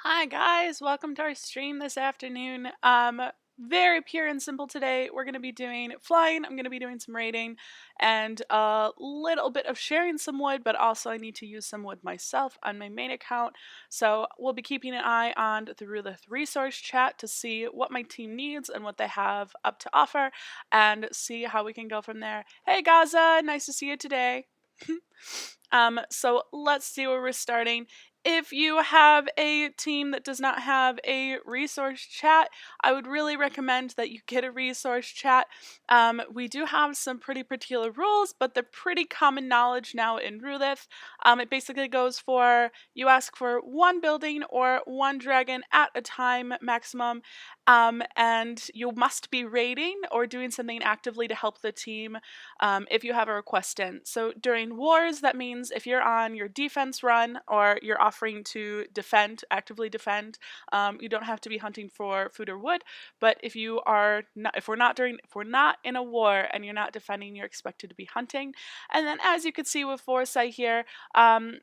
Hi guys, welcome to our stream this afternoon. Very pure and simple today. We're going to be doing flying, I'm going to be doing some raiding, and a little bit of sharing some wood, but also I need to use some wood myself on my main account. So we'll be keeping an eye on the Rulith resource chat to see what my team needs and what they have up to offer, and see how we can go from there. Hey Gaza, nice to see you today. So let's see where we're starting. If you have a team that does not have a resource chat, I would really recommend that you get a resource chat. We do have some pretty particular rules, but they're pretty common knowledge now in Rulith. It basically goes for you ask for one building or one dragon at a time maximum, and you must be raiding or doing something actively to help the team if you have a request in. So during wars, that means if you're on your defense run or you're offering to defend, actively defend, you don't have to be hunting for food or wood. But if you are not, if we're not in a war and you're not defending, you're expected to be hunting. And then, as you can see with Foresight here,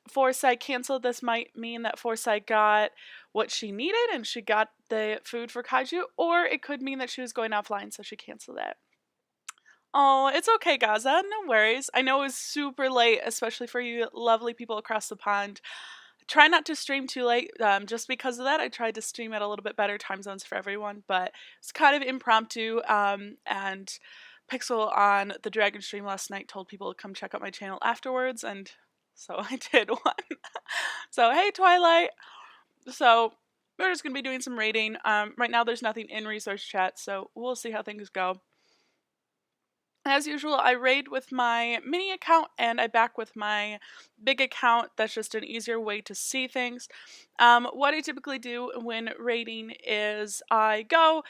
Foresight canceled. This might mean that Foresight got what she needed and she got the food for Kaiju, or it could mean that she was going offline, so she canceled it. Oh, it's okay, Gaza. No worries. I know it was super late, especially for you lovely people across the pond. Try not to stream too late. Just because of that, I tried to stream at a little bit better time zones for everyone, but it's kind of impromptu. And Pixel on the Dragon stream last night told people to come check out my channel afterwards, and so I did one. So, hey, Twilight. So, we're just going to be doing some raiding. Right now, there's nothing in resource chat, so we'll see how things go. As usual, I raid with my mini account and I back with my big account. That's just an easier way to see things. What I typically do when raiding is I go,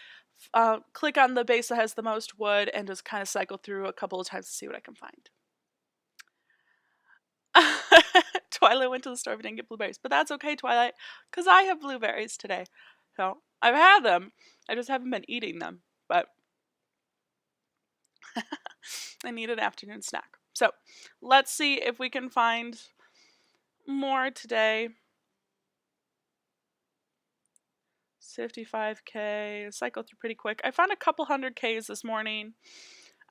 click on the base that has the most wood, and just kind of cycle through a couple of times to see what I can find. Twilight went to the store but didn't get blueberries. But that's okay, Twilight, because I have blueberries today. So, I've had them. I just haven't been eating them. But I need an afternoon snack. So let's see if we can find more today. 55k, cycle through pretty quick. I found a couple 100Ks this morning.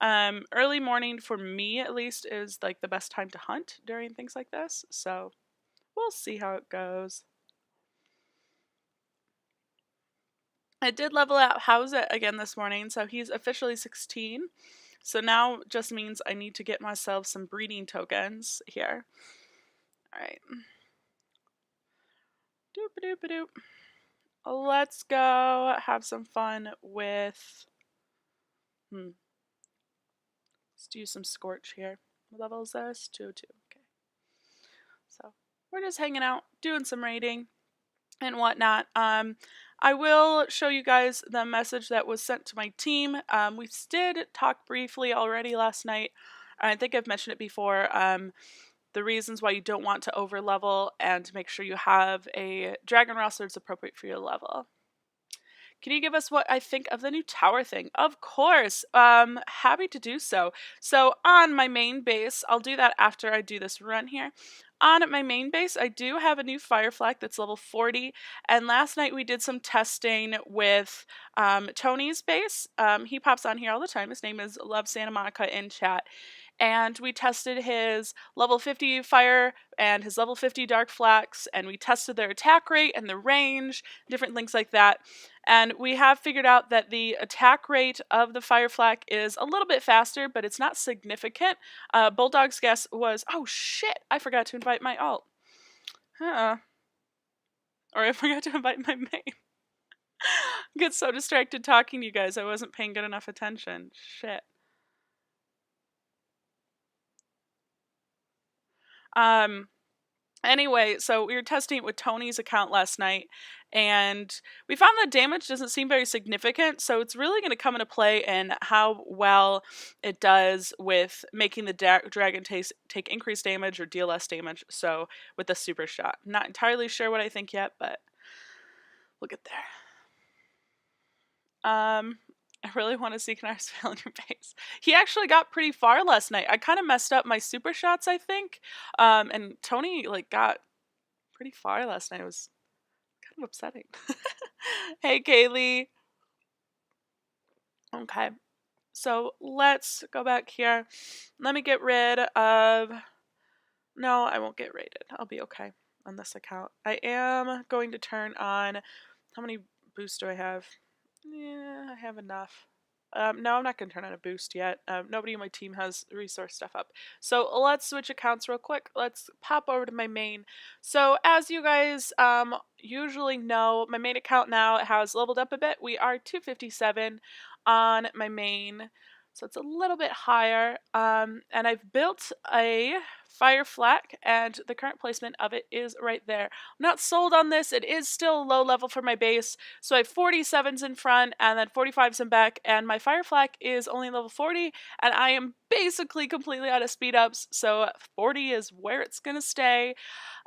Early morning for me at least is like the best time to hunt during things like this. So we'll see how it goes. I did level out Howzit again this morning, so he's officially 16. So now just means I need to get myself some breeding tokens here. Alright. Doop-a-doop-a-doop. Let's go have some fun with... Let's do some Scorch here. What level is this? 202. Okay. So we're just hanging out, doing some raiding and whatnot. I will show you guys the message that was sent to my team. We did talk briefly already last night. I think I've mentioned it before. The reasons why you don't want to over level and make sure you have a dragon roster that's appropriate for your level. Can you give us what I think of the new tower thing? Of course. Happy to do so. So on my main base, I'll do that after I do this run here. On my main base, I do have a new fire flag that's level 40. And last night we did some testing with Tony's base. He pops on here all the time. His name is Love Santa Monica in chat. And we tested his level 50 fire and his level 50 dark flax, and we tested their attack rate and the range, different things like that. And we have figured out that the attack rate of the fire flak is a little bit faster, but it's not significant. Bulldog's guess was, oh shit, I forgot to invite my alt. Or I forgot to invite my main. I get so distracted talking to you guys, I wasn't paying good enough attention. Shit. Anyway, so we were testing it with Tony's account last night, and we found that damage doesn't seem very significant, so it's really going to come into play in how well it does with making the dragon take increased damage or deal less damage, so with the super shot. Not entirely sure what I think yet, but we'll get there. I really want to see Knarf's fail in your base. He actually got pretty far last night. I kind of messed up my super shots, I think. And Tony like got pretty far last night. It was kind kind of upsetting. Hey, Kaylee. Okay. So let's go back here. Let me get rid of... No, I won't get rated. I'll be okay on this account. I am going to turn on... How many boosts do I have? Yeah, I have enough. No, I'm not going to turn on a boost yet. Nobody in my team has resource stuff up. So let's switch accounts real quick. Let's pop over to my main. So as you guys usually know, my main account now has leveled up a bit. We are 257 on my main. So it's a little bit higher. And I've built a fire flak, and the current placement of it is right there. I'm not sold on this. It is still low level for my base. So I have 47s in front and then 45s in back, and my fire flak is only level 40, and I am basically completely out of speed ups. So 40 is where it's going to stay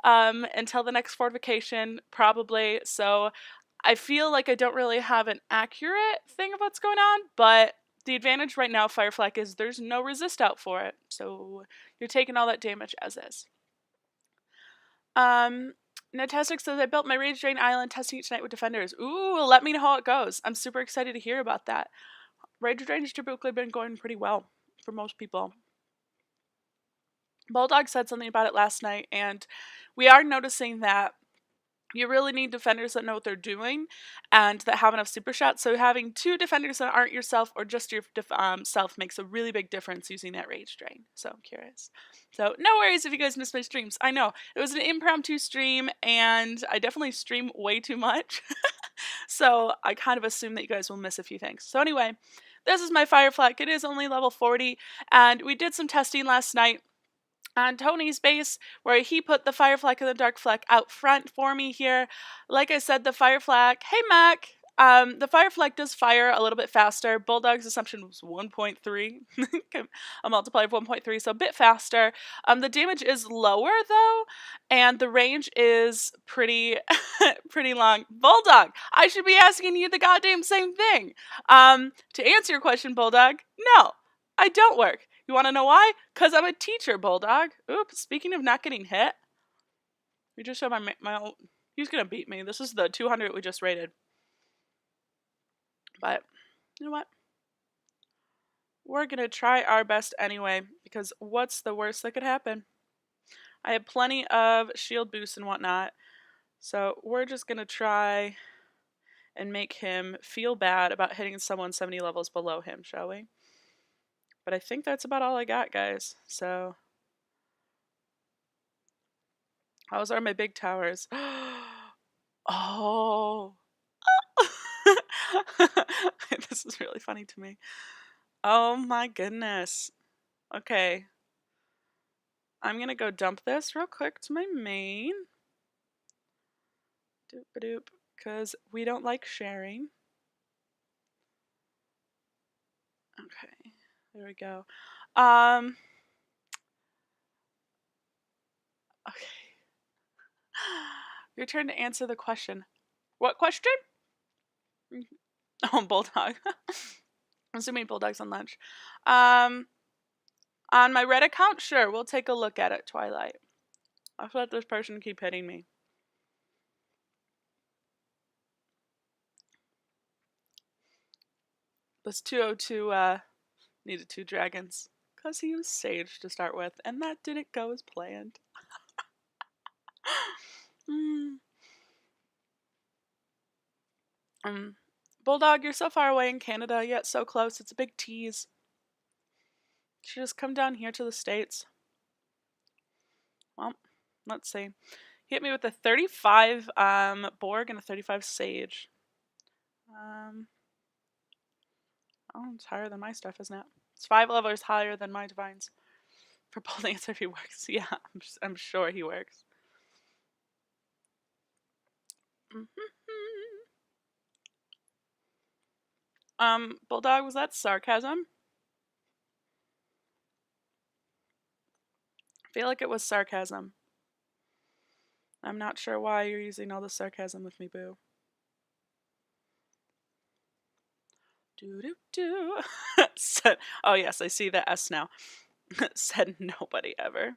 until the next fortification, probably. So I feel like I don't really have an accurate thing of what's going on, but the advantage right now, fire flak, is there's no resist out for it. So you're taking all that damage as is. Netastic says, I built my Rage Drain Island testing it tonight with defenders. Ooh, let me know how it goes. I'm super excited to hear about that. Rage Drain has typically been going pretty well for most people. Bulldog said something about it last night, and we are noticing that you really need defenders that know what they're doing and that have enough super shots. So having two defenders that aren't yourself or just your self makes a really big difference using that Rage Drain. So I'm curious. So no worries if you guys missed my streams. I know it was an impromptu stream and I definitely stream way too much. So I kind of assume that you guys will miss a few things. So anyway, this is my fire flak. It is only level 40 and we did some testing last night on Tony's base, where he put the fire flak and the dark flak out front for me here. Like I said, the fire flak, hey Mac, the fire flak does fire a little bit faster. Bulldog's assumption was 1.3, a multiplier of 1.3, so a bit faster. The damage is lower though, and the range is pretty, pretty long. Bulldog, I should be asking you the goddamn same thing. To answer your question, Bulldog, no, I don't work. You want to know why? Because I'm a teacher, Bulldog. Oops, speaking of not getting hit. We just showed my he's going to beat me. This is the 200 we just rated. But, you know what? We're going to try our best anyway, because what's the worst that could happen? I have plenty of shield boosts and whatnot. So we're just going to try and make him feel bad about hitting someone 70 levels below him, shall we? But I think that's about all I got, guys. So, those are my big towers. Oh. This is really funny to me. Oh my goodness. Okay. I'm going to go dump this real quick to my main. Doop-a-doop. Because we don't like sharing. Okay. There we go. Okay. Your turn to answer the question. What question? Oh, Bulldog. I'm assuming Bulldog's on lunch. On my red account, sure, we'll take a look at it, Twilight. I'll let this person keep hitting me. This 202 needed 2 dragons. Because he used Sage to start with, and that didn't go as planned. Bulldog, you're so far away in Canada, yet so close. It's a big tease. You should just come down here to the States. Well, let's see. He hit me with a 35 Borg and a 35 Sage. Oh, it's higher than my stuff, isn't it? It's 5 levels higher than my divines. For both answer if he works. Yeah, I'm sure he works. Bulldog, was that sarcasm? I feel like it was sarcasm. I'm not sure why you're using all the sarcasm with me, boo. Do. Said, oh yes, I see the S now. Said nobody ever.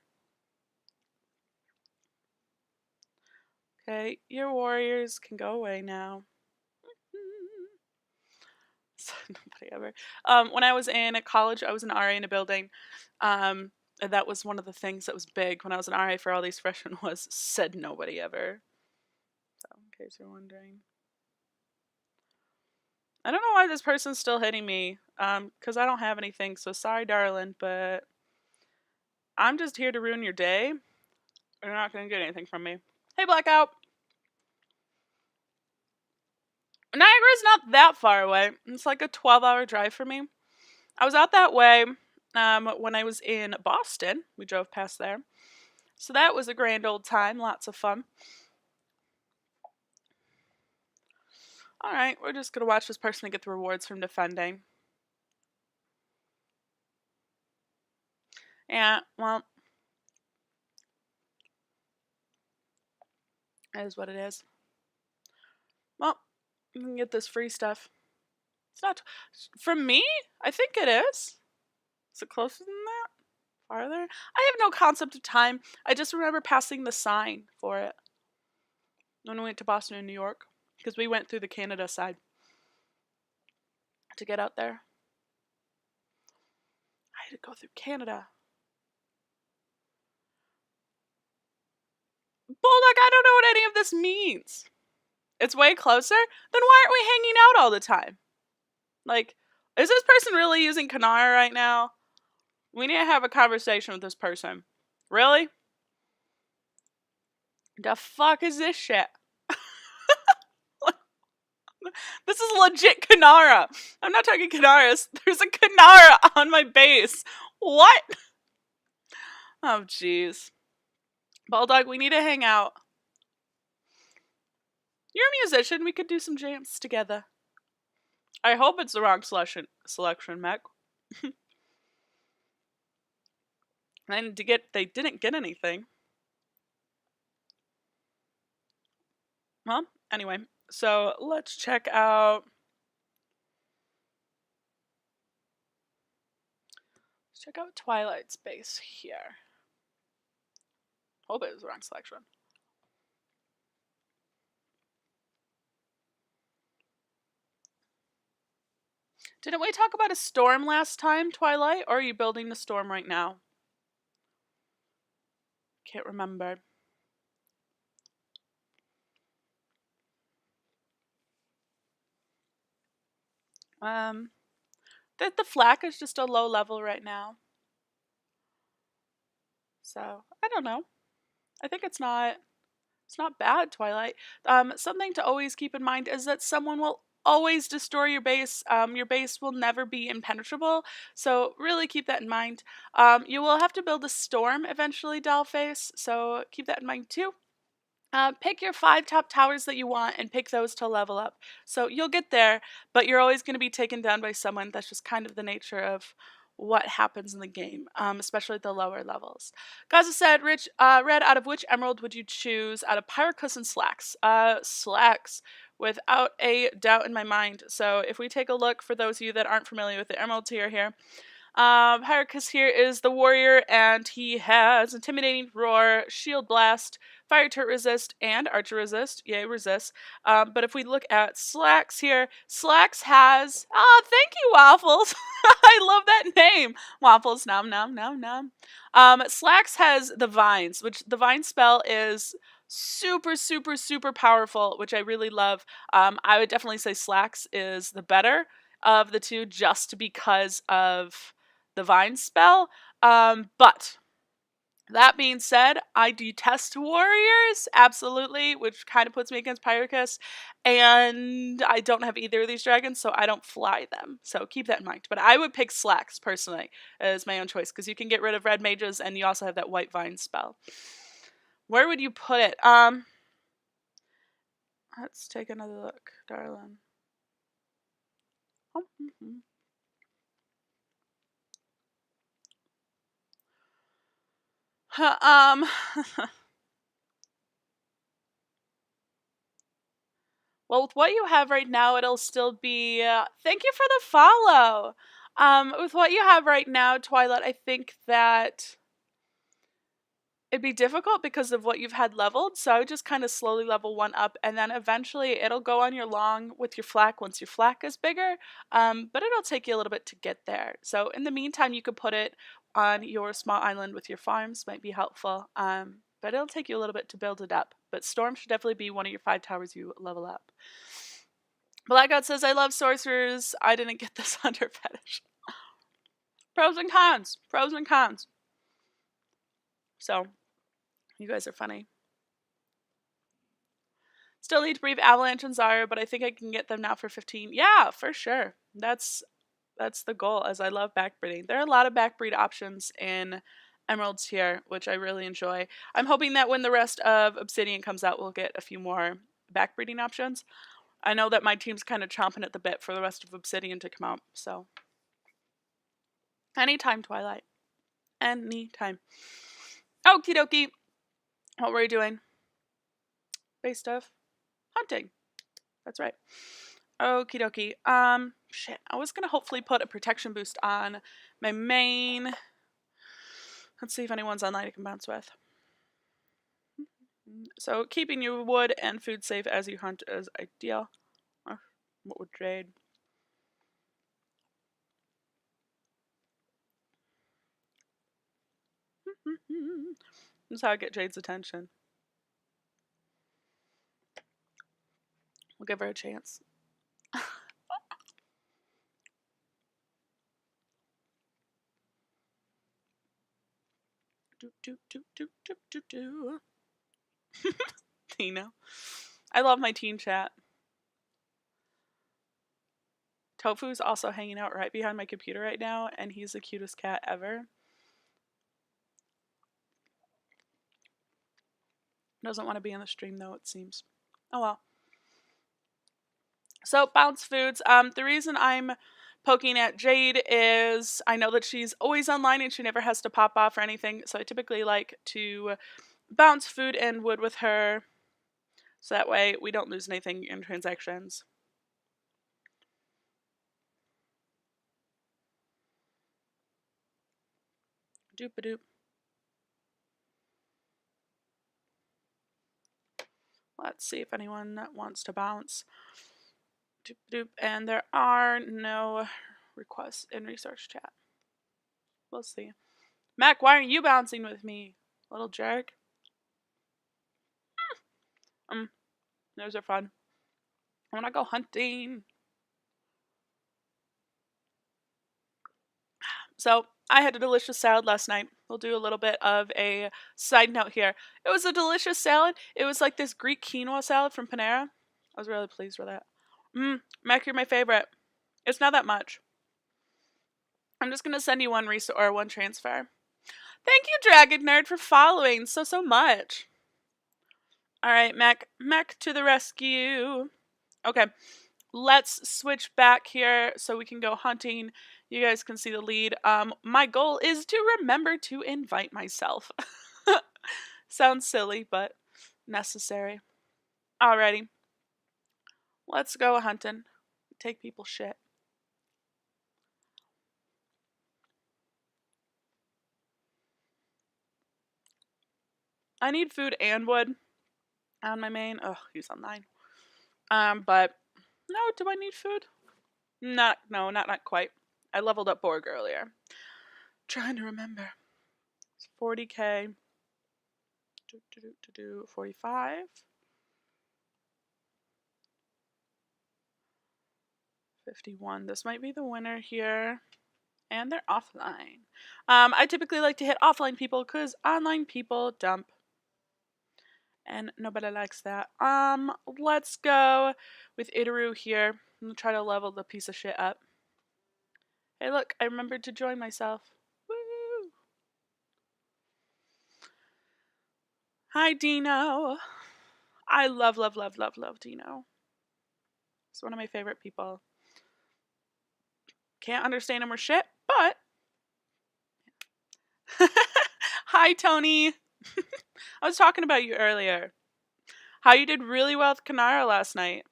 Okay, your warriors can go away now. Nobody ever. When I was in college, I was an RA in a building. And that was one of the things that was big when I was an RA for all these freshmen was said nobody ever. So, in case you're wondering. I don't know why this person's still hitting me. Because I don't have anything. So sorry, darling, but I'm just here to ruin your day. You're not gonna get anything from me. Hey, Blackout. Niagara's not that far away. It's like a 12-hour drive for me. I was out that way when I was in Boston. We drove past there. So that was a grand old time. Lots of fun. Alright, we're just going to watch this person get the rewards from defending. Yeah, well, that is what it is. Well, you can get this free stuff. It's not... From me? I think it is. Is it closer than that? Farther? I have no concept of time. I just remember passing the sign for it when we went to Boston and New York. Because we went through the Canada side to get out there. I had to go through Canada. Bulldog, I don't know what any of this means. It's way closer? Then why aren't we hanging out all the time? Like, is this person really using Kanara right now? We need to have a conversation with this person. Really? The fuck is this shit? This is legit Kanara. I'm not talking Kanaras. There's a Kanara on my base. What? Oh, jeez. Bulldog, we need to hang out. You're a musician. We could do some jams together. I hope it's the wrong selection, Mac. And they didn't get anything. Well, anyway, so let's check out. Let's check out Twilight's base here. Hope it was the wrong selection. Didn't we talk about a storm last time, Twilight? Or are you building the storm right now? Can't remember. The flak is just a low level right now. So, I don't know. I think it's not bad, Twilight. Something to always keep in mind is that someone will always destroy your base. Your base will never be impenetrable, so really keep that in mind. You will have to build a storm eventually, Dollface, so keep that in mind too. Pick your 5 top towers that you want and pick those to level up. So you'll get there, but you're always going to be taken down by someone. That's just kind of the nature of what happens in the game, especially at the lower levels. Gaza said, Red, out of which emerald would you choose out of Pyrrhus and Slacks? Slacks, without a doubt in my mind. So if we take a look, for those of you that aren't familiar with the emerald tier here, Pyrrhus here is the warrior, and he has Intimidating Roar, Shield Blast, Fire Turret Resist, and Archer Resist. Yay, resist. But if we look at Slacks here, Slacks has... Oh, thank you, Waffles! I love that name! Waffles, nom nom nom nom. Slacks has the Vines, which the Vine spell is super, super, super powerful, which I really love. I would definitely say Slacks is the better of the two just because of the Vine spell. But that being said, I detest warriors, absolutely, which kind of puts me against Pyrrhus, and I don't have either of these dragons, so I don't fly them. So keep that in mind. But I would pick Slacks, personally, as my own choice, because you can get rid of red mages, and you also have that white Vine spell. Where would you put it? Let's take another look, darling. Oh, well, with what you have right now, it'll still be... thank you for the follow! With what you have right now, Twilight, I think that it'd be difficult because of what you've had leveled, so I would just kind of slowly level one up, and then eventually it'll go on your long with your flak once your flak is bigger, but it'll take you a little bit to get there. So in the meantime, you could put it on your small island with your farms, might be helpful, but it'll take you a little bit to build it up. But Storm should definitely be one of your 5 towers you level up. Blackout says, I love sorcerers. I didn't get this hunter fetish. Pros and cons. Pros and cons. So, you guys are funny. Still need to breed Avalanche and Zarya, but I think I can get them now for 15. Yeah, for sure. That's the goal, as I love backbreeding. There are a lot of backbreed options in Emeralds here, which I really enjoy. I'm hoping that when the rest of Obsidian comes out, we'll get a few more backbreeding options. I know that my team's kind of chomping at the bit for the rest of Obsidian to come out, so. Anytime, Twilight. Anytime. Okie dokie. What were you doing? Base stuff. Hunting. That's right. Okie dokie. Shit. I was gonna hopefully put a protection boost on my main. Let's see if anyone's online I can bounce with. So keeping your wood and food safe as you hunt is ideal. What would trade? This is how I get Jade's attention. We'll give her a chance. Tina. I love my teen chat. Tofu's also hanging out right behind my computer right now, and he's the cutest cat ever. Doesn't want to be in the stream though, it seems. Oh well. So, bounce foods. The reason I'm poking at Jade is I know that she's always online and she never has to pop off or anything, so I typically like to bounce food and wood with her, so that way we don't lose anything in transactions. Doop-a-doop. Let's see if anyone wants to bounce. Doop-a-doop. And there are no requests in research chat. We'll see. Mac, why aren't you bouncing with me, little jerk? Those are fun. I want to go hunting. So, I had a delicious salad last night. We'll do a little bit of a side note here. It was a delicious salad. It was like this Greek quinoa salad from Panera. I was really pleased with that. Mac, you're my favorite. It's not that much. I'm just going to send you one one transfer. Thank you, Dragon Nerd, for following so much. Alright, Mac to the rescue. Okay, let's switch back here so we can go hunting. You guys can see the lead. My goal is to remember to invite myself. Sounds silly, but necessary. Alrighty. Let's go hunting. Take people's shit. I need food and wood on my main. Oh, he's on 9. But no, do I need food? No, not quite. I leveled up Borg earlier. Trying to remember. It's 40k. 45. 51. This might be the winner here. And they're offline. I typically like to hit offline people because online people dump. And nobody likes that. Let's go with Itaru here. I'm gonna try to level the piece of shit up. Hey look, I remembered to join myself. Woo! Hi Dino. I love Dino. He's one of my favorite people. Can't understand him or shit, but hi Tony. I was talking about you earlier. How you did really well with Kanara last night.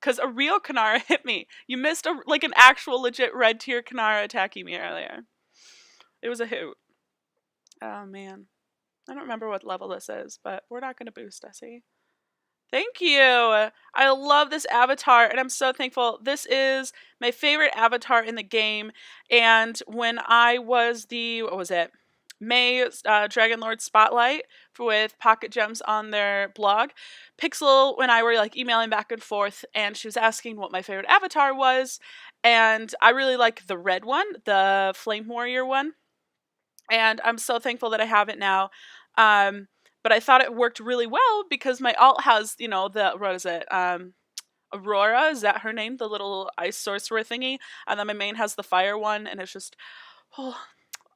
Because a real Kanara hit me. You missed an actual legit red tier Kanara attacking me earlier. It was a hoot. Oh man. I don't remember what level this is, but we're not going to boost Essie. Thank you. I love this avatar, and I'm so thankful. This is my favorite avatar in the game, and when I was what was it? May Dragon Lord Spotlight with Pocket Gems on their blog, Pixel and I were like emailing back and forth, and she was asking what my favorite avatar was, and I really like the red one, the Flame Warrior one, and I'm so thankful that I have it now. But I thought it worked really well because my alt has, what is it? Aurora, is that her name? The little ice sorcerer thingy. And then my main has the fire one, and it's just, oh,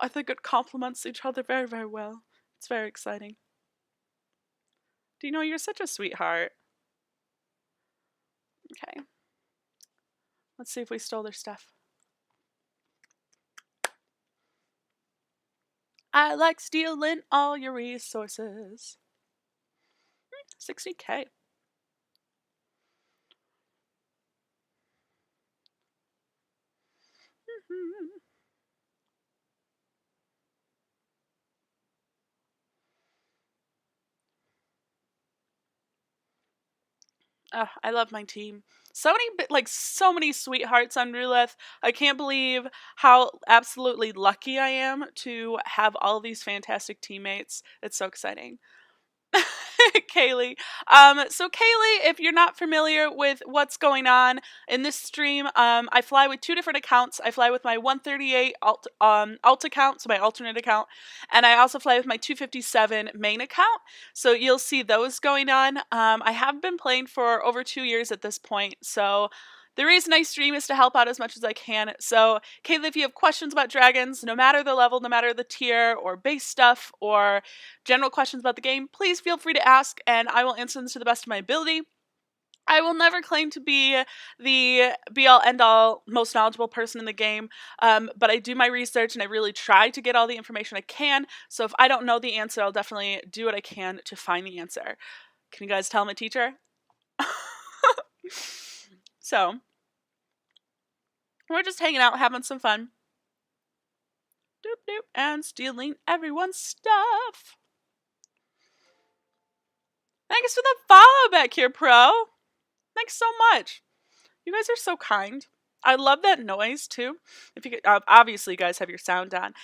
I think it complements each other very, very well. It's very exciting. Dino, you're such a sweetheart. Okay. Let's see if we stole their stuff. I like stealing all your resources. 60k. I love my team. So many sweethearts on Roulette. I can't believe how absolutely lucky I am to have all of these fantastic teammates. It's so exciting. Kaylee. So Kaylee, if you're not familiar with what's going on in this stream, I fly with two different accounts. I fly with my 138 alt account, so my alternate account, and I also fly with my 257 main account. So you'll see those going on. I have been playing for over 2 years at this point, so the reason I stream is to help out as much as I can. So, Kaylee, if you have questions about dragons, no matter the level, no matter the tier, or base stuff, or general questions about the game, please feel free to ask, and I will answer them to the best of my ability. I will never claim to be the be-all, end-all, most knowledgeable person in the game, but I do my research, and I really try to get all the information I can, so if I don't know the answer, I'll definitely do what I can to find the answer. Can you guys tell my teacher? So, we're just hanging out, having some fun. Doop doop, and stealing everyone's stuff. Thanks for the follow back here, Pro. Thanks so much. You guys are so kind. I love that noise too. If you could, obviously, you guys have your sound on,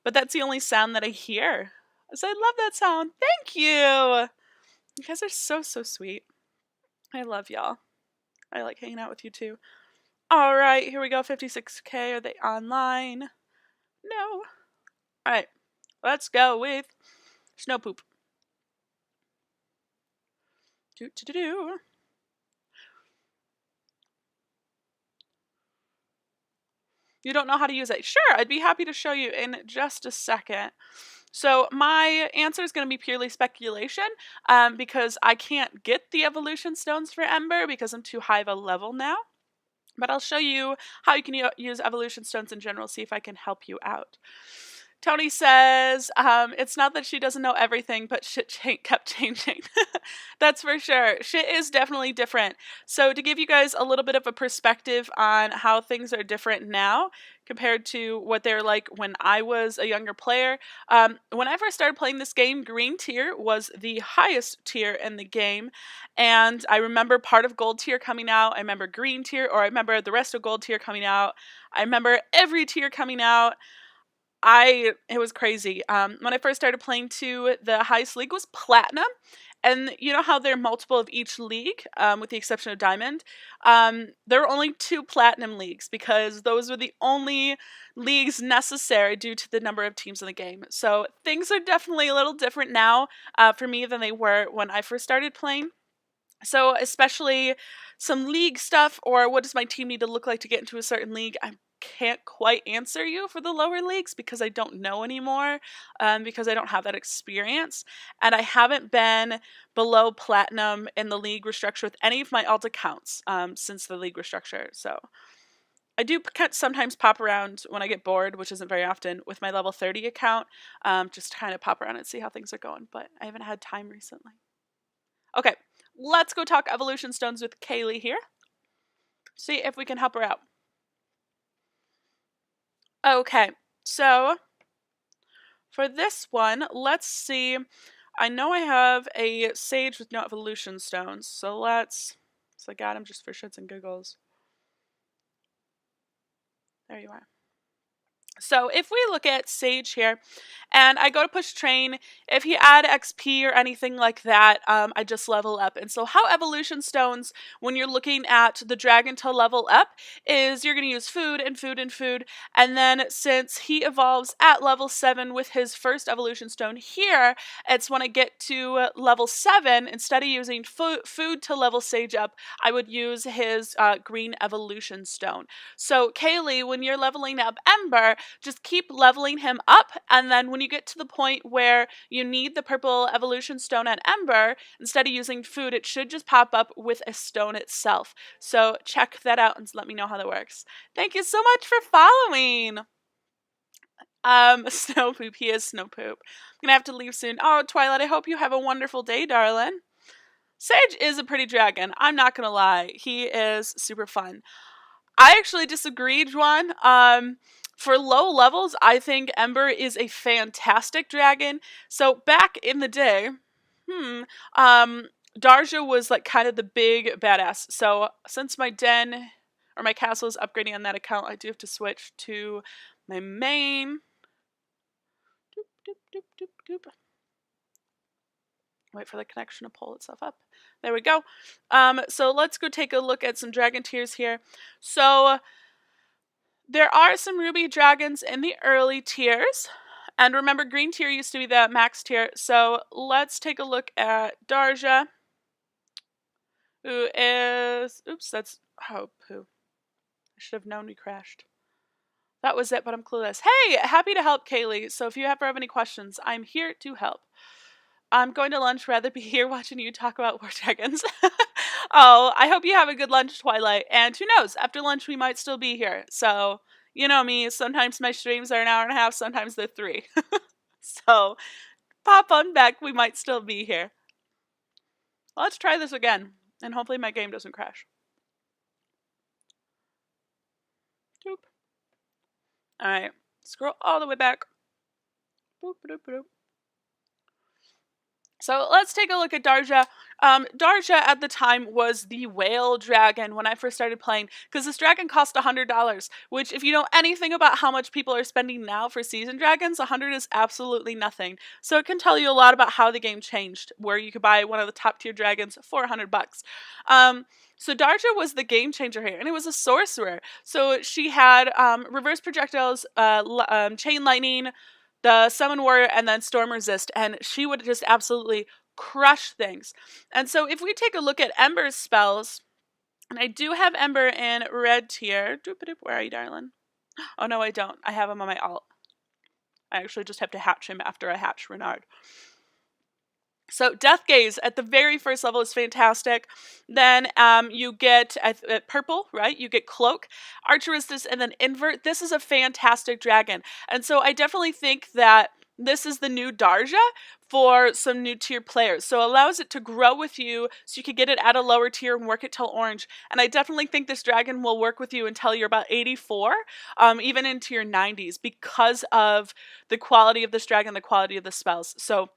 but that's the only sound that I hear. So I love that sound. Thank you. You guys are so sweet. I love y'all. I like hanging out with you too. All right, here we go. 56k. Are they online? No. All right, let's go with Snow Poop. Do. You don't know how to use it? Sure, I'd be happy to show you in just a second. So my answer is going to be purely speculation because I can't get the evolution stones for Ember because I'm too high of a level now. But I'll show you how you can use evolution stones in general, see if I can help you out. Tony says, it's not that she doesn't know everything, but shit kept changing. That's for sure. Shit is definitely different. So to give you guys a little bit of a perspective on how things are different now compared to what they're like when I was a younger player, when I first started playing this game, green tier was the highest tier in the game. And I remember part of gold tier coming out. I remember green tier, or I remember the rest of gold tier coming out. I remember every tier coming out. It was crazy. When I first started playing too, the highest league was Platinum. And you know how there are multiple of each league, with the exception of Diamond? There were only 2 Platinum leagues because those were the only leagues necessary due to the number of teams in the game. So things are definitely a little different now for me than they were when I first started playing. So especially some league stuff, or what does my team need to look like to get into a certain league, I can't quite answer you for the lower leagues because I don't know anymore, because I don't have that experience, and I haven't been below Platinum in the league restructure with any of my alt accounts since the league restructure. So I do sometimes pop around when I get bored, which isn't very often, with my level 30 account, just to kind of pop around and see how things are going, but I haven't had time recently. Okay, let's go talk evolution stones with Kaylee here. See if we can help her out. Okay, so For this one, let's see. I know I have a sage with no evolution stones, so I got him just for shits and giggles. There you are. So if we look at Sage here, and I go to push train, if he add XP or anything like that, I just level up. And so how evolution stones, when you're looking at the dragon to level up, is you're going to use food and food and food. And then since he evolves at level 7 with his first evolution stone here, it's when I get to level 7, instead of using food to level Sage up, I would use his green evolution stone. So Kaylee, when you're leveling up Ember, just keep leveling him up, and then when you get to the point where you need the purple evolution stone at Ember, instead of using food, it should just pop up with a stone itself. So check that out and let me know how that works. Thank you so much for following. Snow Poop, he is Snow Poop. I'm gonna have to leave soon. Oh, Twilight, I hope you have a wonderful day, darling. Sage is a pretty dragon, I'm not gonna lie. He is super fun. I actually disagree, Juan. For low levels, I think Ember is a fantastic dragon. So back in the day, Darja was like kind of the big badass. So since my den or my castle is upgrading on that account, I do have to switch to my main. Doop, doop, doop, doop, doop. Wait for the connection to pull itself up. There we go. So let's go take a look at some dragon tiers here. So there are some ruby dragons in the early tiers. And remember, green tier used to be the max tier. So let's take a look at Darja, who is... Oops, that's... Oh, poo. I should have known we crashed. That was it, but I'm clueless. Hey, happy to help, Kaylee. So if you ever have any questions, I'm here to help. I'm going to lunch rather be here watching you talk about war dragons. Oh, I hope you have a good lunch, Twilight. And who knows, after lunch we might still be here. So, you know me, sometimes my streams are an hour and a half, sometimes they're 3. So, pop on back, we might still be here. Let's try this again, and hopefully my game doesn't crash. Doop. Alright, scroll all the way back. Boop, boop, boop. So let's take a look at Darja. Darja at the time was the whale dragon when I first started playing, because this dragon cost $100, which if you know anything about how much people are spending now for season dragons, 100 is absolutely nothing. So it can tell you a lot about how the game changed, where you could buy one of the top tier dragons for $100. So Darja was the game changer here, and it was a sorcerer. So she had reverse projectiles, chain lightning, the Summon Warrior, and then Storm Resist, and she would just absolutely crush things. And so if we take a look at Ember's spells, and I do have Ember in red tier. Where are you, darling? Oh, no, I don't. I have him on my alt. I actually just have to hatch him after I hatch Renard. So Death Gaze at the very first level is fantastic. Then you get purple, right? You get Cloak, Archeristus, and then Invert. This is a fantastic dragon. And so I definitely think that this is the new Darja for some new tier players. So it allows it to grow with you so you can get it at a lower tier and work it till orange. And I definitely think this dragon will work with you until you're about 84, even into your 90s, because of the quality of this dragon, the quality of the spells. So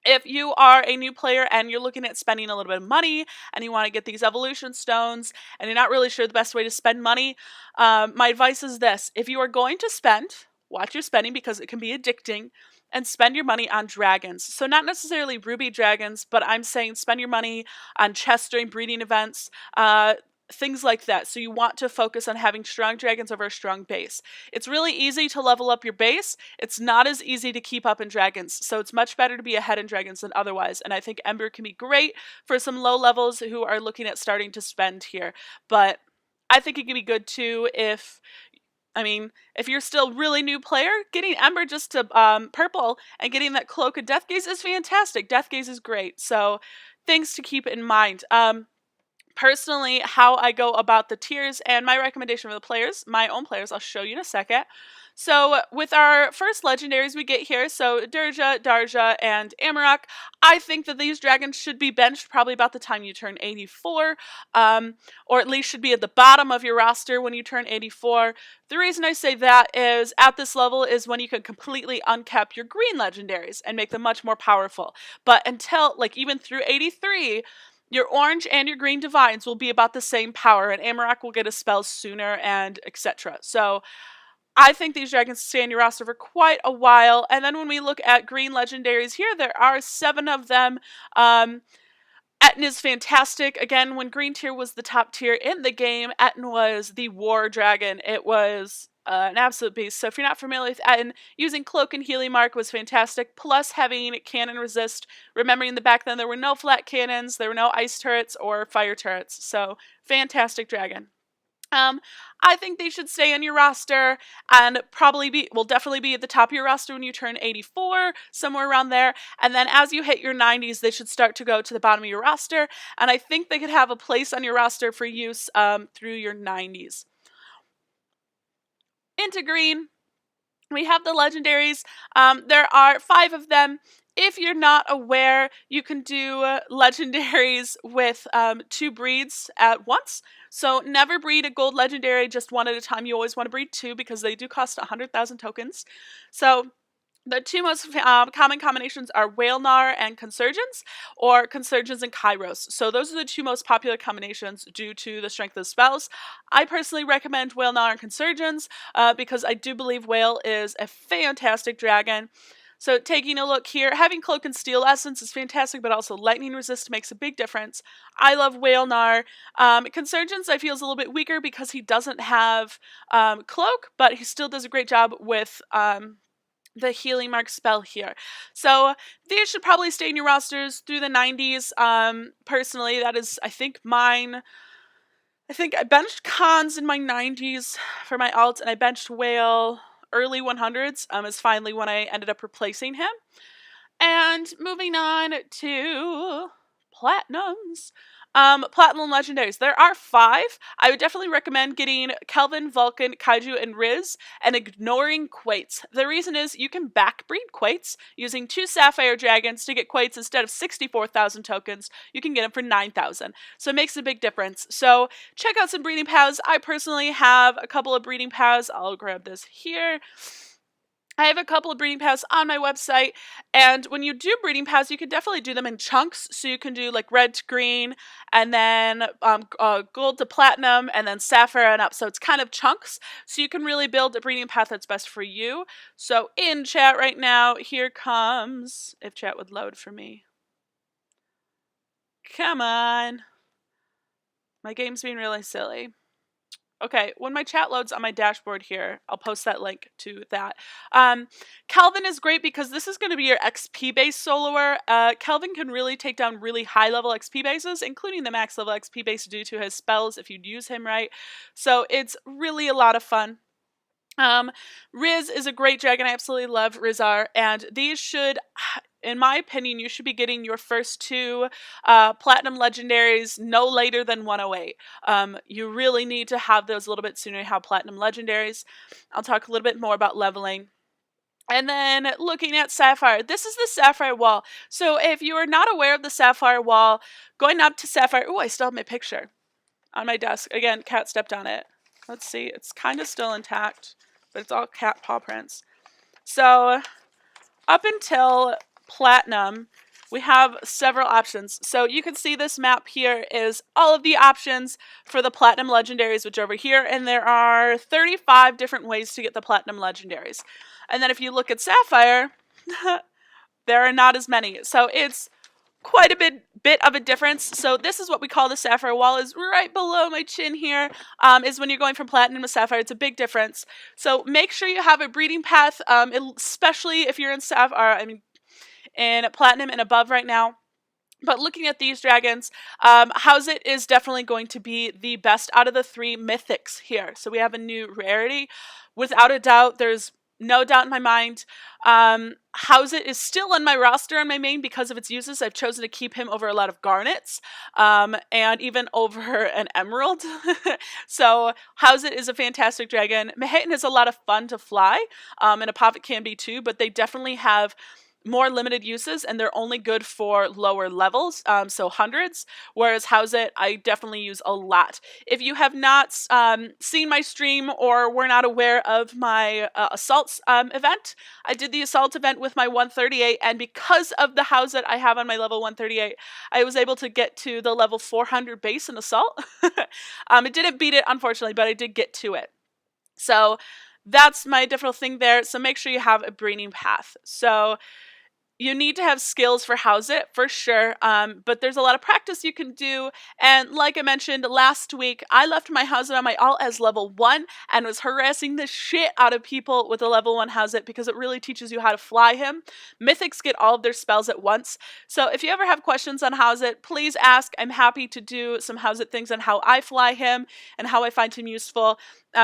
if you are a new player and you're looking at spending a little bit of money and you want to get these evolution stones and you're not really sure the best way to spend money, my advice is this. If you are going to spend, watch your spending because it can be addicting, and spend your money on dragons. So not necessarily ruby dragons, but I'm saying spend your money on chests during breeding events, things like that. So you want to focus on having strong dragons over a strong base. It's really easy to level up your base. It's not as easy to keep up in dragons. So it's much better to be ahead in dragons than otherwise. And I think Ember can be great for some low levels who are looking at starting to spend here. But I think it can be good too if you're still really new player, getting Ember just to purple and getting that Cloak of Death Gaze is fantastic. Death Gaze is great. So things to keep in mind. Personally, how I go about the tiers and my recommendation for the players, my own players, I'll show you in a second. So with our first legendaries we get here, so Durja, Darja, and Amarok, I think that these dragons should be benched probably about the time you turn 84, or at least should be at the bottom of your roster when you turn 84. The reason I say that is at this level is when you can completely uncap your green legendaries and make them much more powerful. But until, like, even through 83, your orange and your green divines will be about the same power, and Amarok will get a spell sooner, and etc. So I think these dragons stay on your roster for quite a while. And then when we look at green legendaries here, there are 7 of them. Etten is fantastic. Again, when green tier was the top tier in the game, Etten was the war dragon. It was an absolute beast. So if you're not familiar with Etten, using Cloak and Healing Mark was fantastic, plus having cannon resist. Remembering that back then there were no flat cannons, there were no ice turrets or fire turrets. So fantastic dragon. I think they should stay on your roster and will definitely be at the top of your roster when you turn 84, somewhere around there. And then as you hit your 90s, they should start to go to the bottom of your roster. And I think they could have a place on your roster for use through your 90s. Into green, we have the legendaries. There are 5 of them. If you're not aware, you can do legendaries with 2 breeds at once. So never breed a gold legendary just one at a time. You always want to breed 2 because they do cost 100,000 tokens. So the 2 most common combinations are Whalennar and Consurgence, or Consurgence and Kairos. So those are the 2 most popular combinations due to the strength of the spells. I personally recommend Whalennar and Consurgence because I do believe Whale is a fantastic dragon. So taking a look here, having Cloak and Steel Essence is fantastic, but also Lightning Resist makes a big difference. I love Whalennar. Consurgence I feel is a little bit weaker because he doesn't have Cloak, but he still does a great job with the Healing Mark spell here. So these should probably stay in your rosters through the 90s. Personally, that is, I think, mine. I think I benched Khans in my 90s for my alt, and I benched Whale early 100s is finally when I ended up replacing him. And moving on to Platinums. Platinum legendaries. There are 5. I would definitely recommend getting Kelvin, Vulcan, Kaiju, and Riz, and ignoring Quates. The reason is you can backbreed Quates using 2 Sapphire Dragons to get Quates instead of 64,000 tokens. You can get them for 9,000. So it makes a big difference. So check out some breeding paths. I personally have a couple of breeding paths. I'll grab this here. I have a couple of breeding paths on my website, and when you do breeding paths, you can definitely do them in chunks. So you can do like red to green, and then gold to platinum, and then sapphire and up. So it's kind of chunks. So you can really build a breeding path that's best for you. So in chat right now, here comes, if chat would load for me. Come on. My game's being really silly. Okay, when my chat loads on my dashboard here, I'll post that link to that. Kelvin is great because this is going to be your XP-based soloer. Kelvin can really take down really high-level XP bases, including the max-level XP base due to his spells if you use him right. So it's really a lot of fun. Riz is a great dragon. I absolutely love Rizar, and these should, in my opinion, you should be getting your first 2 platinum legendaries no later than 108. You really need to have those a little bit sooner to have platinum legendaries. I'll talk a little bit more about leveling. And then looking at Sapphire, this is the Sapphire Wall. So if you are not aware of the Sapphire Wall, going up to Sapphire, oh, I still have my picture on my desk. Again, cat stepped on it. Let's see, it's kind of still intact, but it's all cat paw prints. So up until Platinum, we have several options. So you can see this map here is all of the options for the Platinum Legendaries, which are over here, and there are 35 different ways to get the Platinum Legendaries. And then if you look at Sapphire, there are not as many. So it's quite a bit of a difference. So this is what we call the Sapphire Wall, is right below my chin here, is when you're going from Platinum to Sapphire. It's a big difference. So make sure you have a breeding path, especially if you're in Sapphire, in Platinum and above right now. But looking at these dragons, Howzit is definitely going to be the best out of the 3 mythics here. So we have a new rarity. Without a doubt, there's no doubt in my mind. Howzit is still on my roster on my main because of its uses. I've chosen to keep him over a lot of garnets, and even over an emerald. So Howzit is a fantastic dragon. Mahayten is a lot of fun to fly, and Apophis can be too, but they definitely have more limited uses, and they're only good for lower levels, so hundreds, whereas Howzit I definitely use a lot. If you have not seen my stream or were not aware of my assaults event, I did the assault event with my 138, and because of the Howzit I have on my level 138, I was able to get to the level 400 base in assault. It didn't beat it, unfortunately, but I did get to it. So that's my different thing there. So make sure you have a breeding path. So you need to have skills for Howzit for sure, but there's a lot of practice you can do. And like I mentioned last week, I left my Howzit on my alt as level 1 and was harassing the shit out of people with a level 1 Howzit because it really teaches you how to fly him. Mythics get all of their spells at once. So if you ever have questions on Howzit, please ask. I'm happy to do some Howzit things on how I fly him and how I find him useful.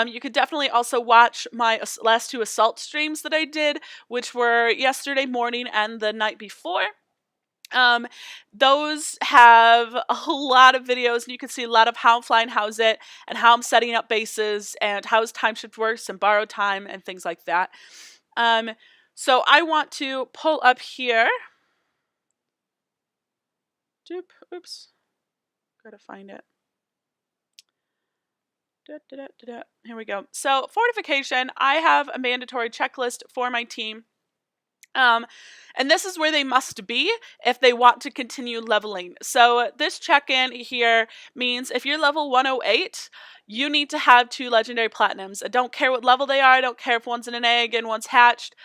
You could definitely also watch my last 2 assault streams that I did, which were yesterday morning and the night before. Those have a lot of videos, and you can see a lot of how I'm flying Howzit and how I'm setting up bases and how his time shift works and borrow time and things like that. So I want to pull up here. Oops. Gotta find it. Here we go. So fortification, I have a mandatory checklist for my team. And this is where they must be if they want to continue leveling. So this check-in here means if you're level 108, you need to have 2 legendary platinums. I don't care what level they are. I don't care if one's in an egg and one's hatched.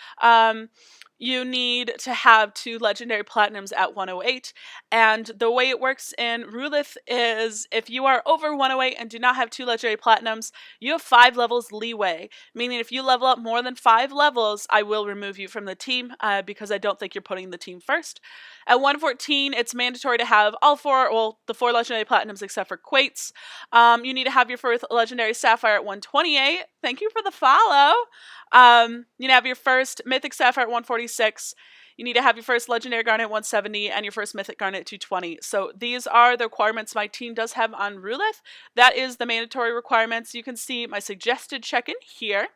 You need to have 2 legendary platinums at 108. And the way it works in Rulith is if you are over 108 and do not have 2 legendary platinums, you have 5 levels leeway. Meaning if you level up more than 5 levels, I will remove you from the team because I don't think you're putting the team first. At 114, it's mandatory to have all 4, well, the 4 legendary platinums except for Quates. You need to have your first legendary Sapphire at 128. Thank you for the follow. You need to have your first Mythic Sapphire at 146. You need to have your first Legendary Garnet at 170 and your first Mythic Garnet at 220. So these are the requirements my team does have on Rulith. That is the mandatory requirements. You can see my suggested check-in here.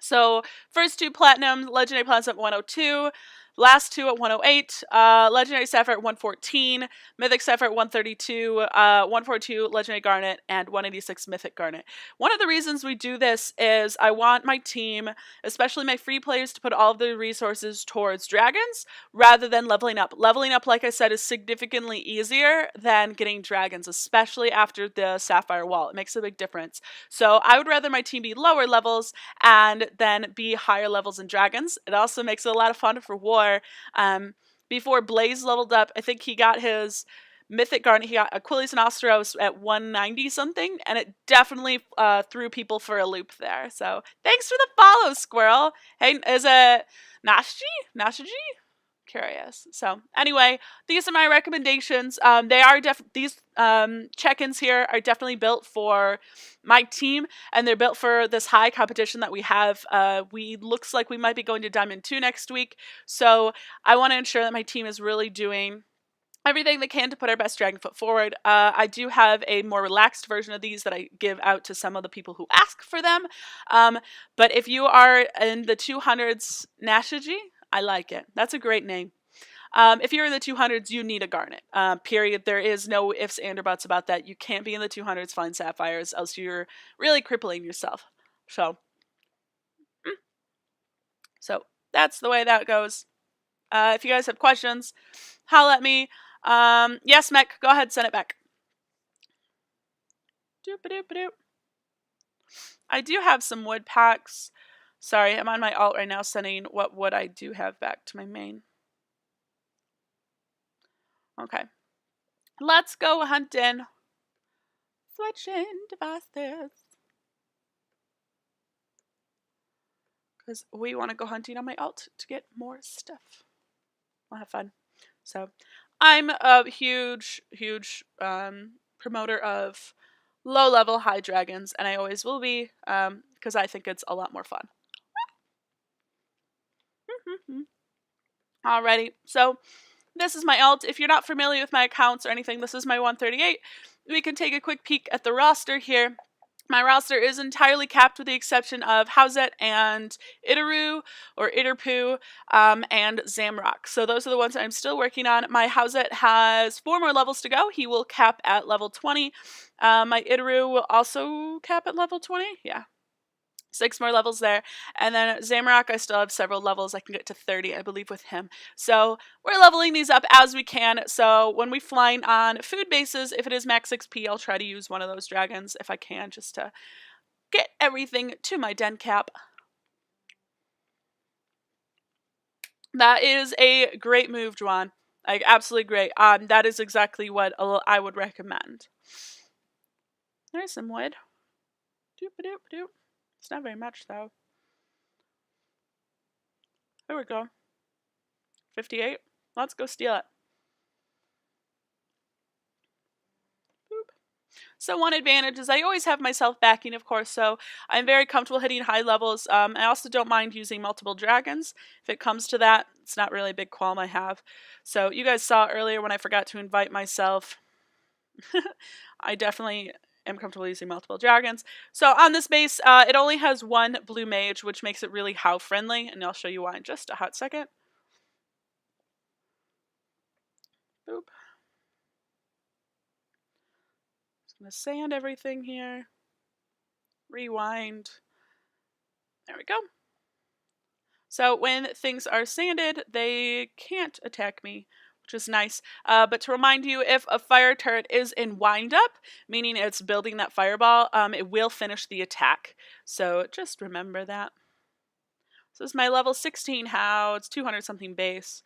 So first 2 platinum, Legendary Platinums at 102. Last 2 at 108, Legendary Sapphire at 114, Mythic Sapphire at 132, 142 Legendary Garnet, and 186 Mythic Garnet. One of the reasons we do this is I want my team, especially my free players, to put all of their resources towards dragons rather than leveling up. Leveling up, like I said, is significantly easier than getting dragons, especially after the Sapphire Wall. It makes a big difference. So I would rather my team be lower levels and then be higher levels in dragons. It also makes it a lot of fun for war. Before Blaze leveled up, I think he got his Mythic Garnet. He got Achilles and Ostros at 190 something, and it definitely threw people for a loop there. So thanks for the follow, Squirrel. Hey, is it Nashiji? Curious. So anyway, these are my recommendations. They are these check-ins here are definitely built for my team, and they're built for this high competition that we have. We looks like we might be going to Diamond 2 next week, so I want to ensure that my team is really doing everything they can to put our best dragon foot forward. I do have a more relaxed version of these that I give out to some of the people who ask for them. But if you are in the 200s, Nashiji, I like it. That's a great name. If you're in the 200s, you need a Garnet. Period. There is no ifs and or buts about that. You can't be in the 200s flying Sapphires, else you're really crippling yourself. So that's the way that goes. If you guys have questions, holla at me. Yes, Mech, go ahead, send it back. Doop-a-doop-a-doop. I do have some wood packs. Sorry, I'm on my alt right now sending what wood I do have back to my main. Okay. Let's go hunting. Switching devices. Because we want to go hunting on my alt to get more stuff. We'll have fun. So, I'm a huge promoter of low-level high dragons, and I always will be, because I think it's a lot more fun. Alrighty, so this is my alt. If you're not familiar with my accounts or anything, this is my 138. We can take a quick peek at the roster here. My roster is entirely capped with the exception of Howzet and Itaru, or Itarpu, and Zamrock. So those are the ones I'm still working on. My Howzet has 4 more levels to go. He will cap at level 20. My Itaru will also cap at level 20. Yeah. 6 more levels there. And then Zamrock, I still have several levels. I can get to 30, I believe, with him. So we're leveling these up as we can. So when we flying on food bases, if it is max XP, I'll try to use one of those dragons if I can, just to get everything to my den cap. That is a great move, Juan. Like, absolutely great. That is exactly what I would recommend. There's some wood. Doop-a-doop-a-doop. It's not very much, though. There we go. 58. Let's go steal it. Boop. So one advantage is I always have myself backing, of course, so I'm very comfortable hitting high levels. I also don't mind using multiple dragons. If it comes to that, it's not really a big qualm I have. So you guys saw earlier when I forgot to invite myself. I definitely am comfortable using multiple dragons. So on this base, it only has one blue mage, which makes it really how friendly, and I'll show you why in just a hot second. Boop. Just gonna sand everything here. Rewind. There we go. So when things are sanded, they can't attack me, which is nice. But to remind you, if a fire turret is in windup, meaning it's building that fireball, it will finish the attack. So just remember that. So this is my level 16 how it's 200 something base.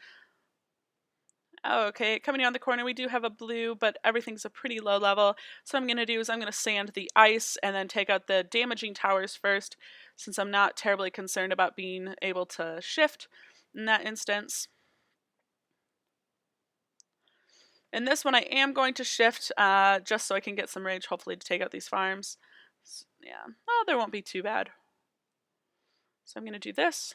Oh, okay, coming around the corner, we do have a blue, but everything's a pretty low level. So what I'm going to do is I'm going to sand the ice and then take out the damaging towers first, since I'm not terribly concerned about being able to shift in that instance. In this one, I am going to shift just so I can get some rage, hopefully, to take out these farms. So, yeah, well, there won't be too bad. So I'm going to do this.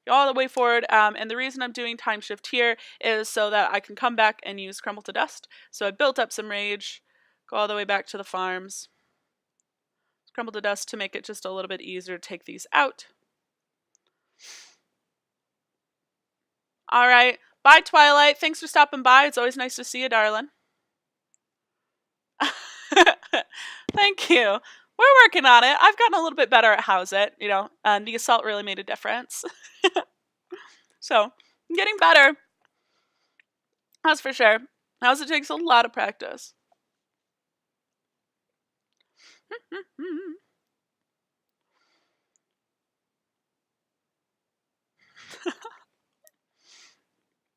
All the way forward, and the reason I'm doing time shift here is so that I can come back and use Crumble to Dust. So I built up some rage, go all the way back to the farms, Crumble to Dust to make it just a little bit easier to take these out. Alright, bye Twilight, thanks for stopping by, it's always nice to see you, darling. Thank you. We're working on it. I've gotten a little bit better at Howzet, you know, and the assault really made a difference. So, I'm getting better. That's for sure. Howzet takes a lot of practice.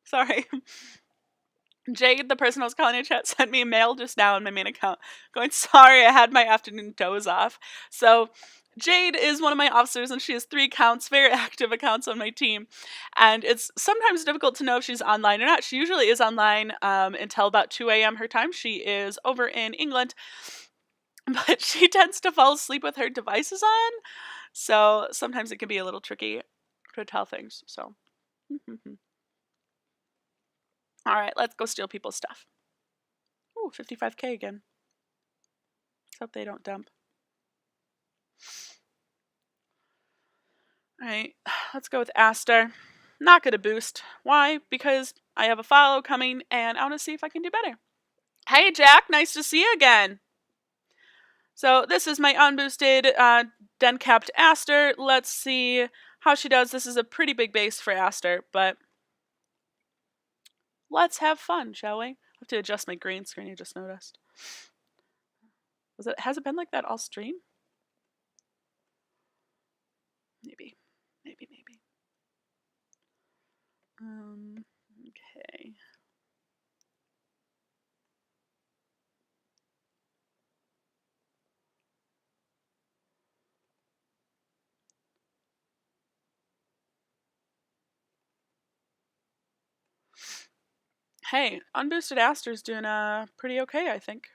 Sorry. Jade, the person I was calling in chat, sent me a mail just now on my main account going, sorry, I had my afternoon doze off. So Jade is one of my officers and she has 3 accounts, very active accounts on my team. And it's sometimes difficult to know if she's online or not. She usually is online until about 2 a.m. her time. She is over in England, but she tends to fall asleep with her devices on. So sometimes it can be a little tricky to tell things. So. Alright, let's go steal people's stuff. Ooh, 55k again. Let's hope they don't dump. Alright, let's go with Aster. Not gonna boost. Why? Because I have a follow coming and I want to see if I can do better. Hey Jack, nice to see you again. So this is my unboosted den capped Aster. Let's see how she does. This is a pretty big base for Aster, but let's have fun, shall we? I have to adjust my green screen, I just noticed. Has it been like that all stream? Maybe. Okay. Hey, unboosted Aster's doing pretty okay, I think.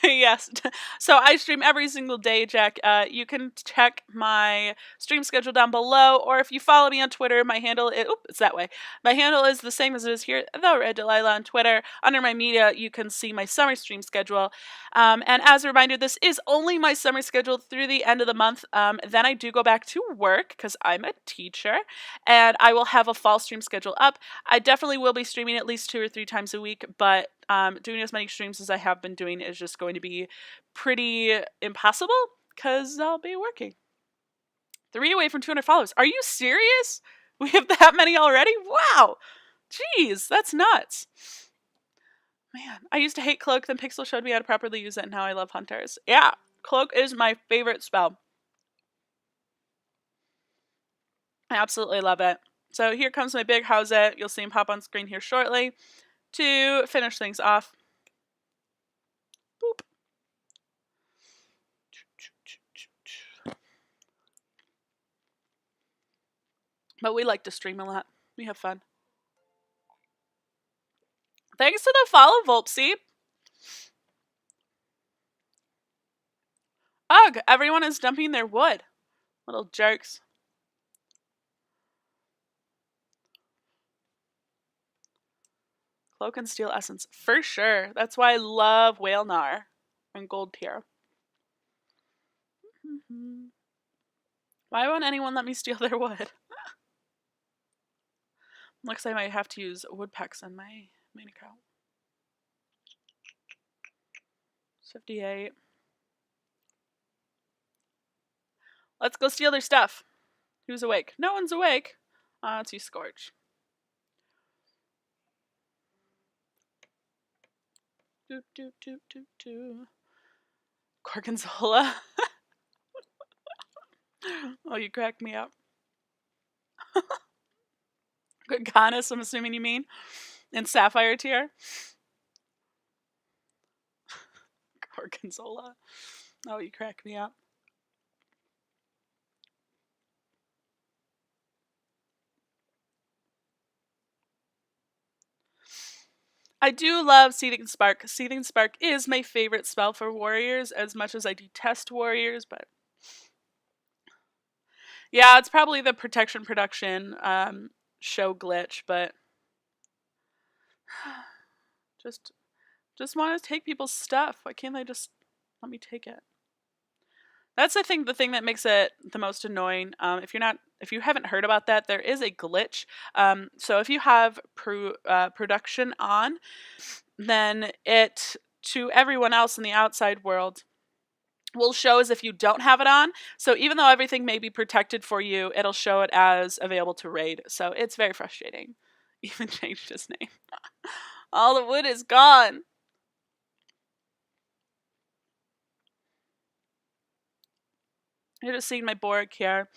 Yes. So I stream every single day, Jack. You can check my stream schedule down below, or if you follow me on Twitter, my handle is, it's that way. My handle is the same as it is here, The Red Delilah on Twitter. Under my media, you can see my summer stream schedule. And as a reminder, this is only my summer schedule through the end of the month. Then I do go back to work because I'm a teacher, and I will have a fall stream schedule up. I definitely will be streaming at least 2 or 3 times a week, but doing as many streams as I have been doing is just going to be pretty impossible because I'll be working. 3 away from 200 followers. Are you serious? We have that many already? Wow. Jeez, that's nuts. Man, I used to hate Cloak, then Pixel showed me how to properly use it, and now I love Hunters. Yeah, Cloak is my favorite spell. I absolutely love it. So here comes my big Howzit. You'll see him pop on screen here shortly to finish things off. Boop. But we like to stream a lot. We have fun. Thanks to the follow, Volpsy. Ugh, everyone is dumping their wood. Little jerks. Cloak and Steel Essence. For sure. That's why I love Whale Gnar and Gold Tier. Why won't anyone let me steal their wood? Looks like I might have to use woodpecks on my main account. 58. Let's go steal their stuff. Who's awake? No one's awake. Let's use Scorch. Doop, doop, doop, doop, doop. Gorgonzola. Oh, you cracked me up. Goddess, I'm assuming you mean. And Sapphire Tier. Gorgonzola. Oh, you crack me up. I do love Seething Spark. Seething Spark is my favorite spell for warriors, as much as I detest warriors, but yeah, it's probably the protection production show glitch, but just want to take people's stuff. Why can't they just let me take it? That's the thing that makes it the most annoying. If you haven't heard about that, there is a glitch. So if you have production on, then it, to everyone else in the outside world, will show as if you don't have it on. So even though everything may be protected for you, it'll show it as available to raid. So it's very frustrating. Even changed his name. All the wood is gone. You're just seeing my Borg here.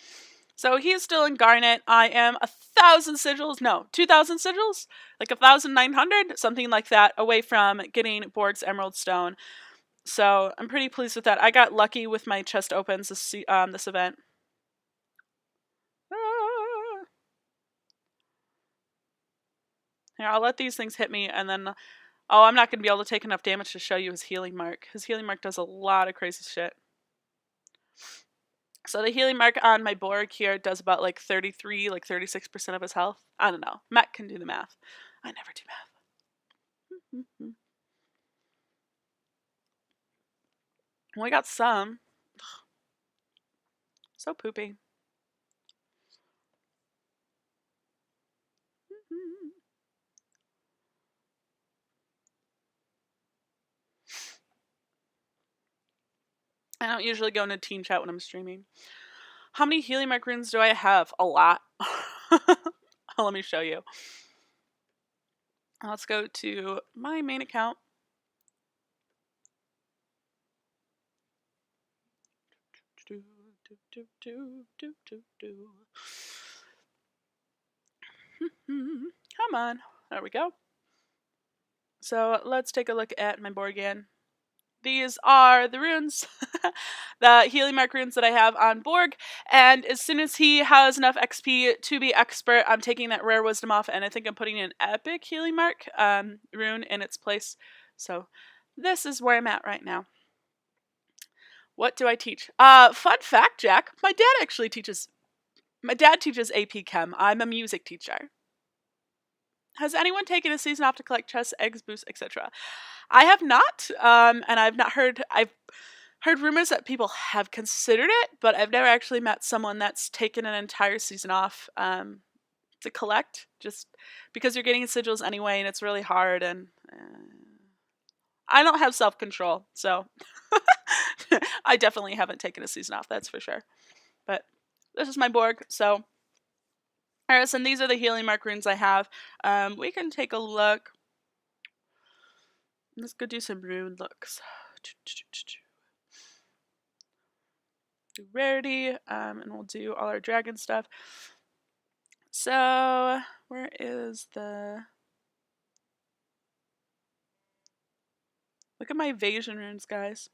So he's still in Garnet. I am 1,000 sigils, no, 2,000 sigils? Like 1,900? Something like that, away from getting Borg's Emerald Stone. So I'm pretty pleased with that. I got lucky with my chest opens this event. Here, I'll let these things hit me, and then... Oh, I'm not going to be able to take enough damage to show you his healing mark. His healing mark does a lot of crazy shit. So the healing mark on my Borg here does about like 33, like 36% of his health. I don't know. Matt can do the math. I never do math. We got some. So poopy. I don't usually go into teen chat when I'm streaming. How many healing mark runes do I have? A lot. Let me show you. Let's go to my main account. Come on. There we go. So let's take a look at my board again. These are the runes, the healing mark runes that I have on Borg, and as soon as he has enough XP to be expert, I'm taking that rare wisdom off, and I think I'm putting an epic healing mark rune in its place. So this is where I'm at right now. What do I teach? Fun fact, Jack. My dad teaches AP Chem. I'm a music teacher. Has anyone taken a season off to collect chess, eggs, boosts, etc.? I have not, and I've heard rumors that people have considered it, but I've never actually met someone that's taken an entire season off to collect, just because you're getting sigils anyway, and it's really hard, and I don't have self-control, so I definitely haven't taken a season off, that's for sure. But this is my Borg, so Harrison, these are the healing mark runes I have. We can take a look. Let's go do some rune looks. Do rarity, and we'll do all our dragon stuff. So, where is the... Look at my evasion runes, guys.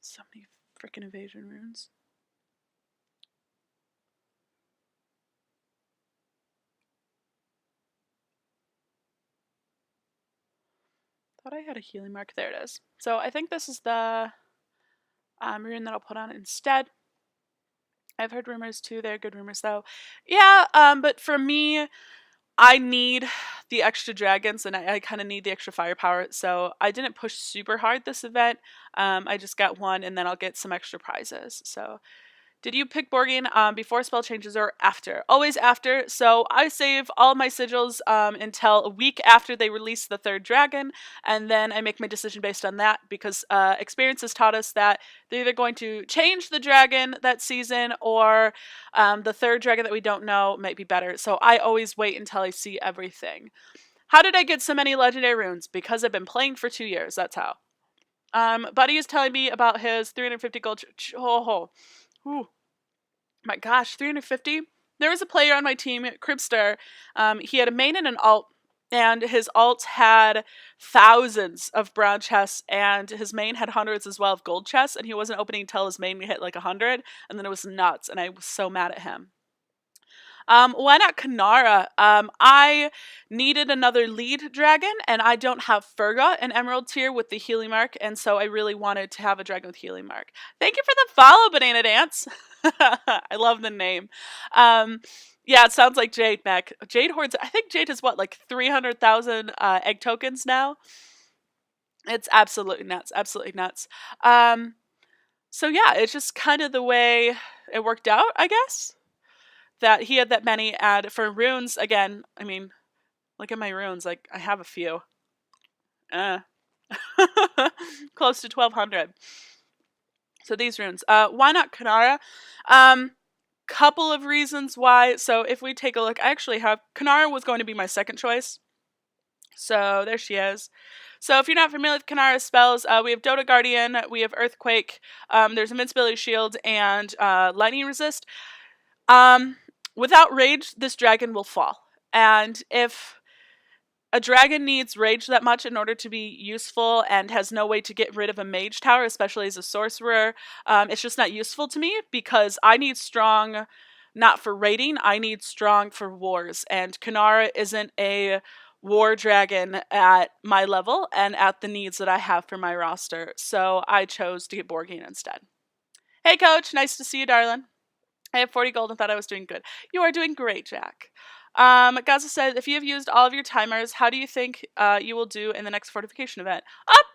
So many freaking evasion runes. Thought I had a healing mark. There it is. So I think this is the rune that I'll put on instead. I've heard rumors too. They're good rumors though. Yeah, but for me, I need the extra dragons and I kind of need the extra firepower. So I didn't push super hard this event. I just got one and then I'll get some extra prizes. So did you pick Borgian before spell changes or after? Always after. So I save all my sigils until a week after they release the third dragon, and then I make my decision based on that because experience has taught us that they're either going to change the dragon that season or the third dragon that we don't know might be better. So I always wait until I see everything. How did I get so many legendary runes? Because I've been playing for 2 years. That's how. Buddy is telling me about his 350 gold. Ooh. My gosh, 350? There was a player on my team, Cribster. He had a main and an alt, and his alt had thousands of brown chests, and his main had hundreds as well of gold chests, and he wasn't opening until his main hit like 100, and then it was nuts, and I was so mad at him. Why not Kanara? I needed another lead dragon, and I don't have Ferga in Emerald tier with the healing mark, and so I really wanted to have a dragon with healing mark. Thank you for the follow, Banana Dance. I love the name. Yeah, it sounds like Jade Mech. Jade hoards, I think Jade has what, like 300,000 egg tokens now? It's absolutely nuts, absolutely nuts. So yeah, it's just kind of the way it worked out, I guess. That he had that many, and for runes, again, I mean, look at my runes, like, I have a few. Close to 1,200. So these runes. Why not Kanara? Couple of reasons why. So if we take a look, I actually have... Kanara was going to be my second choice. So there she is. So if you're not familiar with Kanara's spells, we have Dota Guardian, we have Earthquake, there's Invincibility Shield, and Lightning Resist. Without Rage, this dragon will fall. And if a dragon needs Rage that much in order to be useful and has no way to get rid of a mage tower, especially as a sorcerer, it's just not useful to me because I need strong not for raiding, I need strong for wars. And Kanara isn't a war dragon at my level and at the needs that I have for my roster. So I chose to get Borgian instead. Hey coach, nice to see you, darling. I have 40 gold and thought I was doing good. You are doing great, Jack. Gaza said, if you have used all of your timers, how do you think you will do in the next fortification event?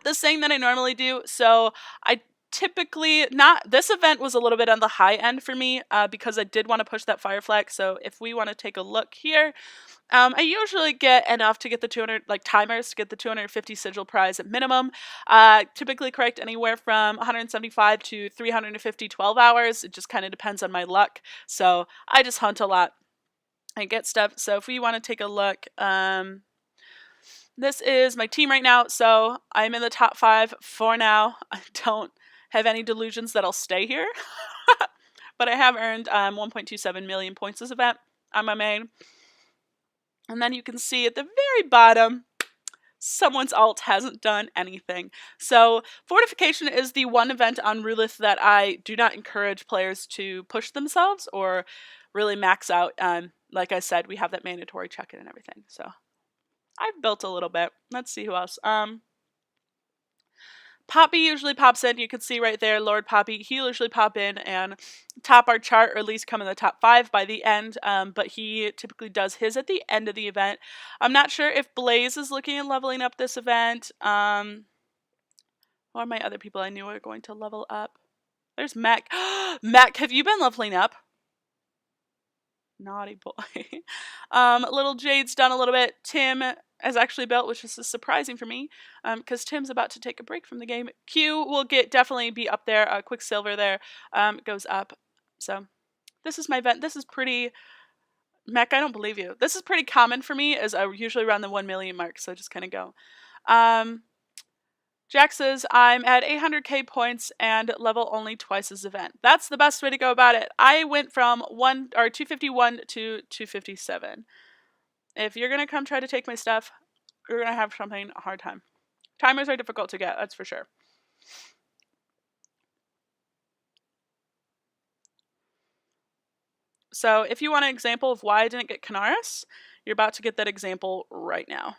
The same that I normally do. So I typically, this event was a little bit on the high end for me because I did want to push that fire flag. So if we want to take a look here, I usually get enough to get the 200, timers to get the 250 sigil prize at minimum. Typically correct anywhere from 175 to 350 12 hours. It just kind of depends on my luck. So I just hunt a lot and get stuff. So if we want to take a look, this is my team right now. So I'm in the top 5 for now. I don't have any delusions that I'll stay here. But I have earned 1.27 million points this event on my main. And then you can see at the very bottom, someone's alt hasn't done anything. So fortification is the one event on Rulith that I do not encourage players to push themselves or really max out. Like I said, we have that mandatory check-in and everything. So I've built a little bit. Let's see who else. Poppy usually pops in. You can see right there, Lord Poppy. He usually pop in and top our chart, or at least come in the top 5 by the end. But he typically does his at the end of the event. I'm not sure if Blaze is looking at leveling up this event. Or my other people I knew are going to level up. There's Mac. Mac, have you been leveling up? Naughty boy. Little Jade's done a little bit. Tim has actually built, which is surprising for me, because Tim's about to take a break from the game. Q will definitely be up there. Quicksilver there goes up. So this is my event. This is pretty... Mac, I don't believe you. This is pretty common for me, as I usually around the 1 million mark, so just kind of go. Jack says, I'm at 800k points and level only twice this event. That's the best way to go about it. I went from 251 to 257. If you're going to come try to take my stuff, you're going to have a hard time. Timers are difficult to get, that's for sure. So if you want an example of why I didn't get Canaris, you're about to get that example right now.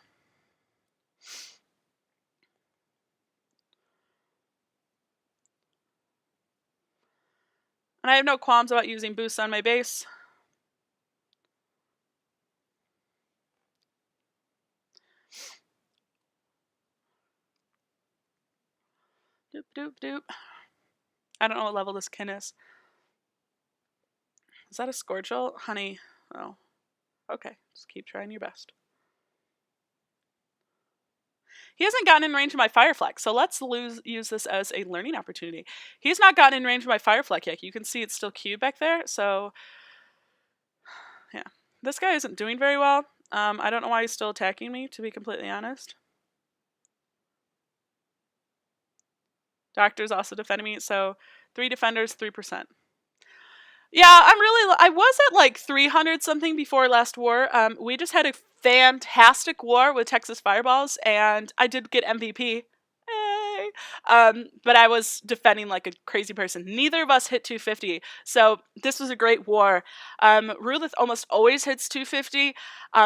And I have no qualms about using boosts on my base. Doop, doop, doop. I don't know what level this kin is. Is that a Scorchel? Honey. Oh. Okay. Just keep trying your best. He hasn't gotten in range of my Firefleck, so let's use this as a learning opportunity. He's not gotten in range of my Firefleck yet. You can see it's still Q back there, so... yeah. This guy isn't doing very well. I don't know why he's still attacking me, to be completely honest. Doctor's also defending me, so 3 defenders, 3%. Yeah, I was at like 300 something before last war. We just had a fantastic war with Texas Fireballs, and I did get MVP. Hey. But I was defending like a crazy person. Neither of us hit 250, so this was a great war. Rulith almost always hits 250.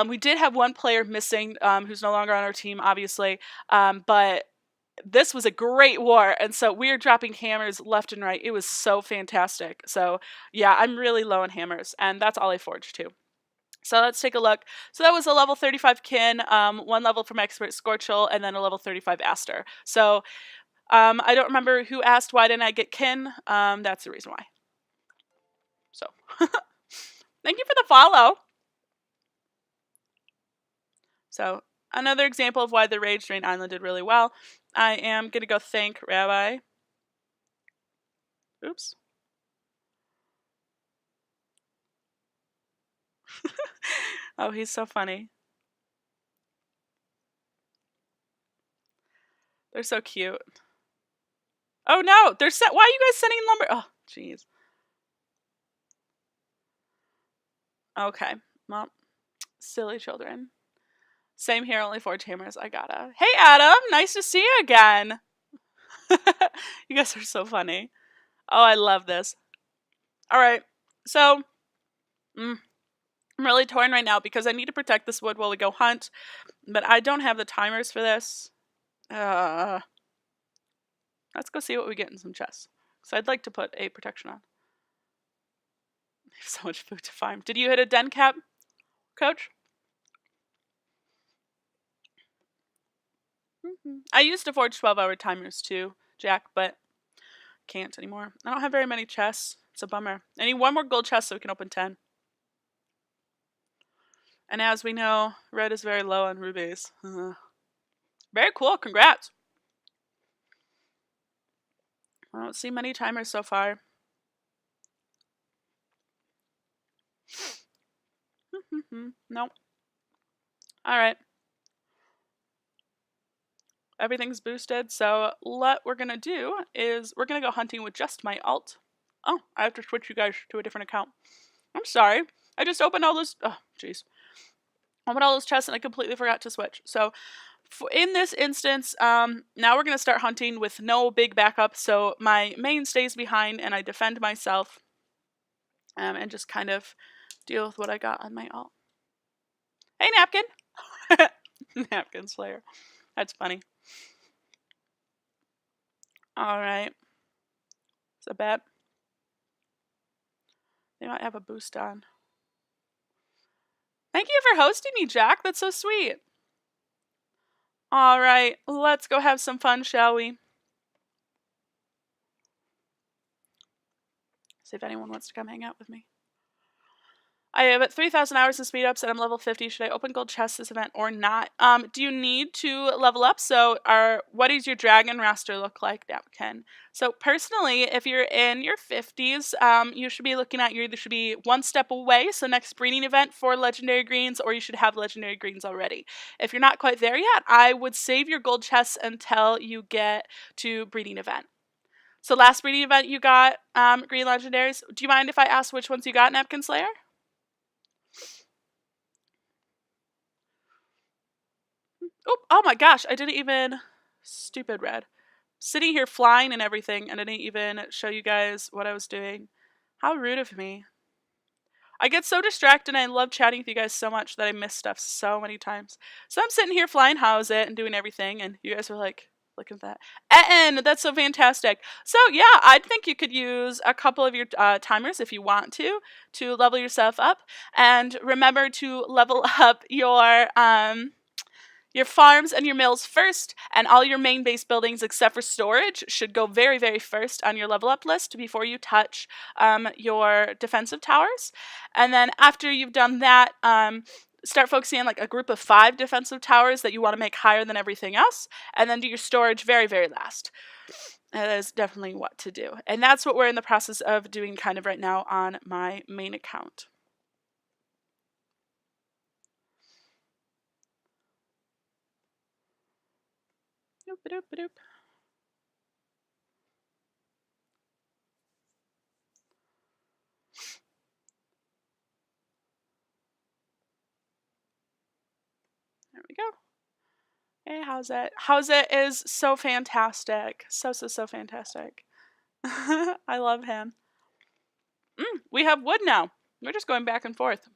We did have one player missing, who's no longer on our team, obviously, but this was a great war, and so we were dropping hammers left and right. It was so fantastic. So yeah, I'm really low on hammers, and that's all I forged too. So let's take a look. So that was a level 35 kin, 1 level from Expert Scorchel, and then a level 35 Aster. So I don't remember who asked why didn't I get kin. That's the reason why. So thank you for the follow. So another example of why the Rage Drain Island did really well. I am going to go thank Rabbi. Oops. Oh, he's so funny. They're so cute. Oh no, they're why are you guys sending lumber? Oh, jeez. Okay, well, silly children. Same here, only 4 tamers. I gotta. Hey, Adam, nice to see you again. You guys are so funny. Oh, I love this. All right, so I'm really torn right now because I need to protect this wood while we go hunt, but I don't have the timers for this. Let's go see what we get in some chests. So I'd like to put a protection on. I have so much food to farm. Did you hit a den cap, Coach? I used to forge 12-hour timers too, Jack, but can't anymore. I don't have very many chests. It's a bummer. I need 1 more gold chest so we can open 10. And as we know, red is very low on rubies. Very cool. Congrats. I don't see many timers so far. Nope. Alright. Everything's boosted, so what we're gonna do is we're gonna go hunting with just my alt. Oh, I have to switch you guys to a different account. I'm sorry. I just opened all those... oh, jeez. Opened all those chests and I completely forgot to switch. So in this instance, now we're going to start hunting with no big backup. So my main stays behind and I defend myself and just kind of deal with what I got on my alt. Hey, Napkin! Napkin Slayer. That's funny. All right. Is that bad? They might have a boost on. Thank you for hosting me, Jack. That's so sweet. All right, let's go have some fun, shall we? See if anyone wants to come hang out with me. I have 3,000 hours in speed ups and I'm level 50. Should I open gold chests this event or not? Do you need to level up? So, what does your dragon roster look like, Napkin? So, personally, if you're in your 50s, you should be looking at, you either should be one step away, so next breeding event for legendary greens, or you should have legendary greens already. If you're not quite there yet, I would save your gold chests until you get to breeding event. So, last breeding event you got green legendaries. Do you mind if I ask which ones you got, Napkin Slayer? Oh my gosh, I didn't even... Stupid Red. Sitting here flying and everything, and I didn't even show you guys what I was doing. How rude of me. I get so distracted and I love chatting with you guys so much that I miss stuff so many times. So I'm sitting here flying how's it and doing everything, and you guys are like, look at that. And that's so fantastic. So yeah, I think you could use a couple of your timers if you want to level yourself up. And remember to level up your farms and your mills first, and all your main base buildings except for storage should go very, very first on your level up list before you touch your defensive towers. And then after you've done that, start focusing on like a group of 5 defensive towers that you want to make higher than everything else, and then do your storage very, very last. That is definitely what to do. And that's what we're in the process of doing kind of right now on my main account. Doop-a-doop-a-doop. There we go. Hey, how's it? How's it is so fantastic. So fantastic. I love him. We have wood now. We're just going back and forth.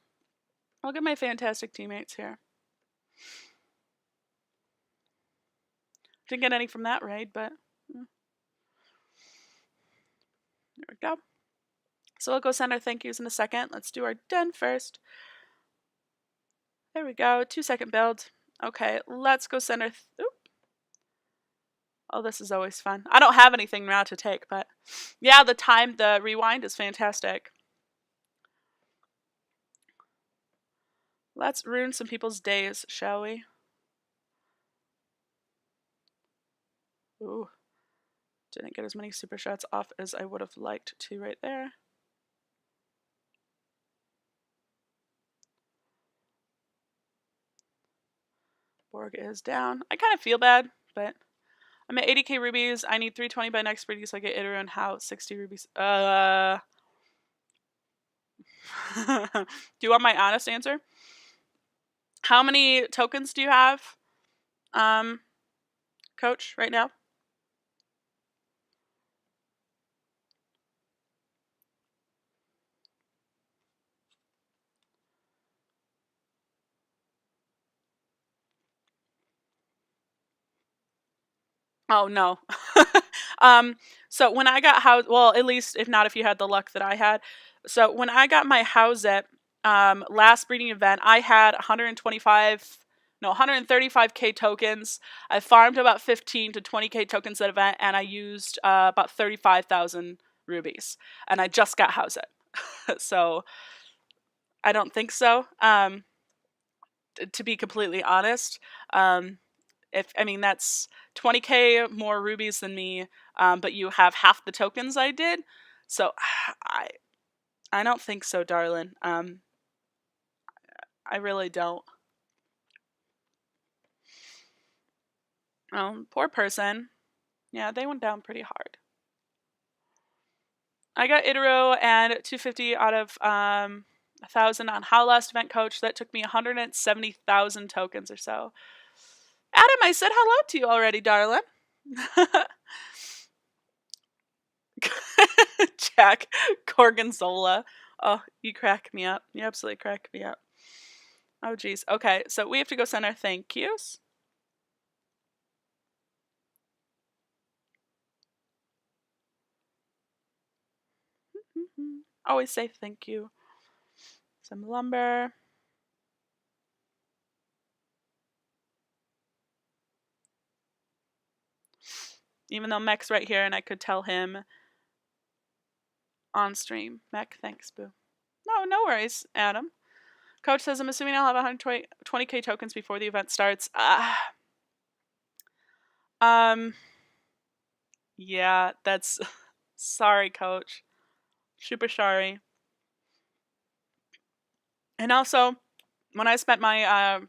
Look at my fantastic teammates here. Didn't get any from that raid, but there we go. So we'll go send our thank yous in a second. Let's do our den first. There we go. 2-second build. Okay, let's go send our... Oop. Oh, this is always fun. I don't have anything now to take, but yeah, the rewind is fantastic. Let's ruin some people's days, shall we? Ooh. Didn't get as many super shots off as I would have liked to right there. Borg is down. I kind of feel bad, but I'm at 80k rubies. I need 320 by next breeding, so I get Iteru and how 60 rubies. Do you want my honest answer? How many tokens do you have, Coach, right now? Oh no. So when I got house, well, at least if not, if you had the luck that I had. So when I got my house at last breeding event, I had 135k tokens. I farmed about 15 to 20k tokens that event, and I used about 35,000 rubies, and I just got house it. So I don't think so. To be completely honest. That's 20k more rubies than me, but you have half the tokens I did, so I don't think so, darling. I really don't. Poor person. Yeah, they went down pretty hard. I got Iteru and 250 out of 1,000 on How last event, Coach. That took me 170,000 tokens or so. Adam, I said hello to you already, darling. Jack Gorgonzola. Oh, you crack me up. You absolutely crack me up. Oh, geez. Okay, so we have to go send our thank yous. Always say thank you. Some lumber. Even though Mech's right here and I could tell him on stream. Mech, thanks, boo. No worries, Adam. Coach says, I'm assuming I'll have 120k tokens before the event starts. Yeah, that's... Sorry, Coach. Super sorry. And also, when I spent my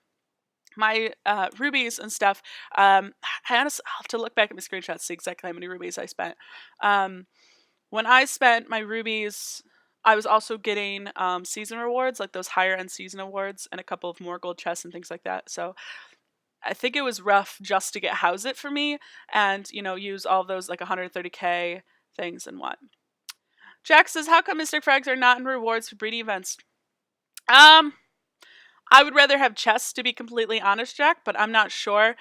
rubies and stuff, I honestly, I'll have to look back at my screenshots to see exactly how many rubies I spent. When I spent my rubies, I was also getting season rewards, like those higher end season awards, and a couple of more gold chests and things like that. So I think it was rough just to get house it for me and, you know, use all those like 130k things and what. Jack says, how come Mystic Frags are not in rewards for breeding events? I would rather have chests, to be completely honest, Jack, but I'm not sure.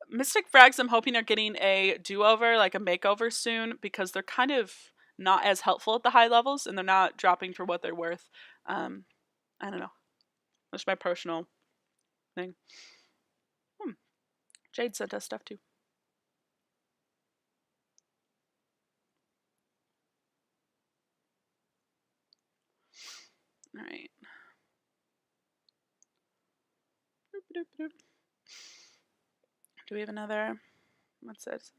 Mystic Frags, I'm hoping are getting a do-over, like a makeover soon, because they're kind of not as helpful at the high levels, and they're not dropping for what they're worth. I don't know. That's my personal thing. Jade sent us stuff too. All right. Do we have another? What's this?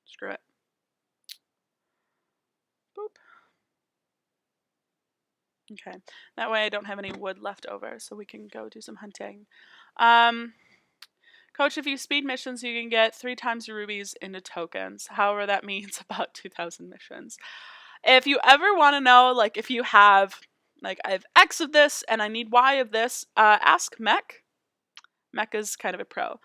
Screw it. Boop. Okay. That way I don't have any wood left over, so we can go do some hunting. Coach, if you speed missions, you can get 3 times your rubies into tokens. However, that means about 2,000 missions. If you ever want to know, like, if you have, like, I have X of this and I need Y of this, ask Mech. Mech is kind of a pro.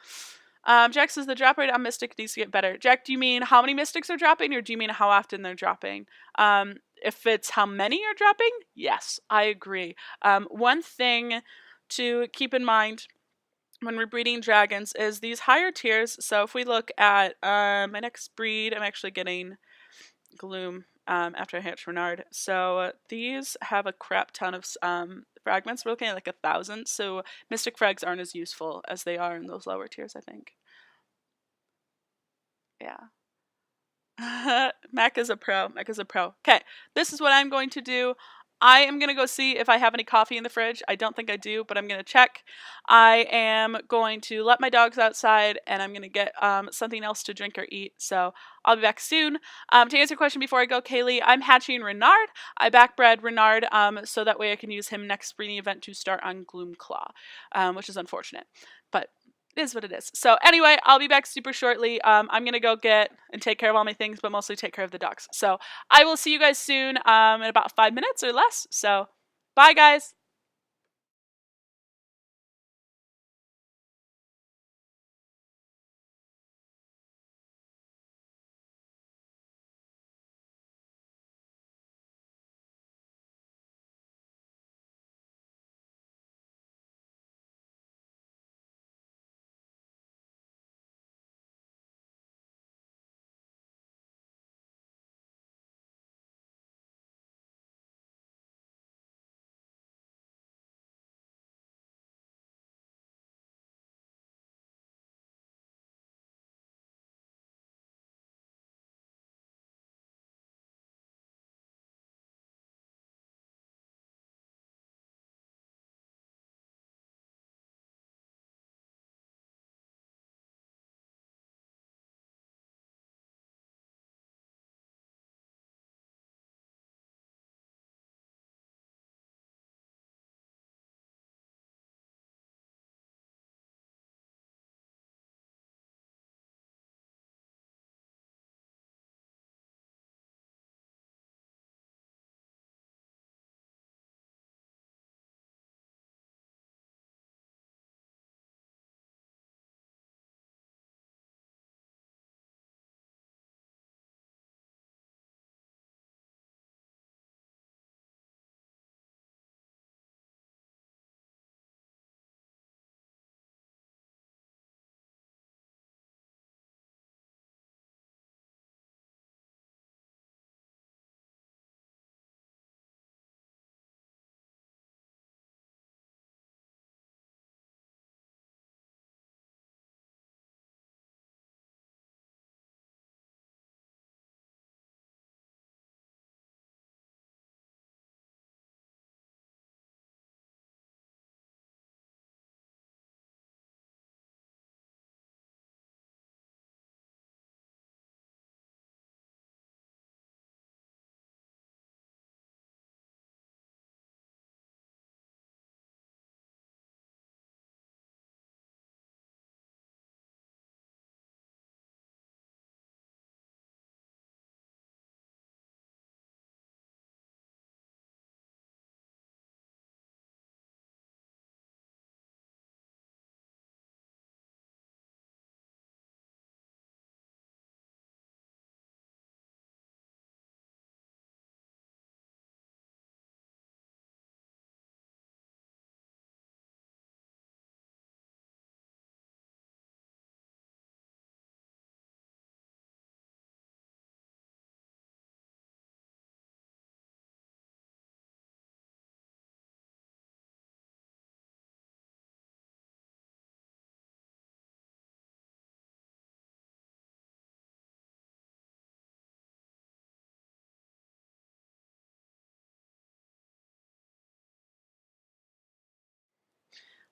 Jack says the drop rate on Mystic needs to get better. Jack, do you mean how many Mystics are dropping, or do you mean how often they're dropping? If it's how many are dropping, yes, I agree. One thing to keep in mind when we're breeding dragons is these higher tiers. So if we look at my next breed, I'm actually getting Gloom after I hatch Renard. So these have a crap ton of fragments. We're looking at like 1,000. So Mystic Frags aren't as useful as they are in those lower tiers, I think. Yeah. Mac is a pro. Mac is a pro. Okay, this is what I'm going to do. I am going to go see if I have any coffee in the fridge. I don't think I do, but I'm going to check. I am going to let my dogs outside, and I'm going to get something else to drink or eat. So I'll be back soon. To answer your question before I go, Kaylee, I'm hatching Renard. I backbred Renard so that way I can use him next breeding event to start on Gloomclaw, which is unfortunate. But it is what it is. So anyway, I'll be back super shortly. I'm going to go get and take care of all my things, but mostly take care of the dogs. So I will see you guys soon in about 5 minutes or less. So bye, guys.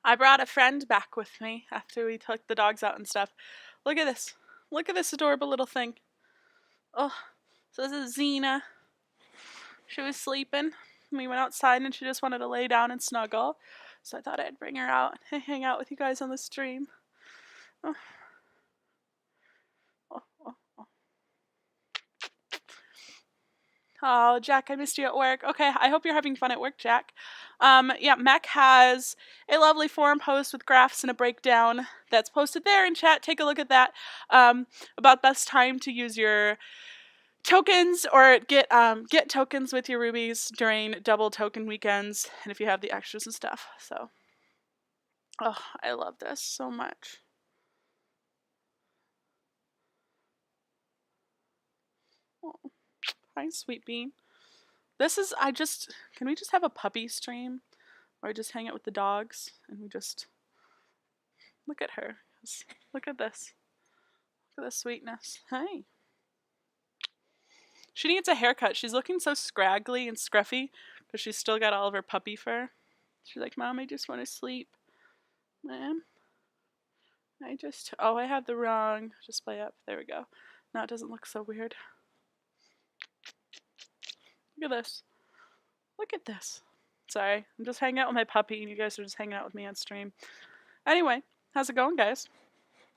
I brought a friend back with me after we took the dogs out and stuff. Look at this. Look at this adorable little thing. Oh, so this is Xena. She was sleeping. We went outside and she just wanted to lay down and snuggle. So I thought I'd bring her out and hang out with you guys on the stream. Oh. Oh, oh, oh. Oh, Jack, I missed you at work. Okay, I hope you're having fun at work, Jack. Yeah, Mech has a lovely forum post with graphs and a breakdown that's posted there in chat. Take a look at that about best time to use your tokens or get tokens with your rubies during double token weekends, and if you have the extras and stuff. So, oh, I love this so much. Oh, hi, Sweet Bean. This is, can we just have a puppy stream? Or just hang out with the dogs and we just look at her. Look at this. Look at the sweetness. Hey. She needs a haircut. She's looking so scraggly and scruffy because she's still got all of her puppy fur. She's like, Mom, I just want to sleep. Ma'am? I have the wrong display up. There we go. Now it doesn't look so weird. Look at this. Look at this. Sorry, I'm just hanging out with my puppy and you guys are just hanging out with me on stream. Anyway, how's it going, guys?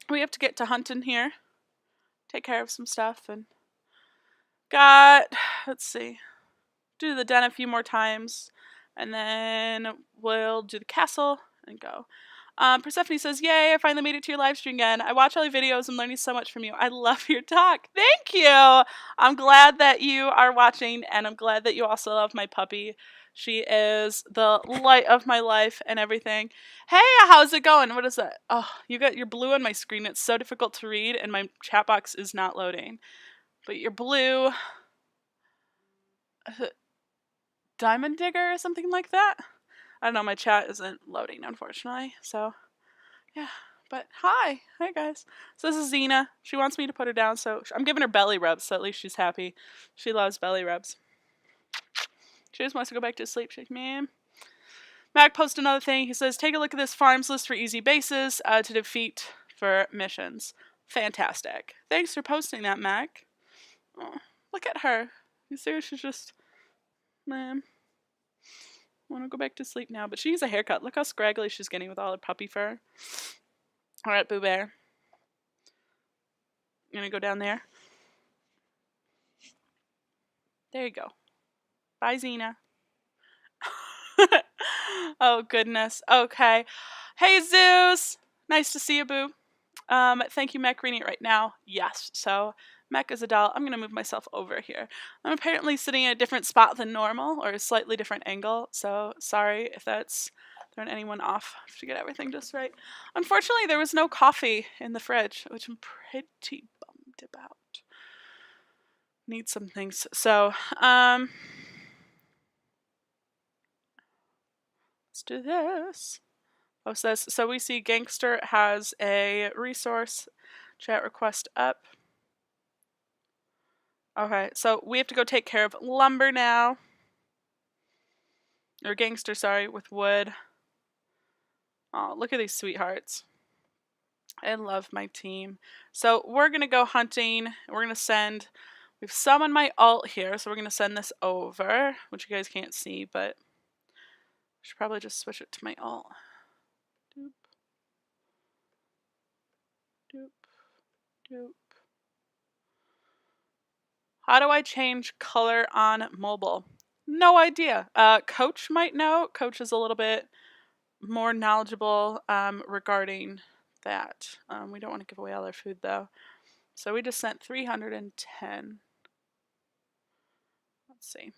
We have to get to hunting here. Take care of some stuff and let's see, do the den a few more times and then we'll do the castle and go. Persephone says, yay, I finally made it to your live stream again. I watch all your videos and learning so much from you. I love your talk. Thank you. I'm glad that you are watching and I'm glad that you also love my puppy. She is the light of my life and everything. Hey, how's it going? What is that? Oh, you're blue on my screen. It's so difficult to read and my chat box is not loading. But you're blue. Diamond Digger or something like that? I don't know, my chat isn't loading, unfortunately. So, yeah. But hi guys. So this is Xena. She wants me to put her down, so I'm giving her belly rubs, so at least she's happy. She loves belly rubs. She just wants to go back to sleep. She's like, man. Mac posted another thing. He says, take a look at this farms list for easy bases to defeat for missions. Fantastic. Thanks for posting that, Mac. Oh, look at her. You seriously just, man. I want to go back to sleep now, but she needs a haircut. Look how scraggly she's getting with all her puppy fur. Alright, Boo Bear. I'm gonna go down there. There you go. Bye, Xena. Oh, goodness. Okay. Hey, Zeus! Nice to see you, Boo. Thank you, Mech. Reading it right now. Yes. So, Mech is a doll. I'm going to move myself over here. I'm apparently sitting in a different spot than normal, or a slightly different angle, so sorry if that's throwing anyone off. I have to get everything just right. Unfortunately, there was no coffee in the fridge, which I'm pretty bummed about. Need some things. So, let's do this. Oh, says, so we see Gangster has a resource chat request up. Okay, so we have to go take care of lumber now. Or Gangster, sorry, with wood. Oh, look at these sweethearts. I love my team. So we're going to go hunting. We're going to send, we've summoned my alt here, so we're going to send this over, which you guys can't see, but I should probably just switch it to my alt. Doop. Doop. Doop. How do I change color on mobile? No idea. Coach might know. Coach is a little bit more knowledgeable regarding that. We don't want to give away all our food though. So we just sent 310. Let's see.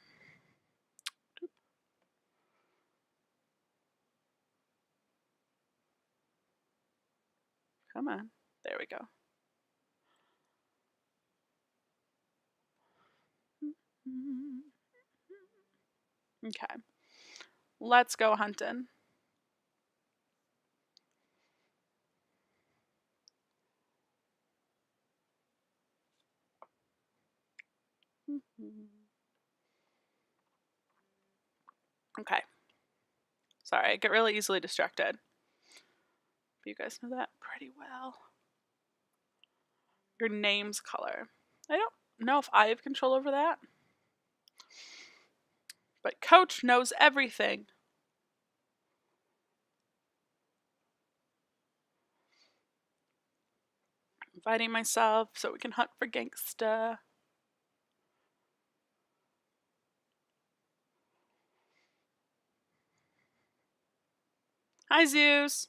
Come on. There we go. Okay. Let's go hunting. Okay. Sorry, I get really easily distracted. You guys know that pretty well. Your name's color. I don't know if I have control over that. But Coach knows everything. Inviting myself so we can hunt for gangsta. Hi, Zeus.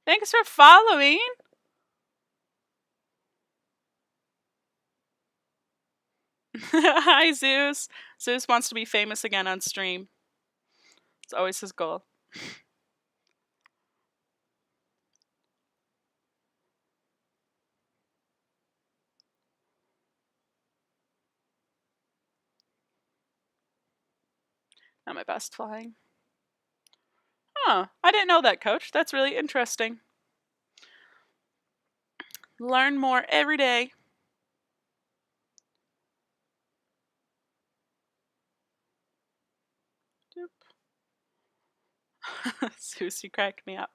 Thanks for following. Hi, Zeus. Zeus wants to be famous again on stream. It's always his goal. Not my best flying. Huh. I didn't know that, Coach. That's really interesting. Learn more every day. Zeus, you cracked me up.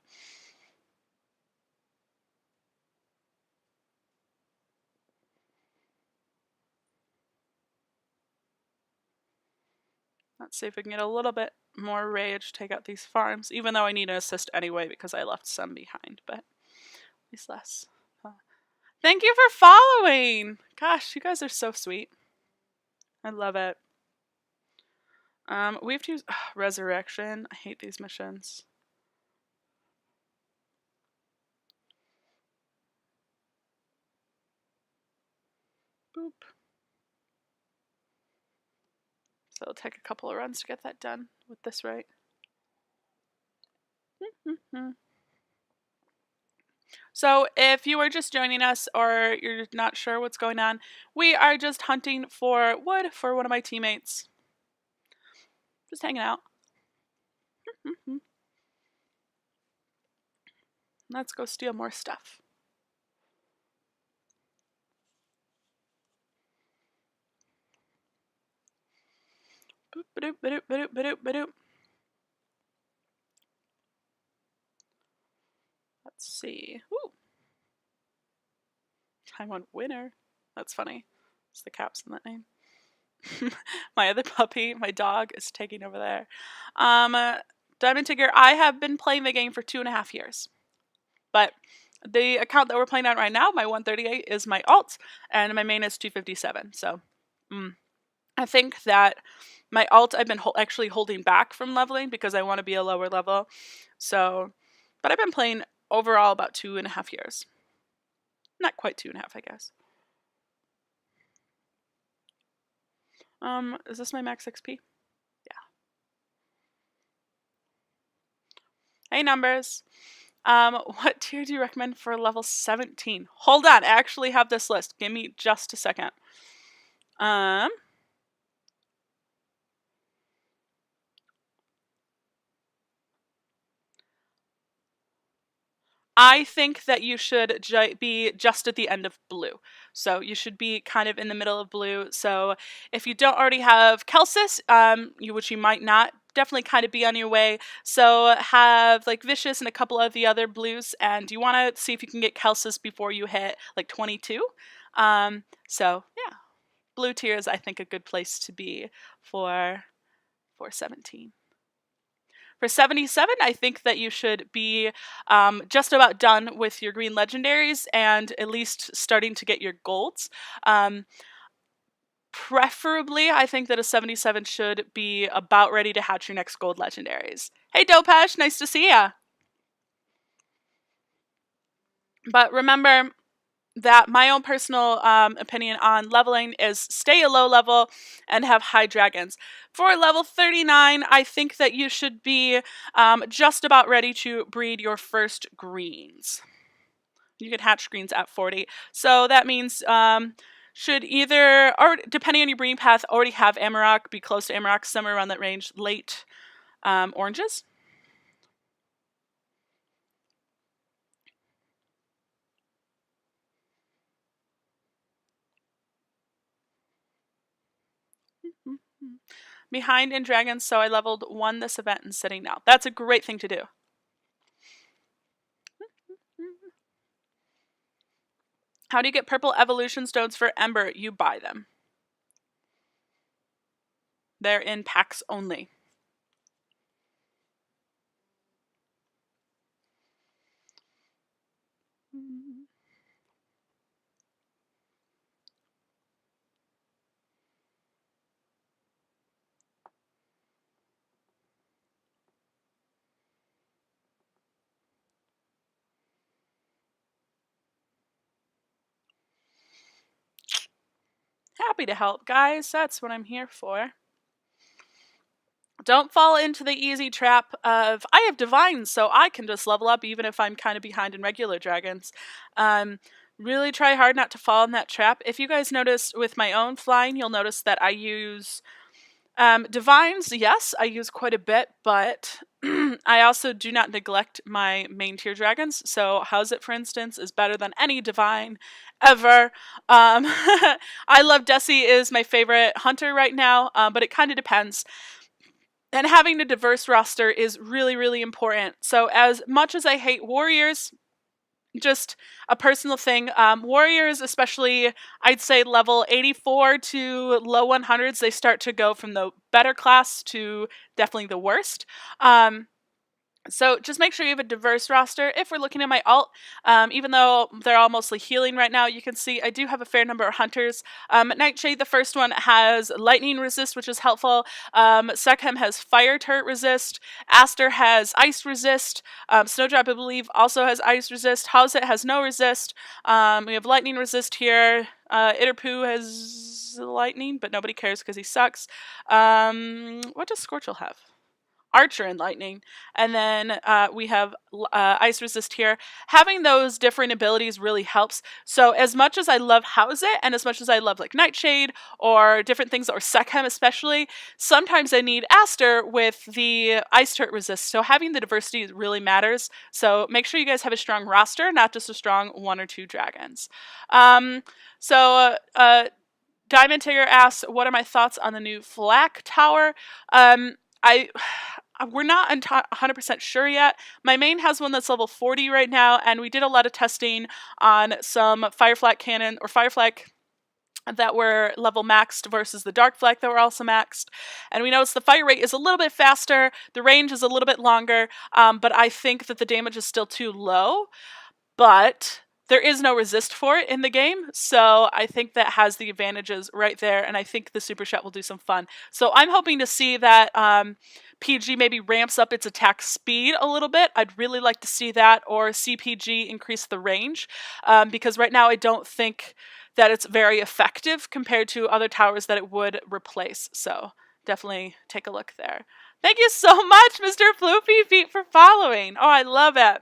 Let's see if we can get a little bit more rage, take out these farms, even though I need an assist anyway because I left some behind, but at least less. Thank you for following! Gosh, you guys are so sweet. I love it. We have to use Resurrection. I hate these missions. Boop. So it'll take a couple of runs to get that done with this right. So if you are just joining us or you're not sure what's going on, we are just hunting for wood for one of my teammates. Just hanging out. Let's go steal more stuff. Boop, ba-doop, ba-doop, ba-doop, ba-doop, ba-doop. Let's see. Ooh. I want winner. That's funny. It's the caps in that name. My other puppy, my dog, is taking over there. Diamond Tigger, I have been playing the game for 2.5 years. But the account that we're playing on right now, my 138, is my alt, and my main is 257. So I think that my alt I've been actually holding back from leveling because I want to be a lower level. So, but I've been playing overall about 2.5 years. Not quite 2.5, I guess. Is this my max XP? Yeah. Hey, numbers. What tier do you recommend for level 17? Hold on, I actually have this list. Give me just a second. I think that you should be just at the end of blue. So you should be kind of in the middle of blue. So if you don't already have Kelsis, which you might not, definitely kind of be on your way. So have like Vicious and a couple of the other blues, and you want to see if you can get Kelsis before you hit like 22. So yeah, blue tier is I think a good place to be for 17. For 77, I think that you should be just about done with your green legendaries and at least starting to get your golds. Preferably, I think that a 77 should be about ready to hatch your next gold legendaries. Hey Dopesh, nice to see ya! But remember that my own personal opinion on leveling is stay a low level and have high dragons. For level 39, I think that you should be just about ready to breed your first greens. You can hatch greens at 40. So that means should either, or depending on your breeding path, already have Amarok, be close to Amarok, somewhere around that range, late Oranges. Behind in dragons, so I leveled 1 this event and sitting now. That's a great thing to do. How do you get purple evolution stones for Ember? You buy them. They're in packs only. Happy to help, guys. That's what I'm here for. Don't fall into the easy trap of, I have divines, so I can just level up even if I'm kind of behind in regular dragons. Really try hard not to fall in that trap. If you guys noticed with my own flying, you'll notice that I use divines. Yes, I use quite a bit, but I also do not neglect my main tier dragons. So How's It, for instance, is better than any divine ever. I love Desi is my favorite hunter right now, but it kind of depends. And having a diverse roster is really, really important. So as much as I hate warriors, just a personal thing, warriors, especially I'd say level 84 to low 100s, they start to go from the better class to definitely the worst. So just make sure you have a diverse roster. If we're looking at my alt, even though they're all mostly healing right now, you can see I do have a fair number of hunters. Nightshade, the first one, has lightning resist, which is helpful. Sekhem has fire turret resist. Aster has ice resist. Snowdrop, I believe, also has ice resist. How's It has no resist. We have lightning resist here. Itterpoo has lightning, but nobody cares because he sucks. What does Scorchel have? Archer and lightning, and then we have ice resist here. Having those different abilities really helps. So as much as I love How's It, and as much as I love like Nightshade or different things, or Sekhem especially, sometimes I need Aster with the ice turret resist. So having the diversity really matters. So make sure you guys have a strong roster, not just a strong 1 or 2 dragons. Diamond Tiger asks, what are my thoughts on the new Flak Tower? We're not 100% sure yet. My main has one that's level 40 right now, and we did a lot of testing on some Fireflak cannon or Fireflak that were level maxed versus the Dark Flak that were also maxed. And we noticed the fire rate is a little bit faster, the range is a little bit longer, but I think that the damage is still too low. But there is no resist for it in the game, so I think that has the advantages right there, and I think the Super Shot will do some fun. So I'm hoping to see that PG maybe ramps up its attack speed a little bit. I'd really like to see that, or CPG increase the range, because right now I don't think that it's very effective compared to other towers that it would replace. So definitely take a look there. Thank you so much, Mr. Floopy Feet, for following. Oh, I love it.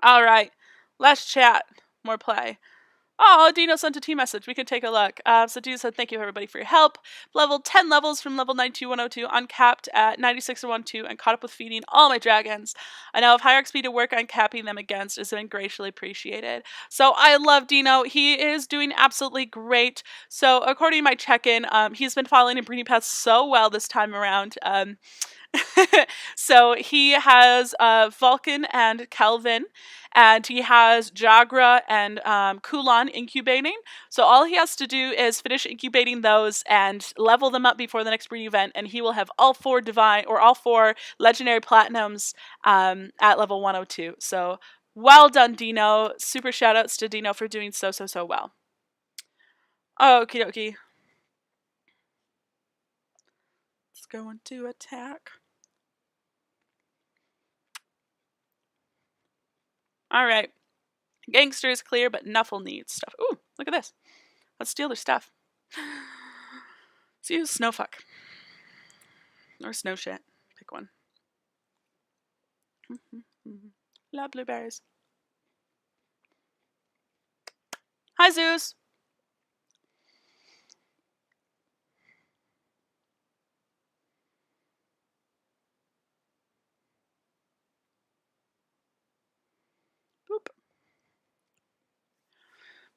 All right. Less chat, more play. Oh, Dino sent a team message. We can take a look. So Dino said, thank you everybody for your help. Level 10 levels from level 92102, uncapped at 9612, and caught up with feeding all my dragons. I now have higher XP to work on capping them against. It's been graciously appreciated. So I love Dino. He is doing absolutely great. So according to my check-in, he's been following and breeding paths so well this time around. So he has Vulcan and Kelvin, and he has Jagra and Kulan incubating. So all he has to do is finish incubating those and level them up before the next breeding event, and he will have all 4 divine or all 4 legendary platinums at level 102. So well done, Dino. Super shout outs to Dino for doing so well. Okie dokie. Let's go into attack. All right. Gangster is clear, but Nuffle needs stuff. Ooh, look at this. Let's steal their stuff. Let's use Snowfuck. Or Snow Shit. Pick one. Love blueberries. Hi, Zeus.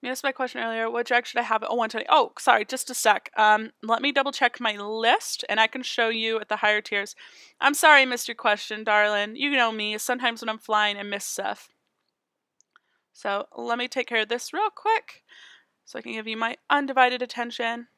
You asked my question earlier. What drag should I have? Oh, 120. Oh, sorry, just a sec. Let me double check my list, and I can show you at the higher tiers. I'm sorry, I missed your question, darling. You know me. Sometimes when I'm flying, I miss stuff. So let me take care of this real quick, so I can give you my undivided attention.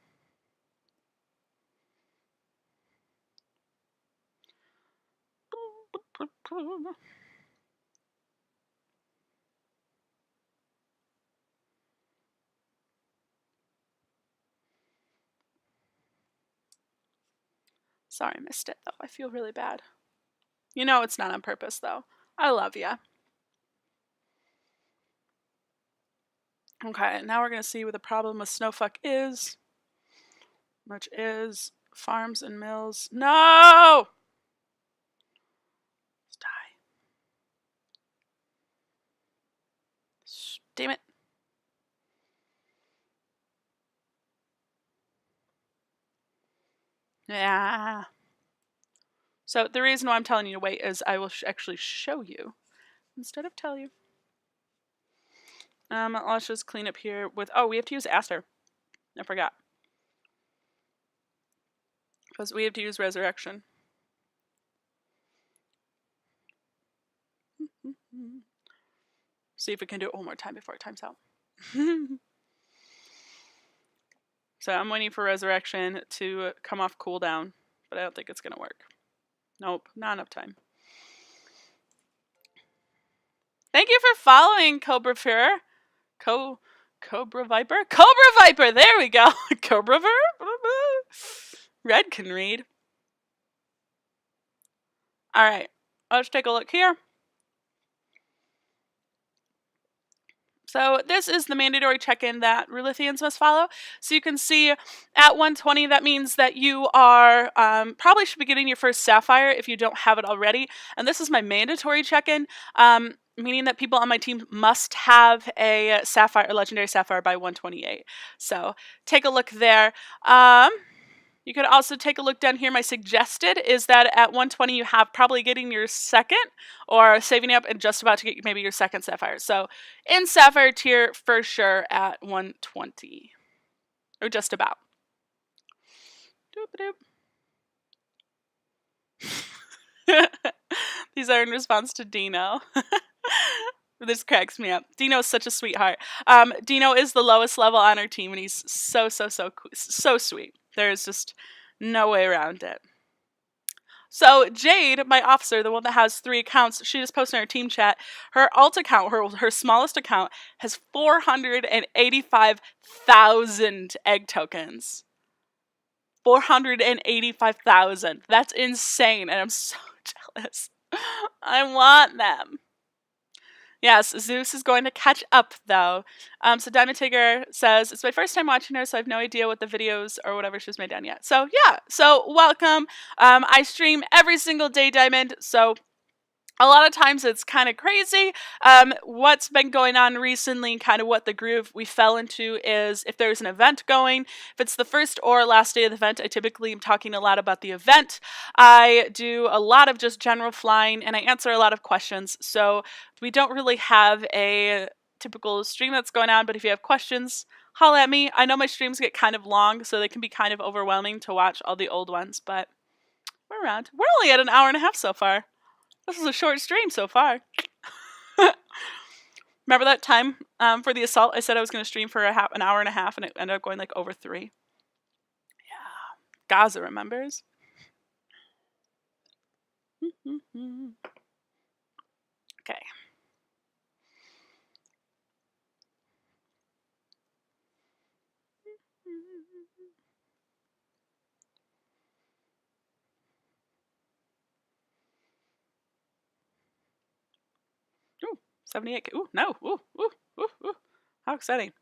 Sorry, I missed it, though. I feel really bad. You know it's not on purpose, though. I love ya. Okay, now we're going to see what the problem with Snowfuck is. Which is farms and mills. No! Let's die. Damn it. Yeah. So the reason why I'm telling you to wait is I will actually show you instead of tell you. Let's just clean up here with, oh, we have to use Aster. I forgot. Because we have to use Resurrection. See if we can do it one more time before it times out. So I'm waiting for Resurrection to come off cooldown, but I don't think it's going to work. Nope, not enough time. Thank you for following, Cobra Fuhrer. Cobra Viper? Cobra Viper! There we go! Cobra Viper? Red can read. Alright, let's take a look here. So this is the mandatory check-in that Rulithians must follow. So you can see at 120, that means that you are probably should be getting your first Sapphire if you don't have it already. And this is my mandatory check-in, meaning that people on my team must have a Sapphire, a Legendary Sapphire by 128. So take a look there. You could also take a look down here. My suggested is that at 120 you have probably getting your second or saving up and just about to get maybe your second Sapphire. So in Sapphire tier for sure at 120. Or just about. These are in response to Dino. This cracks me up. Dino is such a sweetheart. Dino is the lowest level on our team, and he's so sweet. There is just no way around it. So Jade, my officer, the one that has 3 accounts, she just posted in her team chat. Her alt account, her smallest account, has 485,000 egg tokens. 485,000. That's insane, and I'm so jealous. I want them. Yes, Zeus is going to catch up, though. So Diamond Tiger says, it's my first time watching her, so I have no idea what the videos or whatever she's made down yet. So, yeah. So, welcome. I stream every single day, Diamond, so a lot of times it's kind of crazy. What's been going on recently, kind of what the groove we fell into is if there's an event going, if it's the first or last day of the event, I typically am talking a lot about the event. I do a lot of just general flying and I answer a lot of questions. So we don't really have a typical stream that's going on, but if you have questions, holla at me. I know my streams get kind of long, so they can be kind of overwhelming to watch all the old ones, but we're around. We're only at an hour and a half so far. This is a short stream so far. Remember that time for the assault? I said I was going to stream for an hour and a half, and it ended up going like over 3. Yeah. Gaza remembers. Okay. Ooh, 78. Ooh, no. Ooh. How exciting.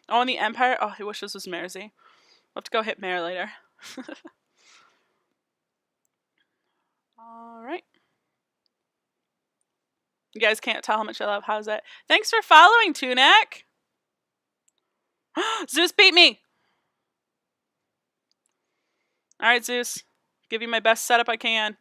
Oh, and the Empire. Oh, I wish this was Mersey. We'll have to go hit Mare later. Alright. You guys can't tell how much I love How's it. Thanks for following, Tunek. Zeus beat me. Alright, Zeus. Give you my best setup I can.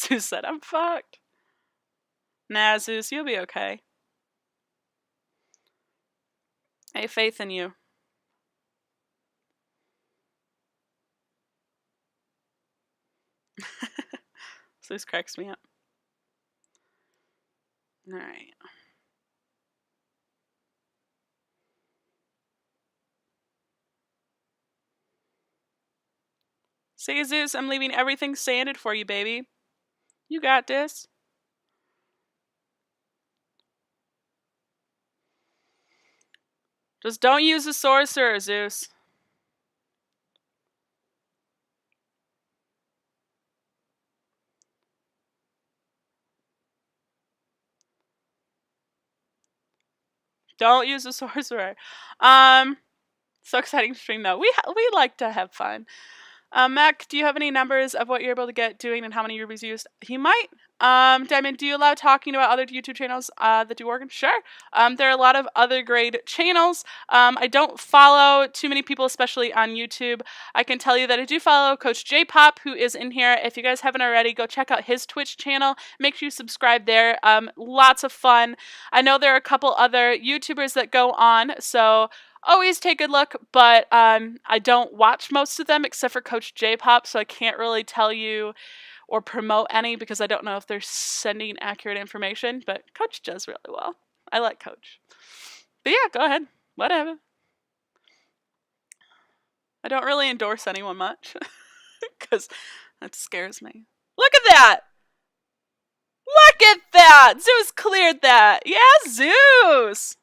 Zeus said, I'm fucked. Nah, Zeus, you'll be okay. I have faith in you. Zeus cracks me up. Alright. See, Zeus, I'm leaving everything sanded for you, baby. You got this. Just don't use the sorcerer, Zeus. Don't use the sorcerer. So exciting stream though. We like to have fun. Mac, do you have any numbers of what you're able to get doing and how many rubies used? He might. Diamond, do you allow talking about other YouTube channels that do organ? Sure. There are a lot of other grade channels. I don't follow too many people, especially on YouTube. I can tell you that I do follow Coach J-Pop, who is in here. If you guys haven't already, go check out his Twitch channel. Make sure you subscribe there. Lots of fun. I know there are a couple other YouTubers that go on, so always take a look, but I don't watch most of them except for Coach J-Pop, so I can't really tell you or promote any because I don't know if they're sending accurate information, but Coach does really well. I like Coach. But yeah, go ahead. Whatever. I don't really endorse anyone much because that scares me. Look at that! Look at that! Zeus cleared that! Yeah, Zeus!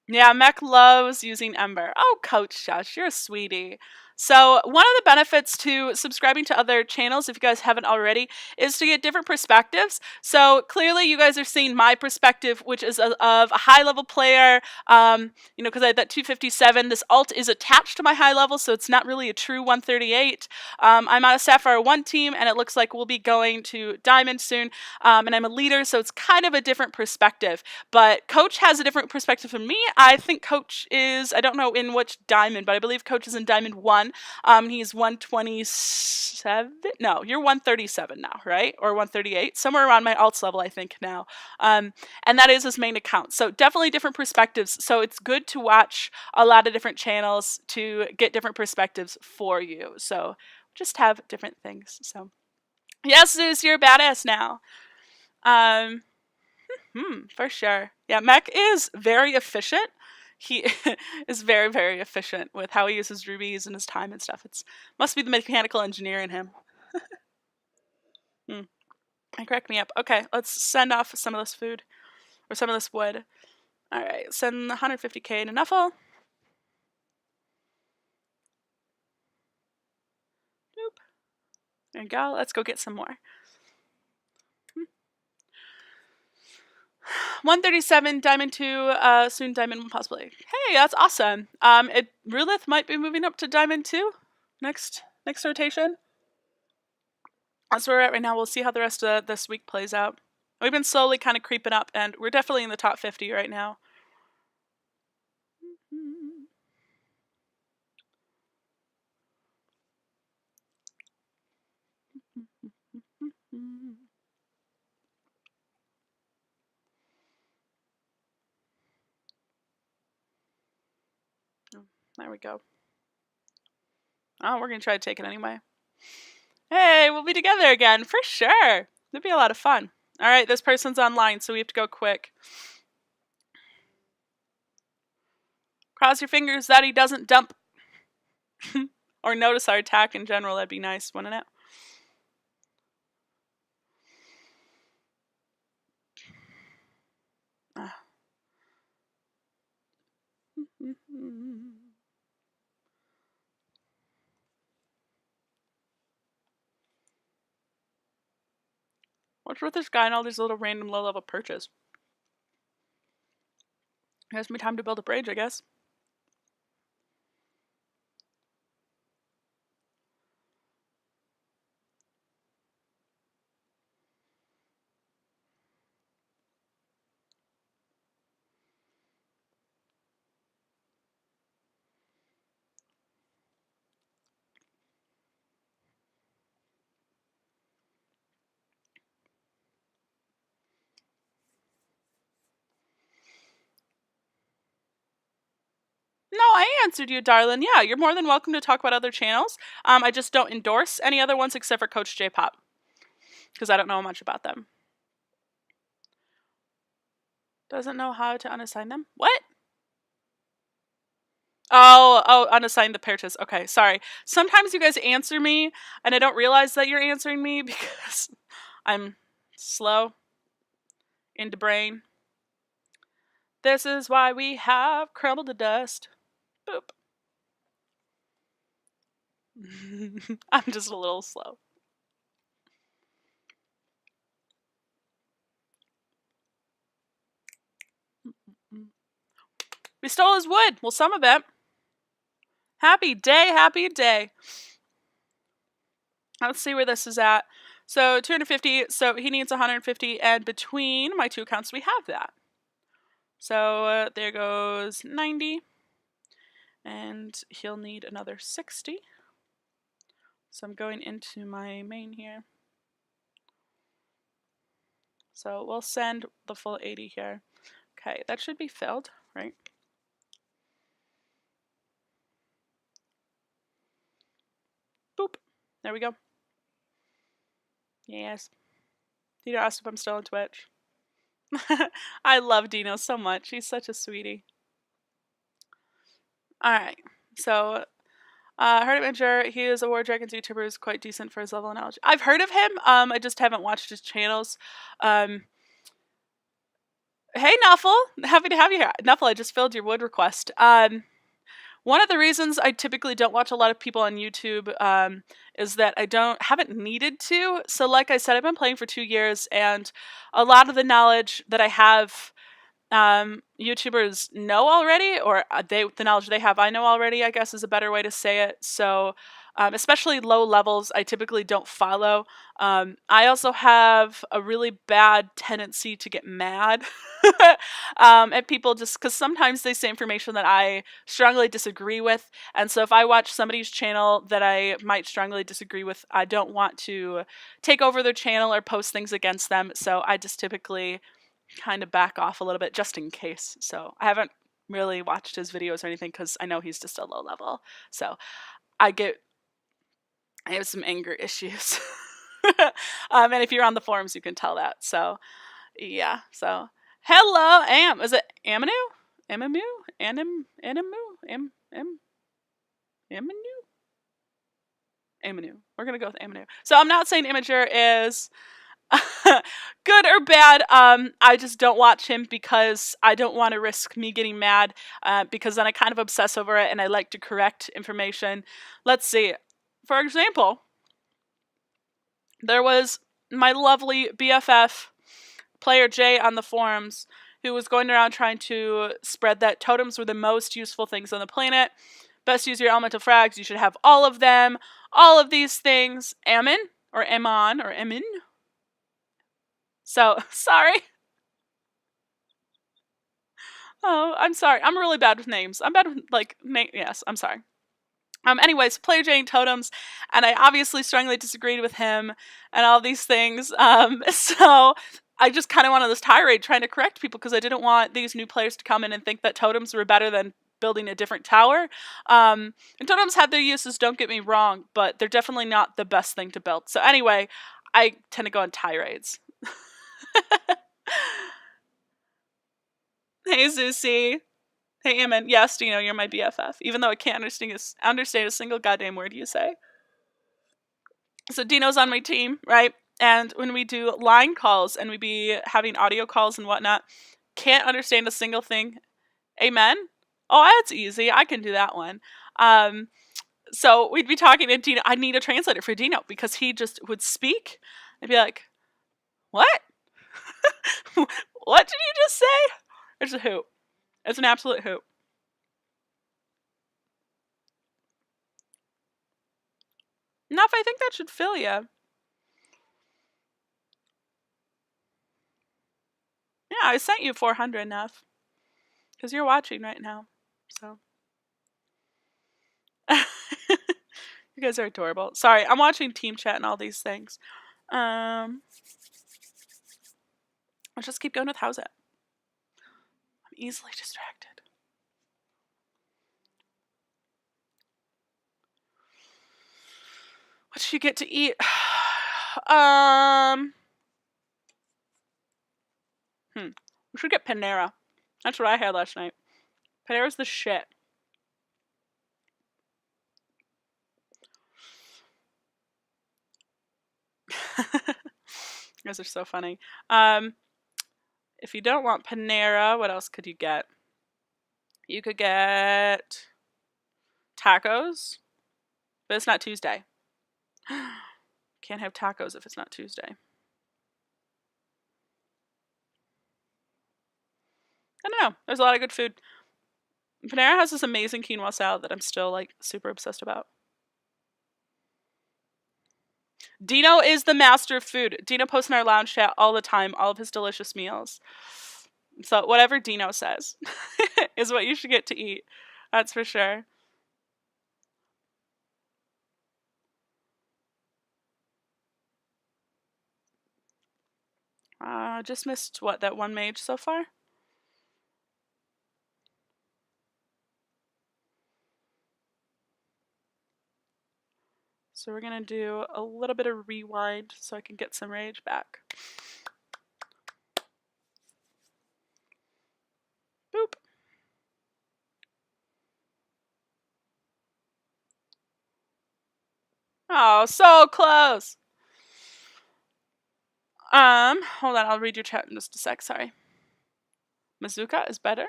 Yeah, Mech loves using Ember. Oh, Coach Josh, you're a sweetie. So one of the benefits to subscribing to other channels, if you guys haven't already, is to get different perspectives. So clearly you guys are seeing my perspective, which is of a high-level player, because I had that 257. This alt is attached to my high level, so it's not really a true 138. I'm on a Sapphire 1 team, and it looks like we'll be going to Diamond soon, and I'm a leader, so it's kind of a different perspective. But Coach has a different perspective from me. I think Coach is, I don't know in which Diamond, but I believe Coach is in Diamond 1. He's 127. No, you're 137 now, right? Or 138. Somewhere around my alts level, I think now. And that is his main account. So definitely different perspectives. So it's good to watch a lot of different channels to get different perspectives for you. So just have different things. So yes, Zeus, you're a badass now. For sure. Yeah, Mech is very efficient. He is very, very efficient with how he uses rubies and his time and stuff. It must be the mechanical engineer in him. It cracked me up. Okay, let's send off some of this food. Or some of this wood. Alright, send 150k to Nuffle. Nope. There you go. Let's go get some more. 137, Diamond 2, soon Diamond 1 possibly. Hey, that's awesome. Rulith might be moving up to Diamond 2 next rotation. That's where we're at right now. We'll see how the rest of this week plays out. We've been slowly kind of creeping up, and we're definitely in the top 50 right now. There we go. Oh, we're going to try to take it anyway. Hey, we'll be together again, for sure. It'll be a lot of fun. All right, this person's online, so we have to go quick. Cross your fingers that he doesn't dump. Or notice our attack in general. That'd be nice, wouldn't it? What's with this guy and all these little random low-level perches? It has me time to build a bridge, I guess. answered you, darling. Yeah, you're more than welcome to talk about other channels. I just don't endorse any other ones except for Coach J Pop, because I don't know much about them. Doesn't know how to unassign them? What? Oh, unassign the purchase. Okay, sorry. Sometimes you guys answer me, and I don't realize that you're answering me because I'm slow in the brain. This is why we have crumbled to dust. Boop. I'm just a little slow. We stole his wood. Well, some of it. Happy day, happy day. Let's see where this is at. So 250, so he needs 150, and between my two accounts we have that. So there goes 90, and he'll need another 60. So I'm going into my main here. So we'll send the full 80 here. Okay, that should be filled, right? Boop. There we go. Yes. Dino asked if I'm still on Twitch. I love Dino so much. He's such a sweetie. Alright. So, heard of Injure. He is a War Dragons YouTuber who's quite decent for his level of knowledge. I've heard of him. I just haven't watched his channels. Hey, Nuffle. Happy to have you here. Nuffle, I just filled your wood request. One of the reasons I typically don't watch a lot of people on YouTube is that I haven't needed to. So like I said, I've been playing for 2 years, and a lot of the knowledge that I have, YouTubers know already, or the knowledge they have I know already, I guess is a better way to say it. So especially low levels, I typically don't follow. I also have a really bad tendency to get mad at people just because sometimes they say information that I strongly disagree with. And so if I watch somebody's channel that I might strongly disagree with, I don't want to take over their channel or post things against them. So I just typically kind of back off a little bit just in case. So I haven't really watched his videos or anything because I know he's just a low level. So I have some anger issues. And if you're on the forums, you can tell that. So, yeah. So, hello, Is it Amanu? Amamu? Amanu? Amanu. We're going to go with Amanu. So, I'm not saying Imager is good or bad. I just don't watch him because I don't want to risk me getting mad because then I kind of obsess over it and I like to correct information. Let's see. For example, there was my lovely BFF, Player J, on the forums who was going around trying to spread that totems were the most useful things on the planet. Best use your elemental frags. You should have all of them. All of these things. Ammon or Ammon or Emin. So, sorry. Oh, I'm sorry. I'm really bad with names. I'm bad with, yes, I'm sorry. Anyways, Player J totems, and I obviously strongly disagreed with him and all these things. So I just kind of went on this tirade trying to correct people because I didn't want these new players to come in and think that totems were better than building a different tower. And totems have their uses, don't get me wrong, but they're definitely not the best thing to build. So anyway, I tend to go on tirades. Hey, Zeusy. Hey, Eamon. Yes, Dino, you're my BFF, even though I can't understand a single goddamn word you say. So Dino's on my team, right? And when we do line calls and we be having audio calls and whatnot, can't understand a single thing. Amen? Oh, that's easy. I can do that one. So we'd be talking to Dino. I need a translator for Dino because he just would speak. I'd be like, what? What did you just say? It's a hoot. It's an absolute hoot. Enough, I think that should fill you. Yeah, I sent you 400 enough. Because you're watching right now. So. You guys are adorable. Sorry, I'm watching team chat and all these things. I'll just keep going with how's it. I'm easily distracted. What should you get to eat? We should get Panera. That's what I had last night. Panera's the shit. You guys are so funny. If you don't want Panera, what else could you get? You could get tacos, but it's not Tuesday. Can't have tacos if it's not Tuesday. I don't know. There's a lot of good food. Panera has this amazing quinoa salad that I'm still like super obsessed about. Dino is the master of food. Dino posts in our lounge chat all the time, all of his delicious meals. So whatever Dino says is what you should get to eat. That's for sure. Just missed what, that one mage so far? So we're gonna do a little bit of rewind so I can get some rage back. Boop. Oh, so close. Hold on, I'll read your chat in just a sec, sorry. Mazuka is better.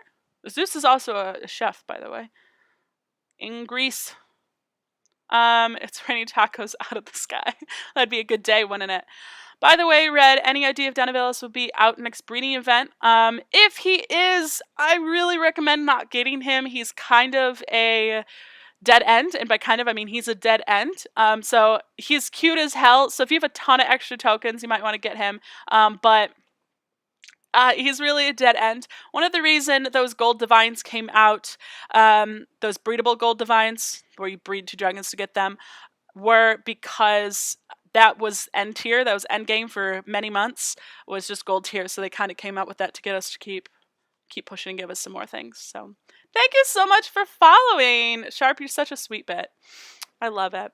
Zeus is also a chef, by the way. In Greece. It's raining tacos out of the sky. That'd be a good day, wouldn't it? By the way, Red, any idea if Danavilis will be out next breeding event? If he is, I really recommend not getting him. He's kind of a dead end, and by kind of I mean he's a dead end. So he's cute as hell. So if you have a ton of extra tokens, you might want to get him. But he's really a dead end. One of the reason those gold divines came out, those breedable gold divines, where you breed 2 dragons to get them, were because that was end tier. That was end game for many months. Was just gold tier. So they kind of came out with that to get us to keep pushing and give us some more things. So thank you so much for following. Sharp, you're such a sweet bit. I love it.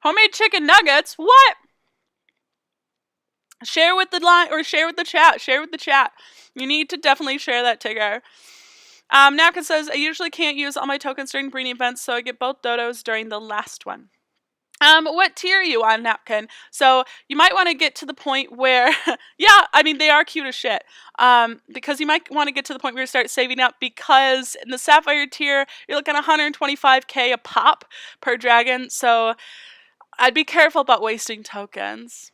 Homemade chicken nuggets? What? Share with the line or share with the chat. Share with the chat. You need to definitely share that, Tigger. Napkin says, I usually can't use all my tokens during breeding events, so I get both dodos during the last one. What tier are you on, Napkin? So you might want to get to the point where, yeah, I mean, they are cute as shit. Because you might want to get to the point where you start saving up, because in the Sapphire tier, you're looking at 125k a pop per dragon. So I'd be careful about wasting tokens.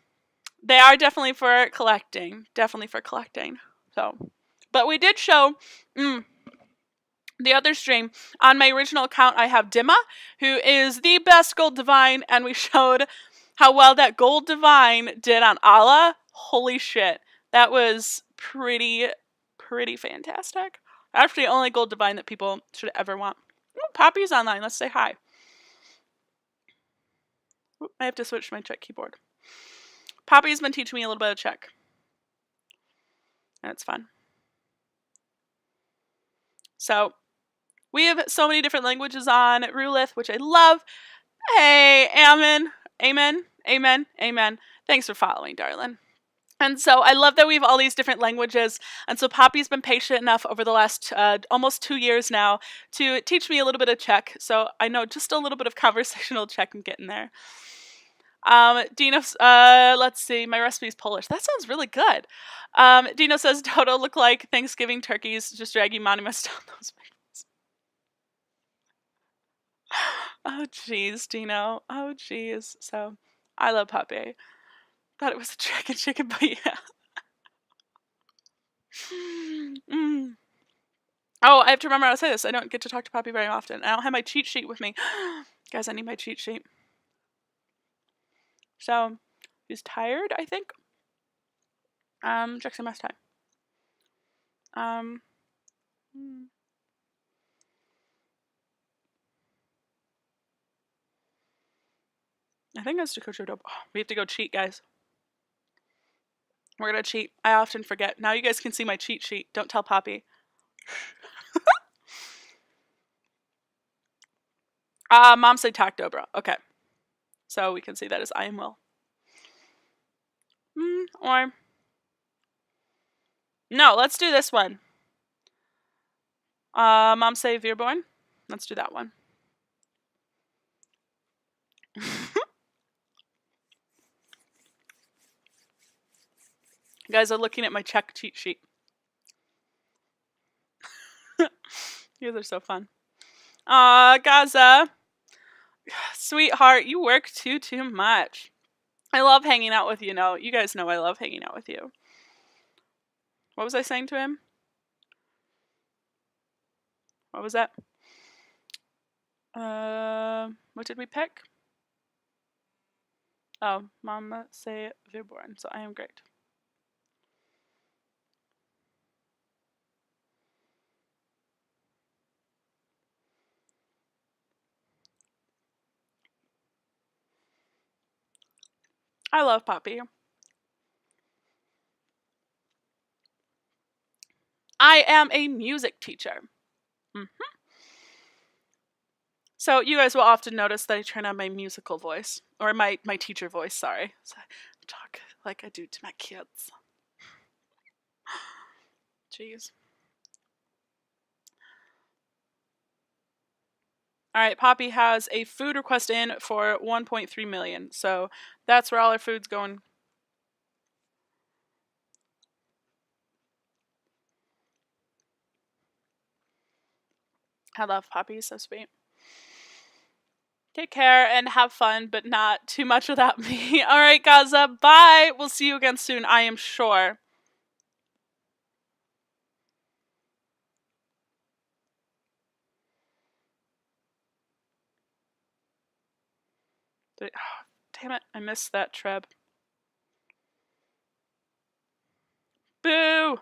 They are definitely for collecting. Definitely for collecting. So, but we did show the other stream. On my original account, I have Dimma, who is the best gold divine, and we showed how well that gold divine did on Ala. Holy shit. That was pretty fantastic. Actually, the only gold divine that people should ever want. Oh, Poppy's online. Let's say hi. Oop, I have to switch to my Czech keyboard. Poppy's been teaching me a little bit of Czech. And it's fun. So, we have so many different languages on Rulith, which I love. Hey, amen. Amen. Amen. Amen. Thanks for following, darling. And so I love that we have all these different languages. And so Poppy's been patient enough over the last almost 2 years now to teach me a little bit of Czech. So I know just a little bit of conversational Czech I'm getting there. Dino, let's see, my recipe's Polish. That sounds really good. Dino says, Dodo look like Thanksgiving turkeys, just dragging monuments down those mountains. Oh, jeez, Dino. Oh, jeez. So, I love Poppy. Thought it was a dragon chicken, but yeah. Oh, I have to remember how to say this. I don't get to talk to Poppy very often. I don't have my cheat sheet with me. Guys, I need my cheat sheet. So, he's tired, I think. Check some last time. I think that's Dakota Dope. Oh, we have to go cheat, guys. We're gonna cheat. I often forget. Now you guys can see my cheat sheet. Don't tell Poppy. Mom said Takdobra. Okay. So we can say that as I am well. Or no, let's do this one. Mom say Veerborn. Let's do that one. You guys are looking at my check cheat sheet. You guys are so fun. Gaza. Sweetheart, you work too much. I love hanging out with you. No, you guys know I love hanging out with you. What was I saying to him? What was that? What did we pick? Oh, Mama say Veerborn, so I am great. I love Poppy. I am a music teacher. So you guys will often notice that I turn on my musical voice, or my teacher voice, sorry. So I talk like I do to my kids. Jeez. Alright, Poppy has a food request in for 1.3 million, so that's where all our food's going. I love Poppy, so sweet. Take care and have fun, but not too much without me. Alright, Gaza, bye! We'll see you again soon, I am sure. Oh, damn it, I missed that Treb. Boo!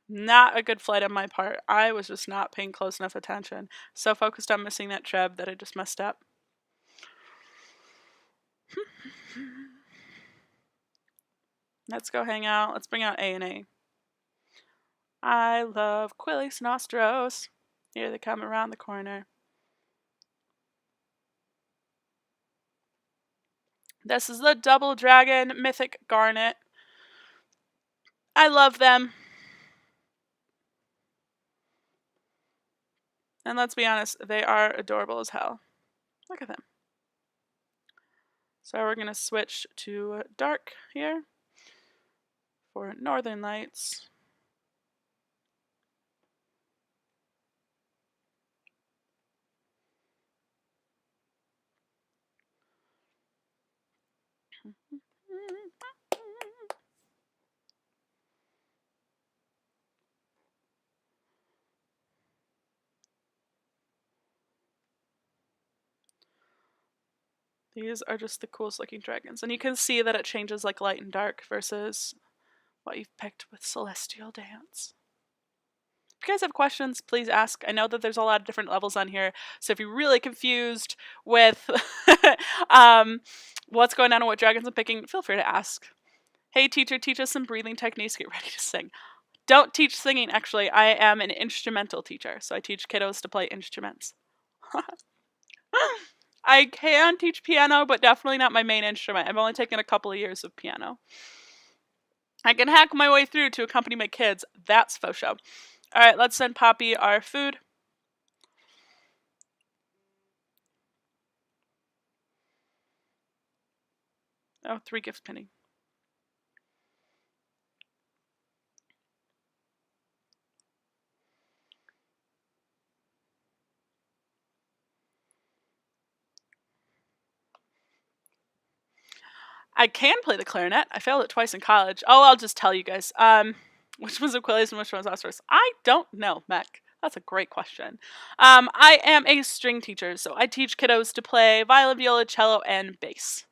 Not a good flight on my part. I was just not paying close enough attention. So focused on missing that Treb that I just messed up. Let's go hang out. Let's bring out A&A. I love Quillis Nostros. Here they come around the corner. This is the Double Dragon Mythic Garnet. I love them. And let's be honest, they are adorable as hell. Look at them. So we're going to switch to dark here for Northern Lights. These are just the coolest looking dragons. And you can see that it changes like light and dark versus what you've picked with Celestial Dance. If you guys have questions, please ask. I know that there's a lot of different levels on here, so if you're really confused with what's going on and what dragons I'm picking, feel free to ask. Hey teacher, teach us some breathing techniques, get ready to sing. Don't teach singing, actually. I am an instrumental teacher, so I teach kiddos to play instruments. I can teach piano, but definitely not my main instrument. I've only taken a couple of years of piano. I can hack my way through to accompany my kids. That's faux show. Alright, let's send Poppy our food. Oh, 3 gifts pending. I can play the clarinet. I failed it twice in college. Oh, I'll just tell you guys. Which one's Aquilius and which one's Osphorus? I don't know, Mech. That's a great question. I am a string teacher, so I teach kiddos to play violin, viola, cello, and bass.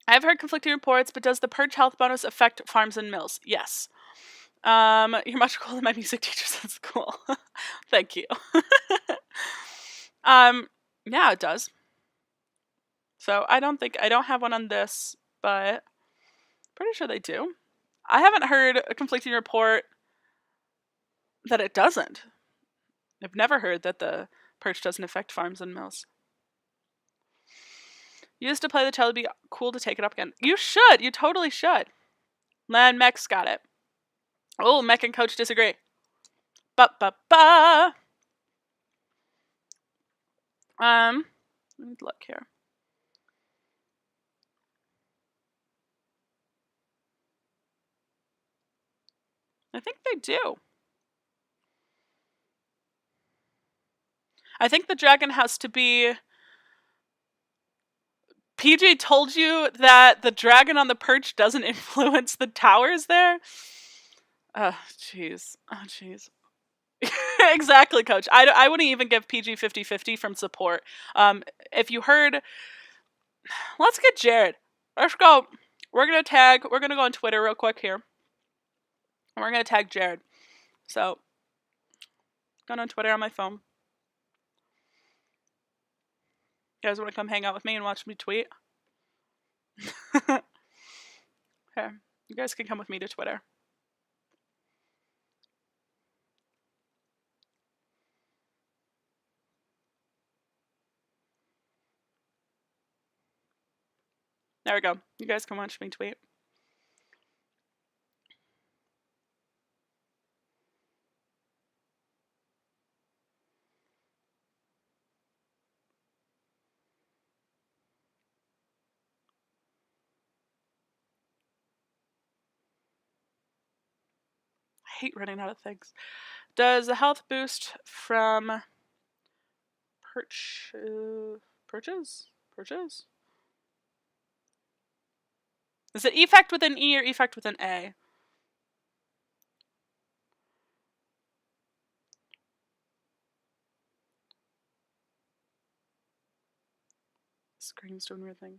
I've heard conflicting reports, but does the Purge health bonus affect farms and mills? Yes. You're much cooler than my music teacher. That's cool. Thank you. Yeah, it does. So I don't have one on this, but Pretty sure they do. I haven't heard a conflicting report that it doesn't. I've never heard that the perch doesn't affect farms and mills. Used to play the cello, would be cool to take it up again. You should. You totally should. Len Mech's got it. Oh, Mech and Coach disagree. Ba-ba-ba. Let me look here. I think they do. I think the dragon has to be... PG told you that the dragon on the perch doesn't influence the towers there? Oh, jeez. Oh, jeez. Exactly, Coach. I wouldn't even give PG 50-50 from support. If you heard... Let's get Jared. Let's go. We're going to go on Twitter real quick here. And we're going to tag Jared. So, going on Twitter on my phone. You guys want to come hang out with me and watch me tweet? Okay. You guys can come with me to Twitter. There we go. You guys can watch me tweet. I hate running out of things. Does the health boost from perches? Is it effect with an E or effect with an A? Screen's doing weird thing.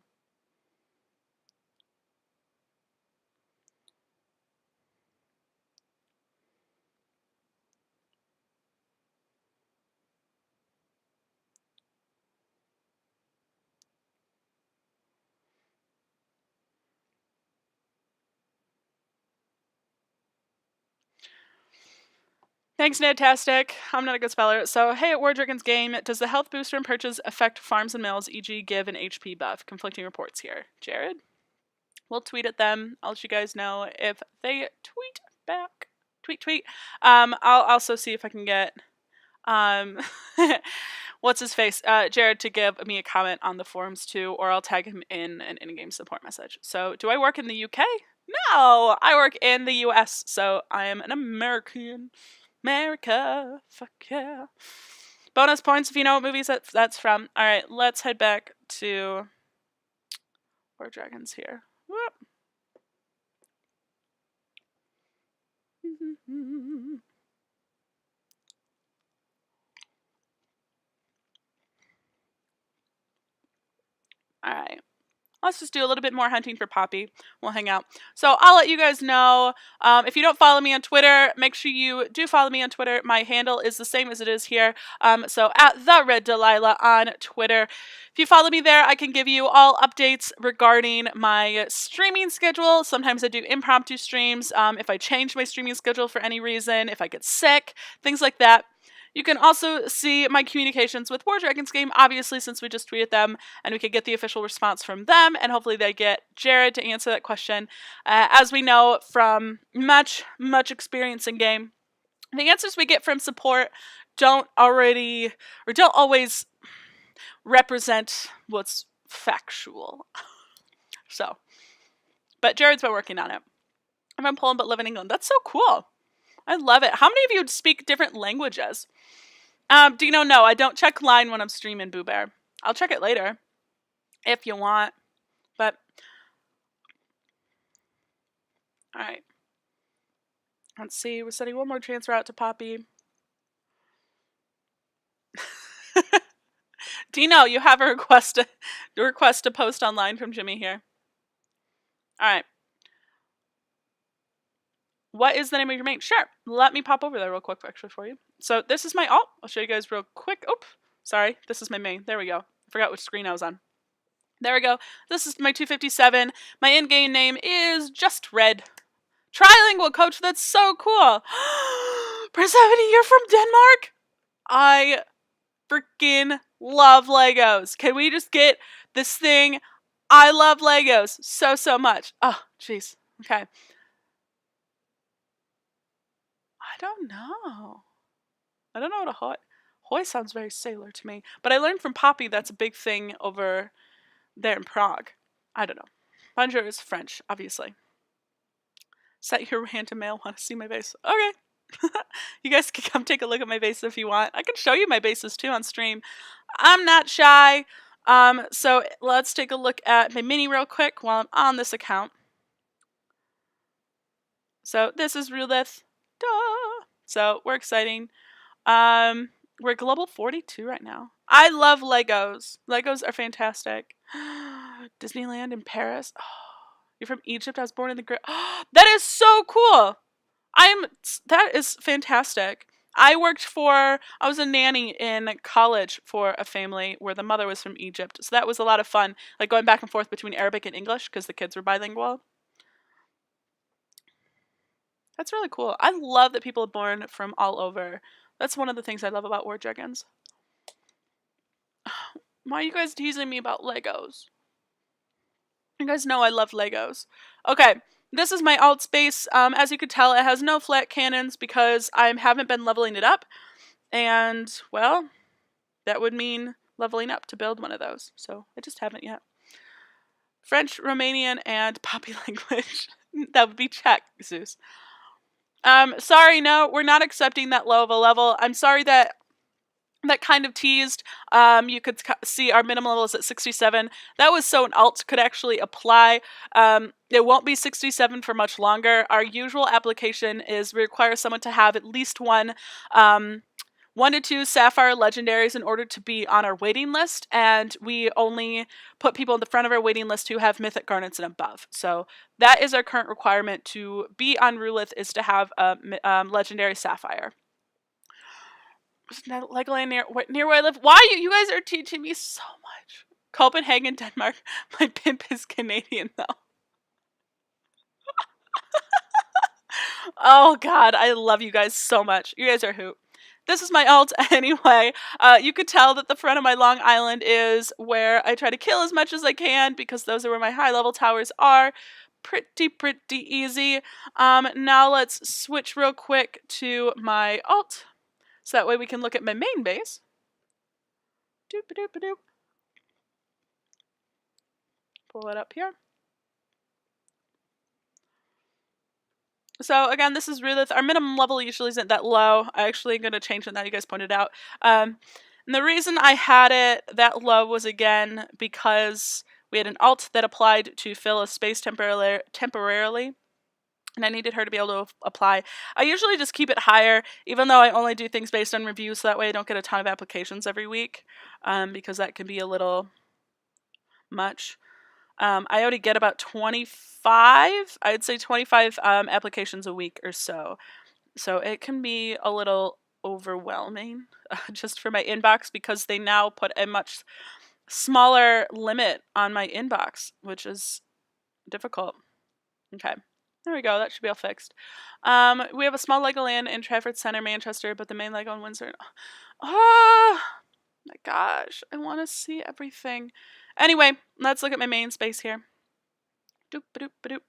Thanks, Nadtastic. I'm not a good speller. So, hey, at War Dragon's game, does the health booster and purchase affect farms and mills, e.g. give an HP buff? Conflicting reports here. Jared? We'll tweet at them. I'll let you guys know if they tweet back. Tweet. I'll also see if I can get, what's his face? Jared to give me a comment on the forums too, or I'll tag him in an in-game support message. So, do I work in the UK? No, I work in the US, so I am an American. America, fuck yeah. Bonus points if you know what movies that's from. Alright, let's head back to War Dragons here. Whoop. Alright. Let's just do a little bit more hunting for Poppy. We'll hang out. So I'll let you guys know. If you don't follow me on Twitter, make sure you do follow me on Twitter. My handle is the same as it is here. So at the Red Delilah on Twitter. If you follow me there, I can give you all updates regarding my streaming schedule. Sometimes I do impromptu streams. If I change my streaming schedule for any reason, if I get sick, things like that. You can also see my communications with War Dragon's game, obviously, since we just tweeted them, and we could get the official response from them, and hopefully they get Jared to answer that question. As we know from much experience in game, the answers we get from support don't always represent what's factual. So, but Jared's been working on it. I'm from Poland but live in England. That's so cool. I love it. How many of you speak different languages? Dino, no, I don't check line when I'm streaming Boo Bear. I'll check it later if you want. But, alright. Let's see. We're sending one more transfer out to Poppy. Dino, you have a request to post online from Jimmy here. Alright. What is the name of your main? Sure. Let me pop over there real quick actually for you. So this is my alt. I'll show you guys real quick. Oh, sorry. This is my main. There we go. I forgot which screen I was on. There we go. This is my 257. My in-game name is just Red. Trilingual coach, that's so cool. Persephone, you're from Denmark? I freaking love Legos. Can we just get this thing? I love Legos so much. Oh, jeez. Okay. I don't know. I don't know what a hoy. Hoy sounds very sailor to me. But I learned from Poppy that's a big thing over there in Prague. I don't know. Bonjour is French, obviously. Set your random mail. Want to see my base? Okay. You guys can come take a look at my base if you want. I can show you my bases too on stream. I'm not shy. So let's take a look at my mini real quick while I'm on this account. So this is Rulith. Duh. So we're exciting. We're global 42 right now. I love Legos. Legos are fantastic. Disneyland in Paris. Oh, you're from Egypt. I was born in the Great. Oh, that is so cool. That is fantastic. I was a nanny in college for a family where the mother was from Egypt. So that was a lot of fun, like going back and forth between Arabic and English because the kids were bilingual. That's really cool. I love that people are born from all over. That's one of the things I love about War Dragons. Why are you guys teasing me about Legos? You guys know I love Legos. Okay, this is my alt space. As you could tell, it has no flat cannons because I haven't been leveling it up. And, well, that would mean leveling up to build one of those. So I just haven't yet. French, Romanian, and Poppy language. That would be Czech, Zeus. Sorry, no, we're not accepting that low of a level. I'm sorry that kind of teased. You could see our minimum level is at 67. That was so an alt could actually apply. It won't be 67 for much longer. Our usual application is we require someone to have at least one to two Sapphire Legendaries in order to be on our waiting list, and we only put people in the front of our waiting list who have Mythic Garnets and above. So that is our current requirement to be on Rulith, is to have a Legendary Sapphire. Legoland near where I live. Why you guys are teaching me so much? Copenhagen, Denmark. My pimp is Canadian though. Oh god, I love you guys so much. You guys are hoot. This is my alt anyway. You could tell that the front of my Long Island is where I try to kill as much as I can because those are where my high level towers are. Pretty easy. Now let's switch real quick to my alt. So that way we can look at my main base. Doop-a-doop-a-doop. Pull it up here. So again, this is Rulith. Our minimum level usually isn't that low. I actually am going to change it now you guys pointed out. And the reason I had it that low was, again, because we had an alt that applied to fill a space temporarily. And I needed her to be able to apply. I usually just keep it higher, even though I only do things based on reviews, so that way I don't get a ton of applications every week, because that can be a little much. I already get about 25, I'd say 25 applications a week or so. So it can be a little overwhelming just for my inbox, because they now put a much smaller limit on my inbox, which is difficult. Okay. There we go. That should be all fixed. We have a small Legoland in Trafford Center, Manchester, but the main Lego in Windsor. Oh my gosh. I want to see everything. Anyway, let's look at my main space here. Doop-a-doop-a-doop.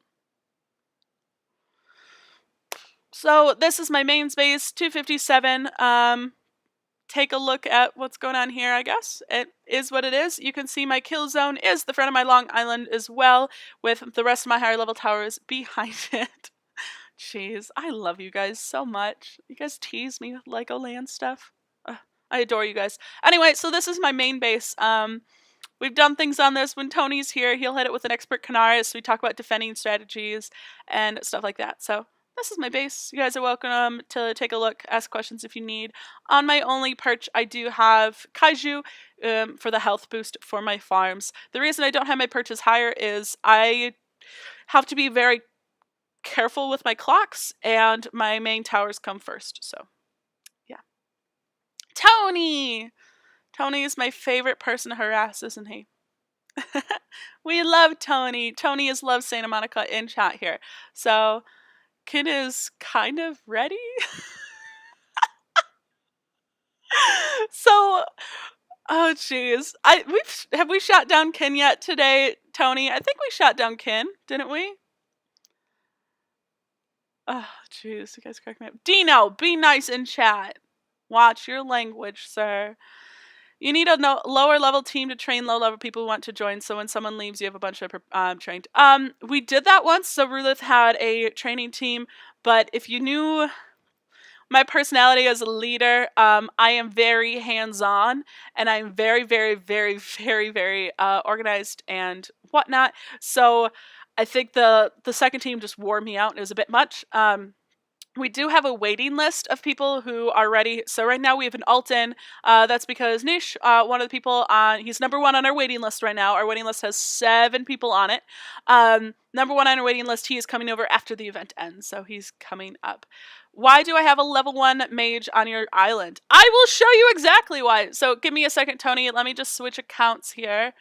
So this is my main space, 257. Take a look at what's going on here, I guess. It is what it is. You can see my kill zone is the front of my Long Island as well, with the rest of my higher level towers behind it. Jeez, I love you guys so much. You guys tease me with Legoland stuff. I adore you guys. Anyway, so this is my main base. We've done things on this. When Tony's here, he'll hit it with an expert Canaris. We talk about defending strategies and stuff like that. So this is my base. You guys are welcome to take a look, ask questions if you need. On my only perch, I do have Kaiju for the health boost for my farms. The reason I don't have my perches higher is I have to be very careful with my clocks, and my main towers come first. So, yeah. Tony! Tony is my favorite person to harass, isn't he? We love Tony. Tony is love Santa Monica in chat here. So Kin is kind of ready. So, oh jeez, have we shot down Kin yet today, Tony? I think we shot down Kin, didn't we? Oh jeez, you guys crack me up. Dino, be nice in chat. Watch your language, sir. You need a lower level team to train low level people who want to join. So when someone leaves, you have a bunch of trained. We did that once. So Rulith had a training team, but if you knew my personality as a leader, I am very hands-on, and I'm very, very, very, very, very organized and whatnot. So I think the second team just wore me out, and it was a bit much. We do have a waiting list of people who are ready. So right now we have an Alton. That's because Nish, one of the people he's number one on our waiting list right now. Our waiting list has 7 people on it. Number one on our waiting list, he is coming over after the event ends. So he's coming up. Why do I have a level 1 mage on your island? I will show you exactly why. So give me a second, Tony. Let me just switch accounts here.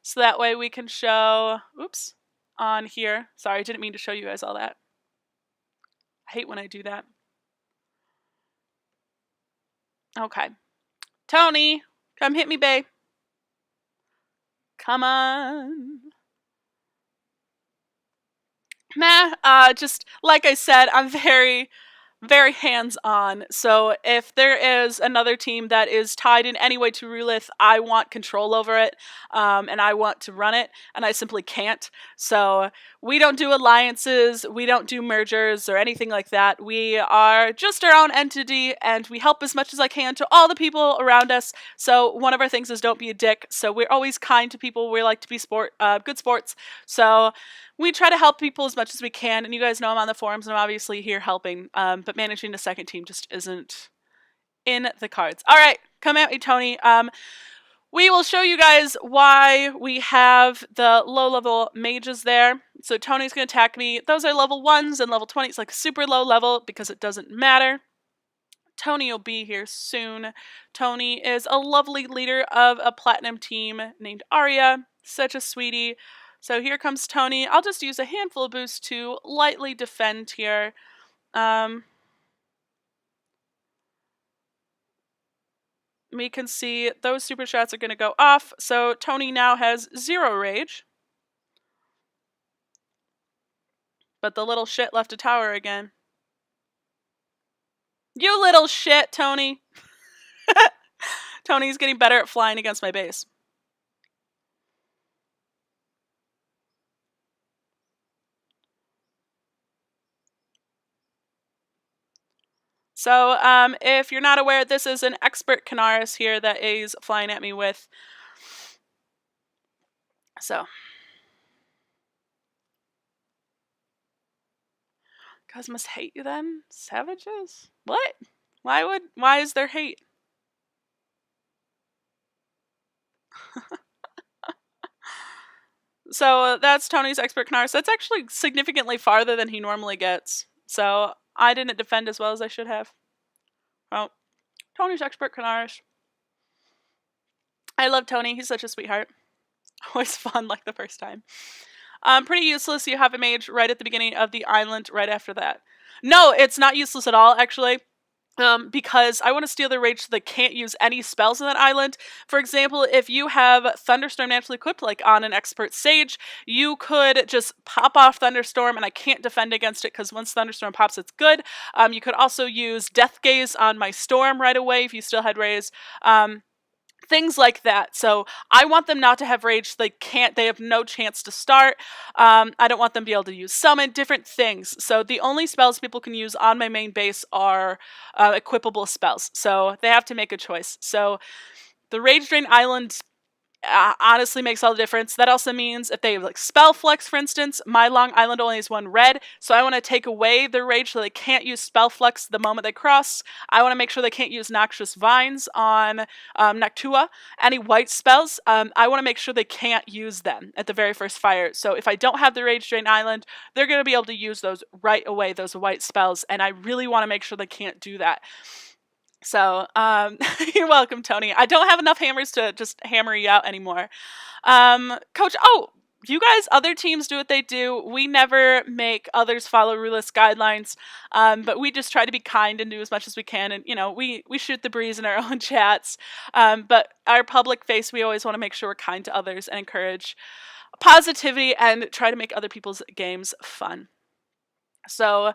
So that way we can show, oops, on here. Sorry, I didn't mean to show you guys all that. I hate when I do that. Okay. Tony, come hit me, babe. Come on. Just like I said, I'm very, very hands-on. So if there is another team that is tied in any way to Rulith, I want control over it, and I want to run it, and I simply can't. So we don't do alliances, we don't do mergers or anything like that. We are just our own entity, and we help as much as I can to all the people around us. So one of our things is don't be a dick. So we're always kind to people. We like to be good sports. So we try to help people as much as we can, and you guys know I'm on the forums, and I'm obviously here helping, but managing the second team just isn't in the cards. All right, come at me, Tony. We will show you guys why we have the low-level mages there. So Tony's going to attack me. Those are level 1s, and level 20s like super low level because it doesn't matter. Tony will be here soon. Tony is a lovely leader of a platinum team named Arya. Such a sweetie. So here comes Tony. I'll just use a handful of boosts to lightly defend here. We can see those super shots are going to go off. So Tony now has 0 rage. But the little shit left a tower again. You little shit, Tony. Tony's getting better at flying against my base. So, if you're not aware, this is an expert Canaris here that is flying at me with. So. Guys must hate you then? Savages? What? Why is there hate? So that's Tony's expert Canaris. That's actually significantly farther than he normally gets. So I didn't defend as well as I should have. Well, Tony's expert Canaris. I love Tony. He's such a sweetheart. Always fun like the first time. Pretty useless. You have a mage right at the beginning of the island right after that. No, it's not useless at all, actually. Because I want to steal their rage so they can't use any spells on that island. For example, if you have Thunderstorm naturally equipped, like on an expert sage, you could just pop off Thunderstorm, and I can't defend against it because once Thunderstorm pops, it's good. You could also use Death Gaze on my Storm right away if you still had Raise. Things like that. So I want them not to have rage. They have no chance to start. I don't want them to be able to use summon, different things. So the only spells people can use on my main base are equipable spells. So they have to make a choice. So the Rage Drain Island honestly makes all the difference. That also means if they have like Spell Flex, for instance, my Long Island only has 1 red, so I want to take away their rage so they can't use Spell Flex the moment they cross. I want to make sure they can't use Noxious Vines on Noctua. Any white spells, I want to make sure they can't use them at the very first fire. So if I don't have the Rage Drain Island, they're going to be able to use those right away, those white spells, and I really want to make sure they can't do that. So, you're welcome, Tony. I don't have enough hammers to just hammer you out anymore. Coach, oh, you guys, other teams do what they do. We never make others follow ruleless guidelines, but we just try to be kind and do as much as we can. And, we shoot the breeze in our own chats. But our public face, we always want to make sure we're kind to others and encourage positivity and try to make other people's games fun. So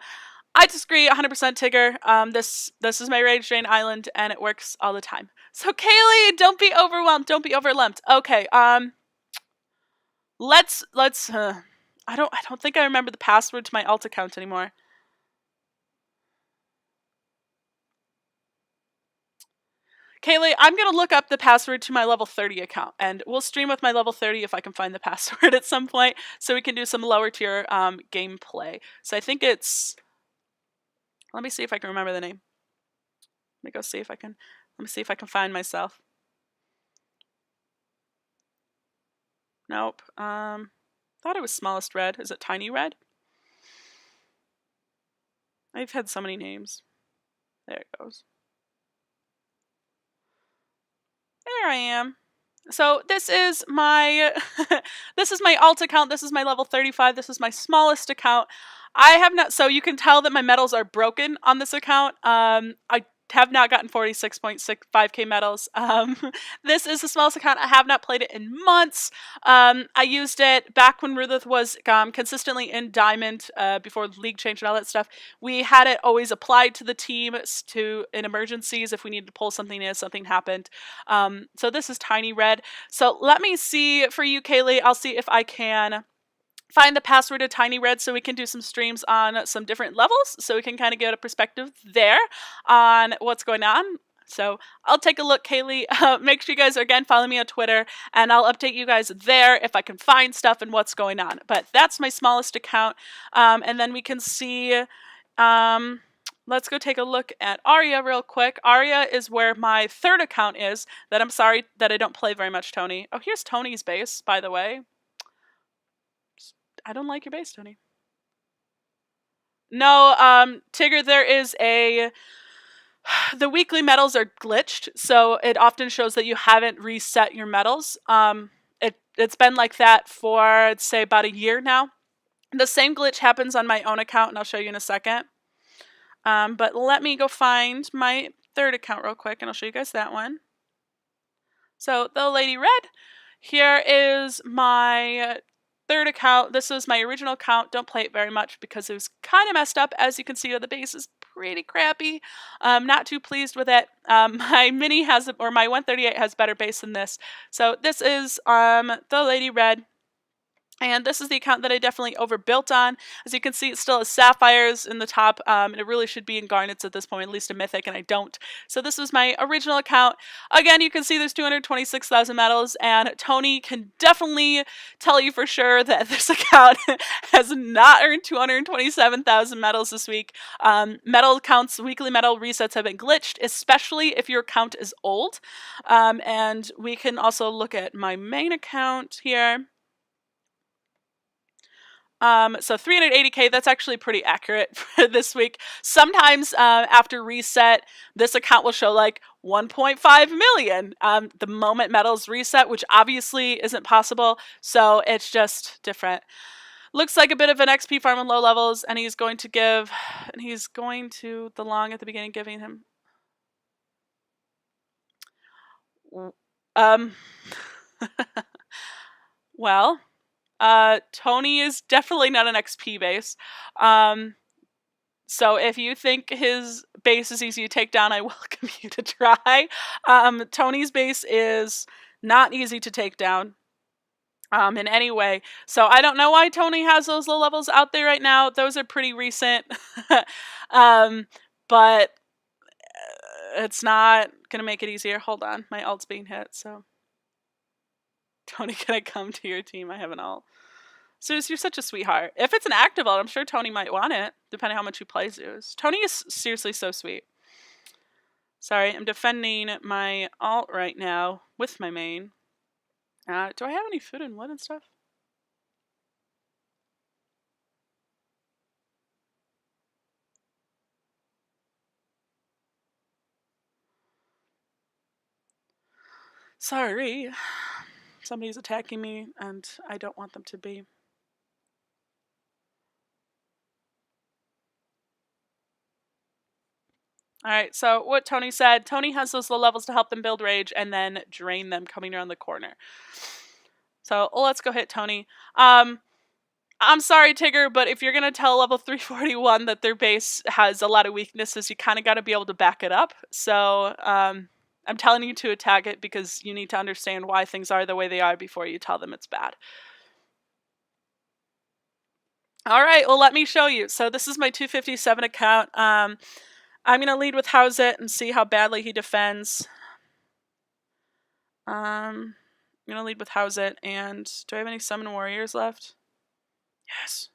I disagree 100%, Tigger. This is my Rage Drain Island, and it works all the time. So Kaylee, don't be overwhelmed. Don't be overwhelmed. Okay. Let's. I don't think I remember the password to my alt account anymore. Kaylee, I'm gonna look up the password to my level 30 account, and we'll stream with my level 30 if I can find the password at some point, so we can do some lower tier gameplay. So I think it's. Let me see if I can remember the name. Let me go see if I can. Let me see if I can find myself. Nope. Thought it was Smallest Red. Is it Tiny Red? I've had so many names. There it goes. There I am. So this is my this is my alt account. This is my level 35. This is my smallest account. I have not, so you can tell that my medals are broken on this account. I have not gotten 46.65k medals. This is the smallest account. I have not played it in months. I used it back when Ruthless was consistently in Diamond before League change and all that stuff. We had it always applied to the team in emergencies if we needed to pull something in, something happened. So this is Tiny Red. So let me see for you, Kaylee. I'll see if I can find the password to Tiny Red so we can do some streams on some different levels so we can kind of get a perspective there on what's going on. So I'll take a look, Kaylee. Make sure you guys, again, follow me on Twitter, and I'll update you guys there if I can find stuff and what's going on. But that's my smallest account. And then we can see... let's go take a look at Aria real quick. Aria is where my third account is. That I'm sorry that I don't play very much, Tony. Oh, here's Tony's base, by the way. I don't like your base, Tony. No, Tigger, there is a... The weekly medals are glitched, so it often shows that you haven't reset your medals. It's been like that for, I'd say, about a year now. The same glitch happens on my own account, and I'll show you in a second. But let me go find my third account real quick, and I'll show you guys that one. So, the Lady Red. Here is my third account. This is my original account. Don't play it very much because it was kind of messed up. As you can see, the base is pretty crappy. Not too pleased with it. My mini has, or my 138 has better base than this. So this is the Lady Red. And this is the account that I definitely overbuilt on. As you can see, it still has sapphires in the top, and it really should be in garnets at this point, at least a mythic, and I don't. So this was my original account. Again, you can see there's 226,000 medals, and Tony can definitely tell you for sure that this account has not earned 227,000 medals this week. Medal counts, weekly medal resets have been glitched, especially if your account is old. And we can also look at my main account here. So 380k, that's actually pretty accurate for this week. Sometimes after reset, this account will show like 1.5 million the moment medals reset, which obviously isn't possible. So it's just different. Looks like a bit of an XP farm on low levels, and he's going to the long at the beginning, giving him. Well. Tony is definitely not an XP base. So if you think his base is easy to take down, I welcome you to try. Tony's base is not easy to take down in any way. So I don't know why Tony has those low levels out there right now. Those are pretty recent. But it's not going to make it easier. Hold on. My alt's being hit, so... Tony, can I come to your team? I have an alt. Zeus, you're such a sweetheart. If it's an active alt, I'm sure Tony might want it, depending on how much you play Zeus. Tony is seriously so sweet. Sorry, I'm defending my alt right now with my main. Do I have any food and wood and stuff? Sorry. Somebody's attacking me, and I don't want them to be. Alright, so what Tony said, Tony has those low levels to help them build rage and then drain them coming around the corner. So let's go hit Tony. I'm sorry, Tigger, but if you're going to tell level 341 that their base has a lot of weaknesses, you kind of got to be able to back it up. So I'm telling you to attack it because you need to understand why things are the way they are before you tell them it's bad. All right, well, let me show you. So this is my 257 account. I'm going to lead with House It and see how badly he defends. I'm going to lead with House It. And do I have any Summon Warriors left? Yes.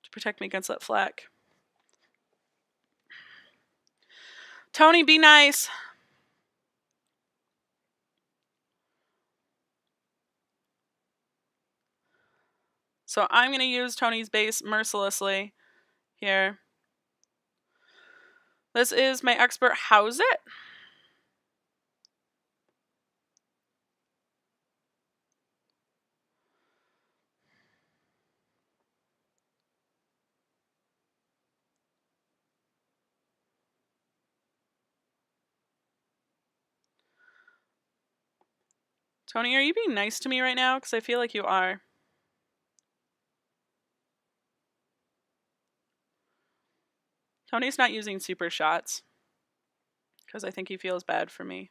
To protect me against that flak. Tony, be nice. So I'm going to use Tony's base mercilessly here. This is my expert House It. Tony, are you being nice to me right now? Because I feel like you are. Tony's not using super shots. Because I think he feels bad for me.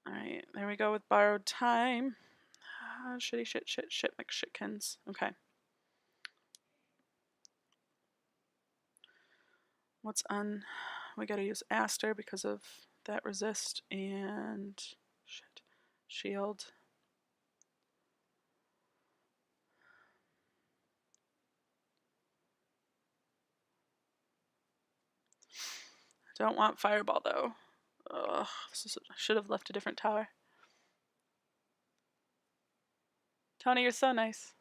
Alright, there we go with borrowed time. Shitty shit McShitkins. Okay. What's on? We gotta use Aster because of that resist and shit. Shield. Don't want Fireball though. Ugh, I should have left a different tower. Tony, you're so nice.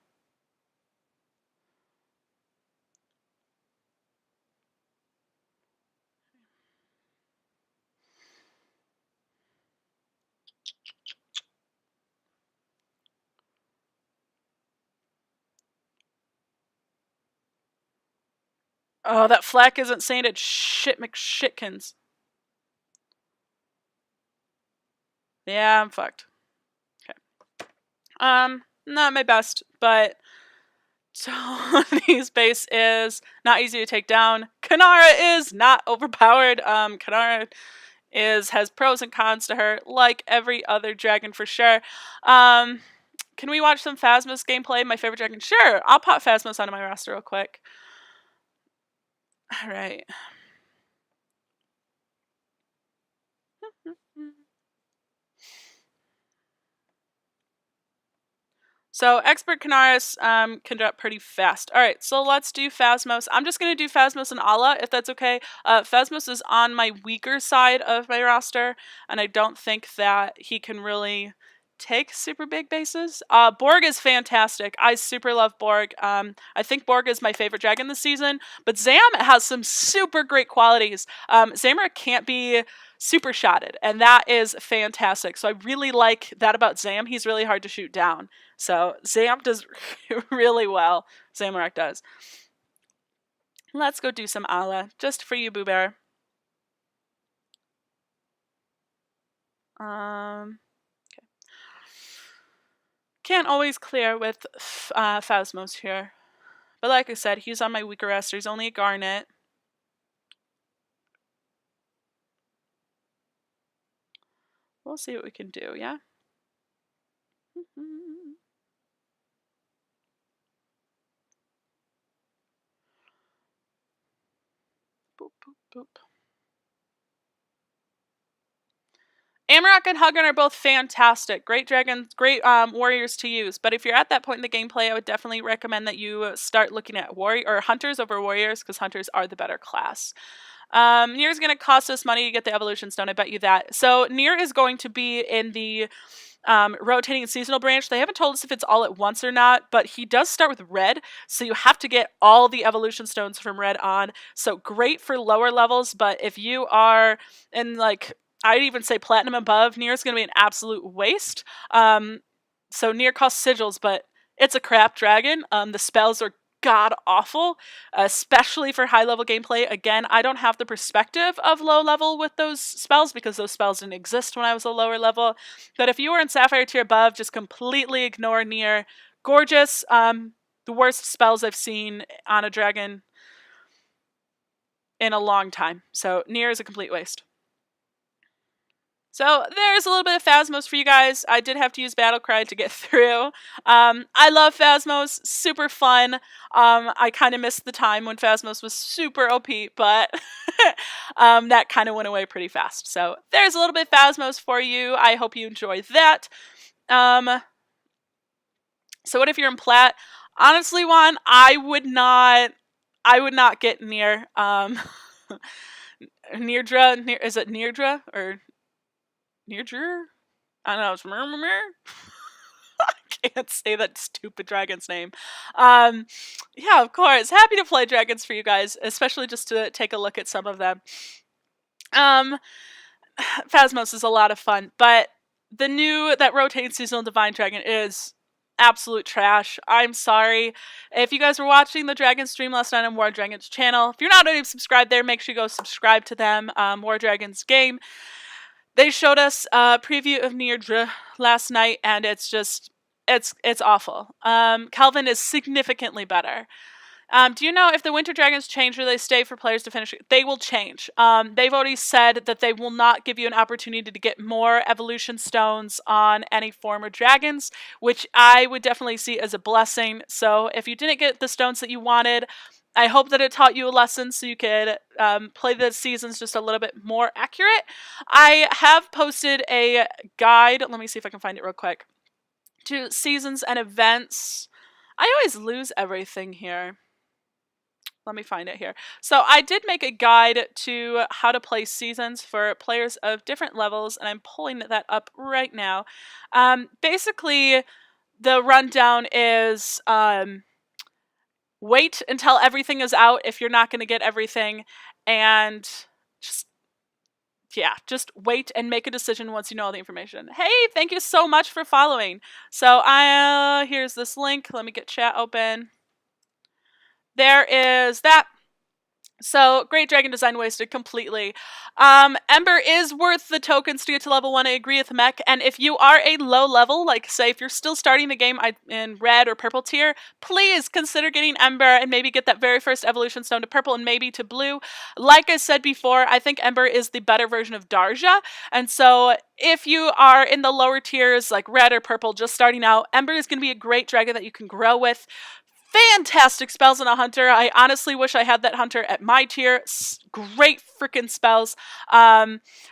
Oh, that flak isn't saying it. Shit McShitkins. Yeah, I'm fucked. Okay. Not my best, but Tony's base is not easy to take down. Kanara is not overpowered. Kanara has pros and cons to her, like every other dragon for sure. Can we watch some Phasmos gameplay? My favorite dragon? Sure, I'll pop Phasmos onto my roster real quick. Alright. So Expert Canaris can drop pretty fast. Alright, so let's do Phasmos. I'm just going to do Phasmos and Ala, if that's okay. Phasmos is on my weaker side of my roster, and I don't think that he can really take super big bases. Borg is fantastic. I super love Borg. I think Borg is my favorite dragon this season, but Zam has some super great qualities. Zamora can't be super shotted, and that is fantastic. So I really like that about Zam. He's really hard to shoot down. So Zam does really well. Zamorak does. Let's go do some Ala, just for you, Boo Bear. Okay. Can't always clear with Phasmos here. But like I said, he's on my weaker roster. He's only a Garnet. We'll see what we can do, yeah? Boop, boop, boop. Amarok and Huggun are both fantastic. Great dragons, great warriors to use. But if you're at that point in the gameplay, I would definitely recommend that you start looking at hunters over warriors, because hunters are the better class. Nir's going to cost us money to get the evolution stone, I bet you that. So Nir is going to be in the rotating seasonal branch. They haven't told us if it's all at once or not, but he does start with red, so you have to get all the evolution stones from red on. So great for lower levels, but if you are in, like, I'd even say platinum above, Nier is going to be an absolute waste. So Nier costs sigils, but it's a crap dragon. The spells are god awful, especially for high level gameplay. Again, I don't have the perspective of low level with those spells because those spells didn't exist when I was a lower level. But if you were in Sapphire tier above, just completely ignore Nier. Gorgeous. The worst spells I've seen on a dragon in a long time. So Nier is a complete waste. So there's a little bit of Phasmos for you guys. I did have to use Battlecry to get through. I love Phasmos, super fun. I kind of missed the time when Phasmos was super OP, but that kind of went away pretty fast. So there's a little bit of Phasmos for you. I hope you enjoy that. So what if you're in Plat? Honestly, Juan, I would not get Nier. Nierdra, is it Nierdra or Nierdra? I don't know. It's I can't say that stupid dragon's name. Yeah, of course. Happy to play dragons for you guys, especially just to take a look at some of them. Phasmos is a lot of fun, but that rotating seasonal divine dragon is absolute trash. I'm sorry. If you guys were watching the Dragon stream last night on War Dragon's channel, if you're not already subscribed there, make sure you go subscribe to them. War Dragon's game. They showed us a preview of Nierdra last night, and it's just, it's awful. Calvin is significantly better. Do you know if the Winter Dragons change or they stay for players to finish? They will change. They've already said that they will not give you an opportunity to get more evolution stones on any former dragons, which I would definitely see as a blessing. So if you didn't get the stones that you wanted, I hope that it taught you a lesson so you could play the seasons just a little bit more accurate. I have posted a guide. Let me see if I can find it real quick. To seasons and events. I always lose everything here. Let me find it here. So I did make a guide to how to play seasons for players of different levels, and I'm pulling that up right now. Basically, the rundown is wait until everything is out if you're not going to get everything, and just wait and make a decision once you know all the information. Hey, thank you so much for following. So here's this link. Let me get chat open. There is that. So, Great Dragon design wasted completely. Ember is worth the tokens to get to level 1, I agree with Mech, and if you are a low level, like say if you're still starting the game in red or purple tier, please consider getting Ember and maybe get that very first evolution stone to purple and maybe to blue. Like I said before, I think Ember is the better version of Darja, and so if you are in the lower tiers like red or purple just starting out, Ember is going to be a great dragon that you can grow with. Fantastic spells on a hunter. I honestly wish I had that hunter at my tier. Great freaking spells.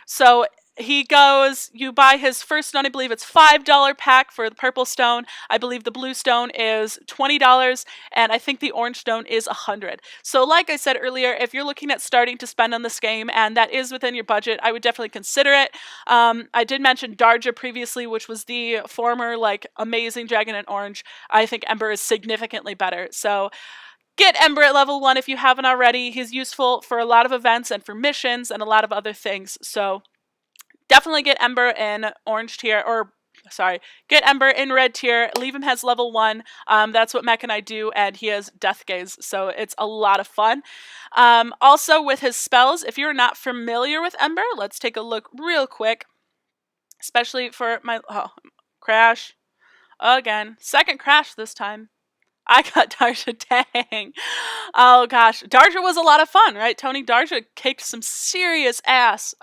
So he goes, you buy his first stone, I believe it's $5 pack for the purple stone. I believe the blue stone is $20, and I think the orange stone is $100. So like I said earlier, if you're looking at starting to spend on this game, and that is within your budget, I would definitely consider it. I did mention Darja previously, which was the former, like, amazing dragon in orange. I think Ember is significantly better. So get Ember at level 1 if you haven't already. He's useful for a lot of events and for missions and a lot of other things. So definitely get Ember in orange tier, or sorry, get Ember in red tier. Leave him as level 1. That's what Mech and I do, and he has Death Gaze, so it's a lot of fun. Also, with his spells, if you're not familiar with Ember, let's take a look real quick, especially for my crash again. Second crash this time. I got Darja, dang. Oh gosh, Darja was a lot of fun, right, Tony? Darja kicked some serious ass.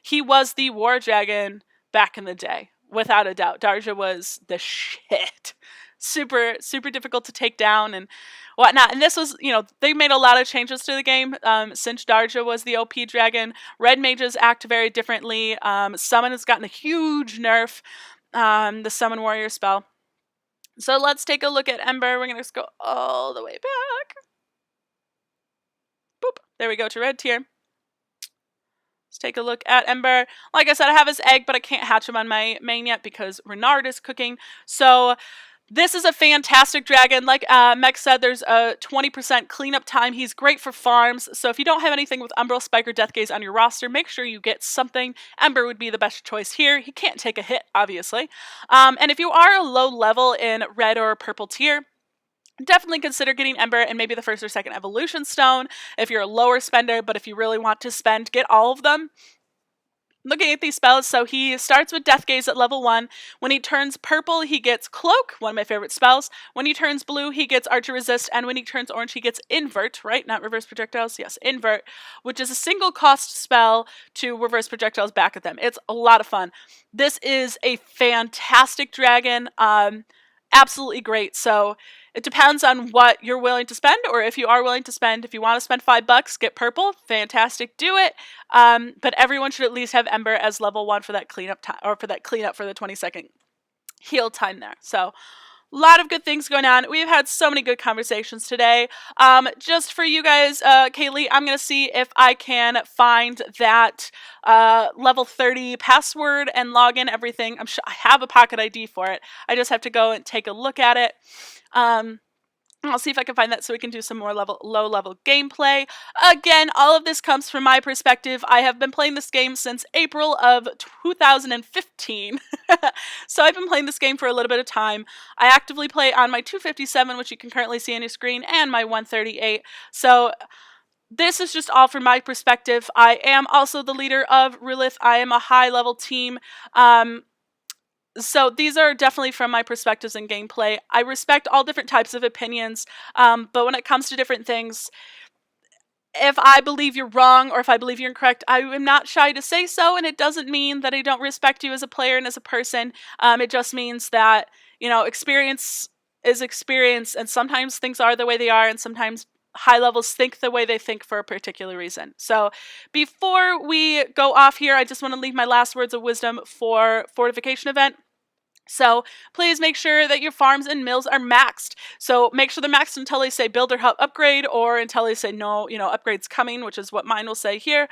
He was the War Dragon back in the day, without a doubt. Darja was the shit. Super, super difficult to take down and whatnot. And this was, they made a lot of changes to the game since Darja was the OP dragon. Red mages act very differently. Summon has gotten a huge nerf. The Summon Warrior spell. So let's take a look at Ember. We're going to just go all the way back. Boop. There we go to red tier. Let's take a look at Ember. Like I said, I have his egg, but I can't hatch him on my main yet because Renard is cooking. So this is a fantastic dragon. Like Mech said, there's a 20% cleanup time. He's great for farms. So if you don't have anything with Umbral Spike or Deathgaze on your roster, make sure you get something. Ember would be the best choice here. He can't take a hit, obviously. And if you are a low level in red or purple tier, definitely consider getting Ember and maybe the first or second evolution stone if you're a lower spender, but if you really want to spend, get all of them. Looking at these spells, so he starts with Deathgaze at level 1. When he turns purple, he gets Cloak, one of my favorite spells. When he turns blue, he gets Archer Resist, and when he turns orange, he gets Invert, right? Not Reverse Projectiles, yes, Invert, which is a single cost spell to reverse projectiles back at them. It's a lot of fun. This is a fantastic dragon, absolutely great. So it depends on what you're willing to spend, or if you are willing to spend. If you want to spend $5, get purple. Fantastic, do it. But everyone should at least have Ember as level 1 for that cleanup time, or for that cleanup for the 20-second heal time there. So a lot of good things going on. We've had so many good conversations today. Just for you guys, Kaylee, I'm going to see if I can find that level 30 password and log in everything. I'm sure I have a Pocket ID for it. I just have to go and take a look at it. I'll see if I can find that so we can do some more low-level gameplay. Again, all of this comes from my perspective. I have been playing this game since April of 2015. So I've been playing this game for a little bit of time. I actively play on my 257, which you can currently see on your screen, and my 138. So this is just all from my perspective. I am also the leader of Rulith. I am a high-level team. So these are definitely from my perspectives in gameplay. I respect all different types of opinions, but when it comes to different things, if I believe you're wrong or if I believe you're incorrect, I am not shy to say so, and it doesn't mean that I don't respect you as a player and as a person. It just means that, you know, experience is experience, and sometimes things are the way they are, and sometimes high levels think the way they think for a particular reason. So before we go off here, I just want to leave my last words of wisdom for Fortification Event. So please make sure that your farms and mills are maxed. So make sure they're maxed until they say builder hub upgrade, or until they say no, you know, upgrade's coming, which is what mine will say here.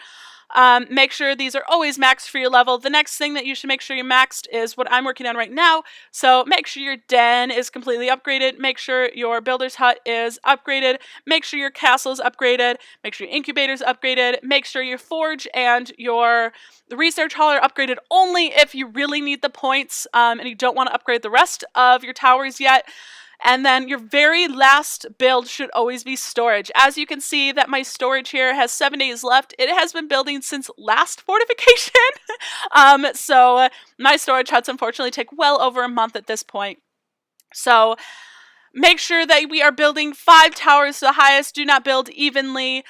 Make sure these are always maxed for your level. The next thing that you should make sure you're maxed is what I'm working on right now. So make sure your den is completely upgraded. Make sure your builder's hut is upgraded. Make sure your castle is upgraded. Make sure your incubator is upgraded. Make sure your forge and your research hall are upgraded only if you really need the points and you don't want to upgrade the rest of your towers yet. And then your very last build should always be storage. As you can see that my storage here has 7 days left. It has been building since last fortification. So my storage huts unfortunately take well over a month at this point. So make sure that we are building 5 towers to the highest. Do not build evenly.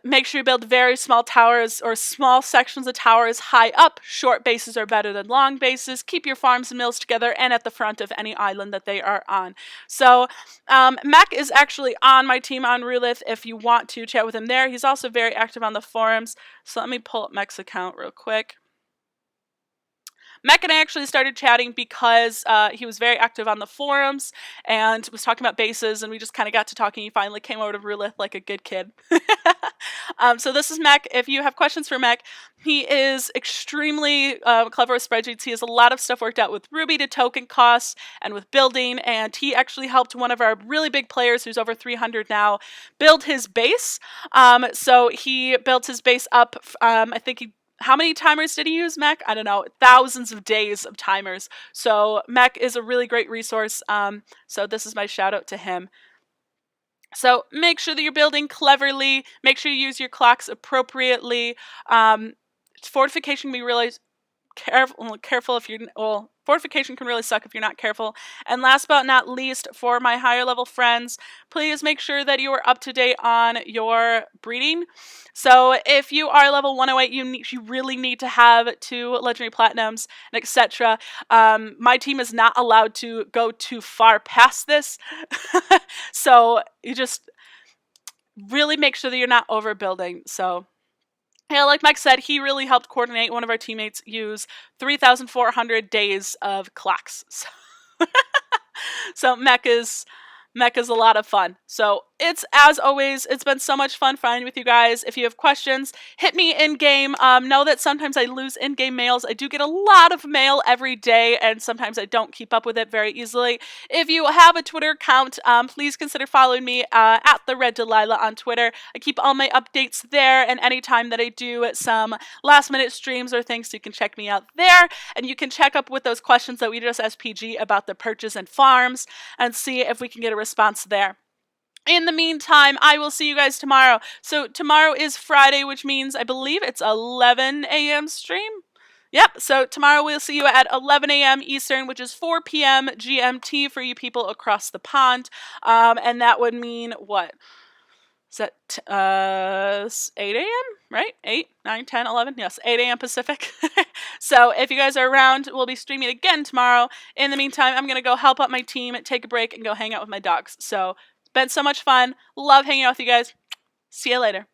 Make sure you build very small towers or small sections of towers high up. Short bases are better than long bases. Keep your farms and mills together and at the front of any island that they are on. So Mech is actually on my team on Rulith if you want to chat with him there. He's also very active on the forums. So let me pull up Mech's account real quick. Mech and I actually started chatting because he was very active on the forums and was talking about bases, and we just kind of got to talking. He finally came over to Rulith like a good kid. So this is Mech. If you have questions for Mech, he is extremely clever with spreadsheets. He has a lot of stuff worked out with Ruby to token costs and with building, and he actually helped one of our really big players who's over 300 now build his base. So he built his base up, I think how many timers did he use, Mech? I don't know. Thousands of days of timers. So Mech is a really great resource. So this is my shout out to him. So make sure that you're building cleverly. Make sure you use your clocks appropriately. Fortification can be really careful if you're, well, fortification can really suck if you're not careful. And last but not least, for my higher level friends, please make sure that you are up to date on your breeding. So if you are level 108, you really need to have 2 legendary platinums and etc. My team is not allowed to go too far past this. So you just really make sure that you're not overbuilding. So yeah, like Mike said, he really helped coordinate one of our teammates use 3,400 days of clocks. So Mech is a lot of fun. So as always, it's been so much fun flying with you guys. If you have questions, hit me in-game. Know that sometimes I lose in-game mails. I do get a lot of mail every day, and sometimes I don't keep up with it very easily. If you have a Twitter account, please consider following me at the Red Delilah on Twitter. I keep all my updates there, and anytime that I do some last-minute streams or things, you can check me out there, and you can check up with those questions that we just asked PG about the perches and farms, and see if we can get a response there. In the meantime, I will see you guys tomorrow. So tomorrow is Friday, which means I believe it's 11 a.m. stream. Yep, so tomorrow we'll see you at 11 a.m. Eastern, which is 4 p.m. GMT for you people across the pond. And that would mean what? Is that 8 a.m., right? 8, 9, 10, 11? Yes, 8 a.m. Pacific. So if you guys are around, we'll be streaming again tomorrow. In the meantime, I'm going to go help out my team, take a break, and go hang out with my dogs. So it's been so much fun. Love hanging out with you guys. See you later.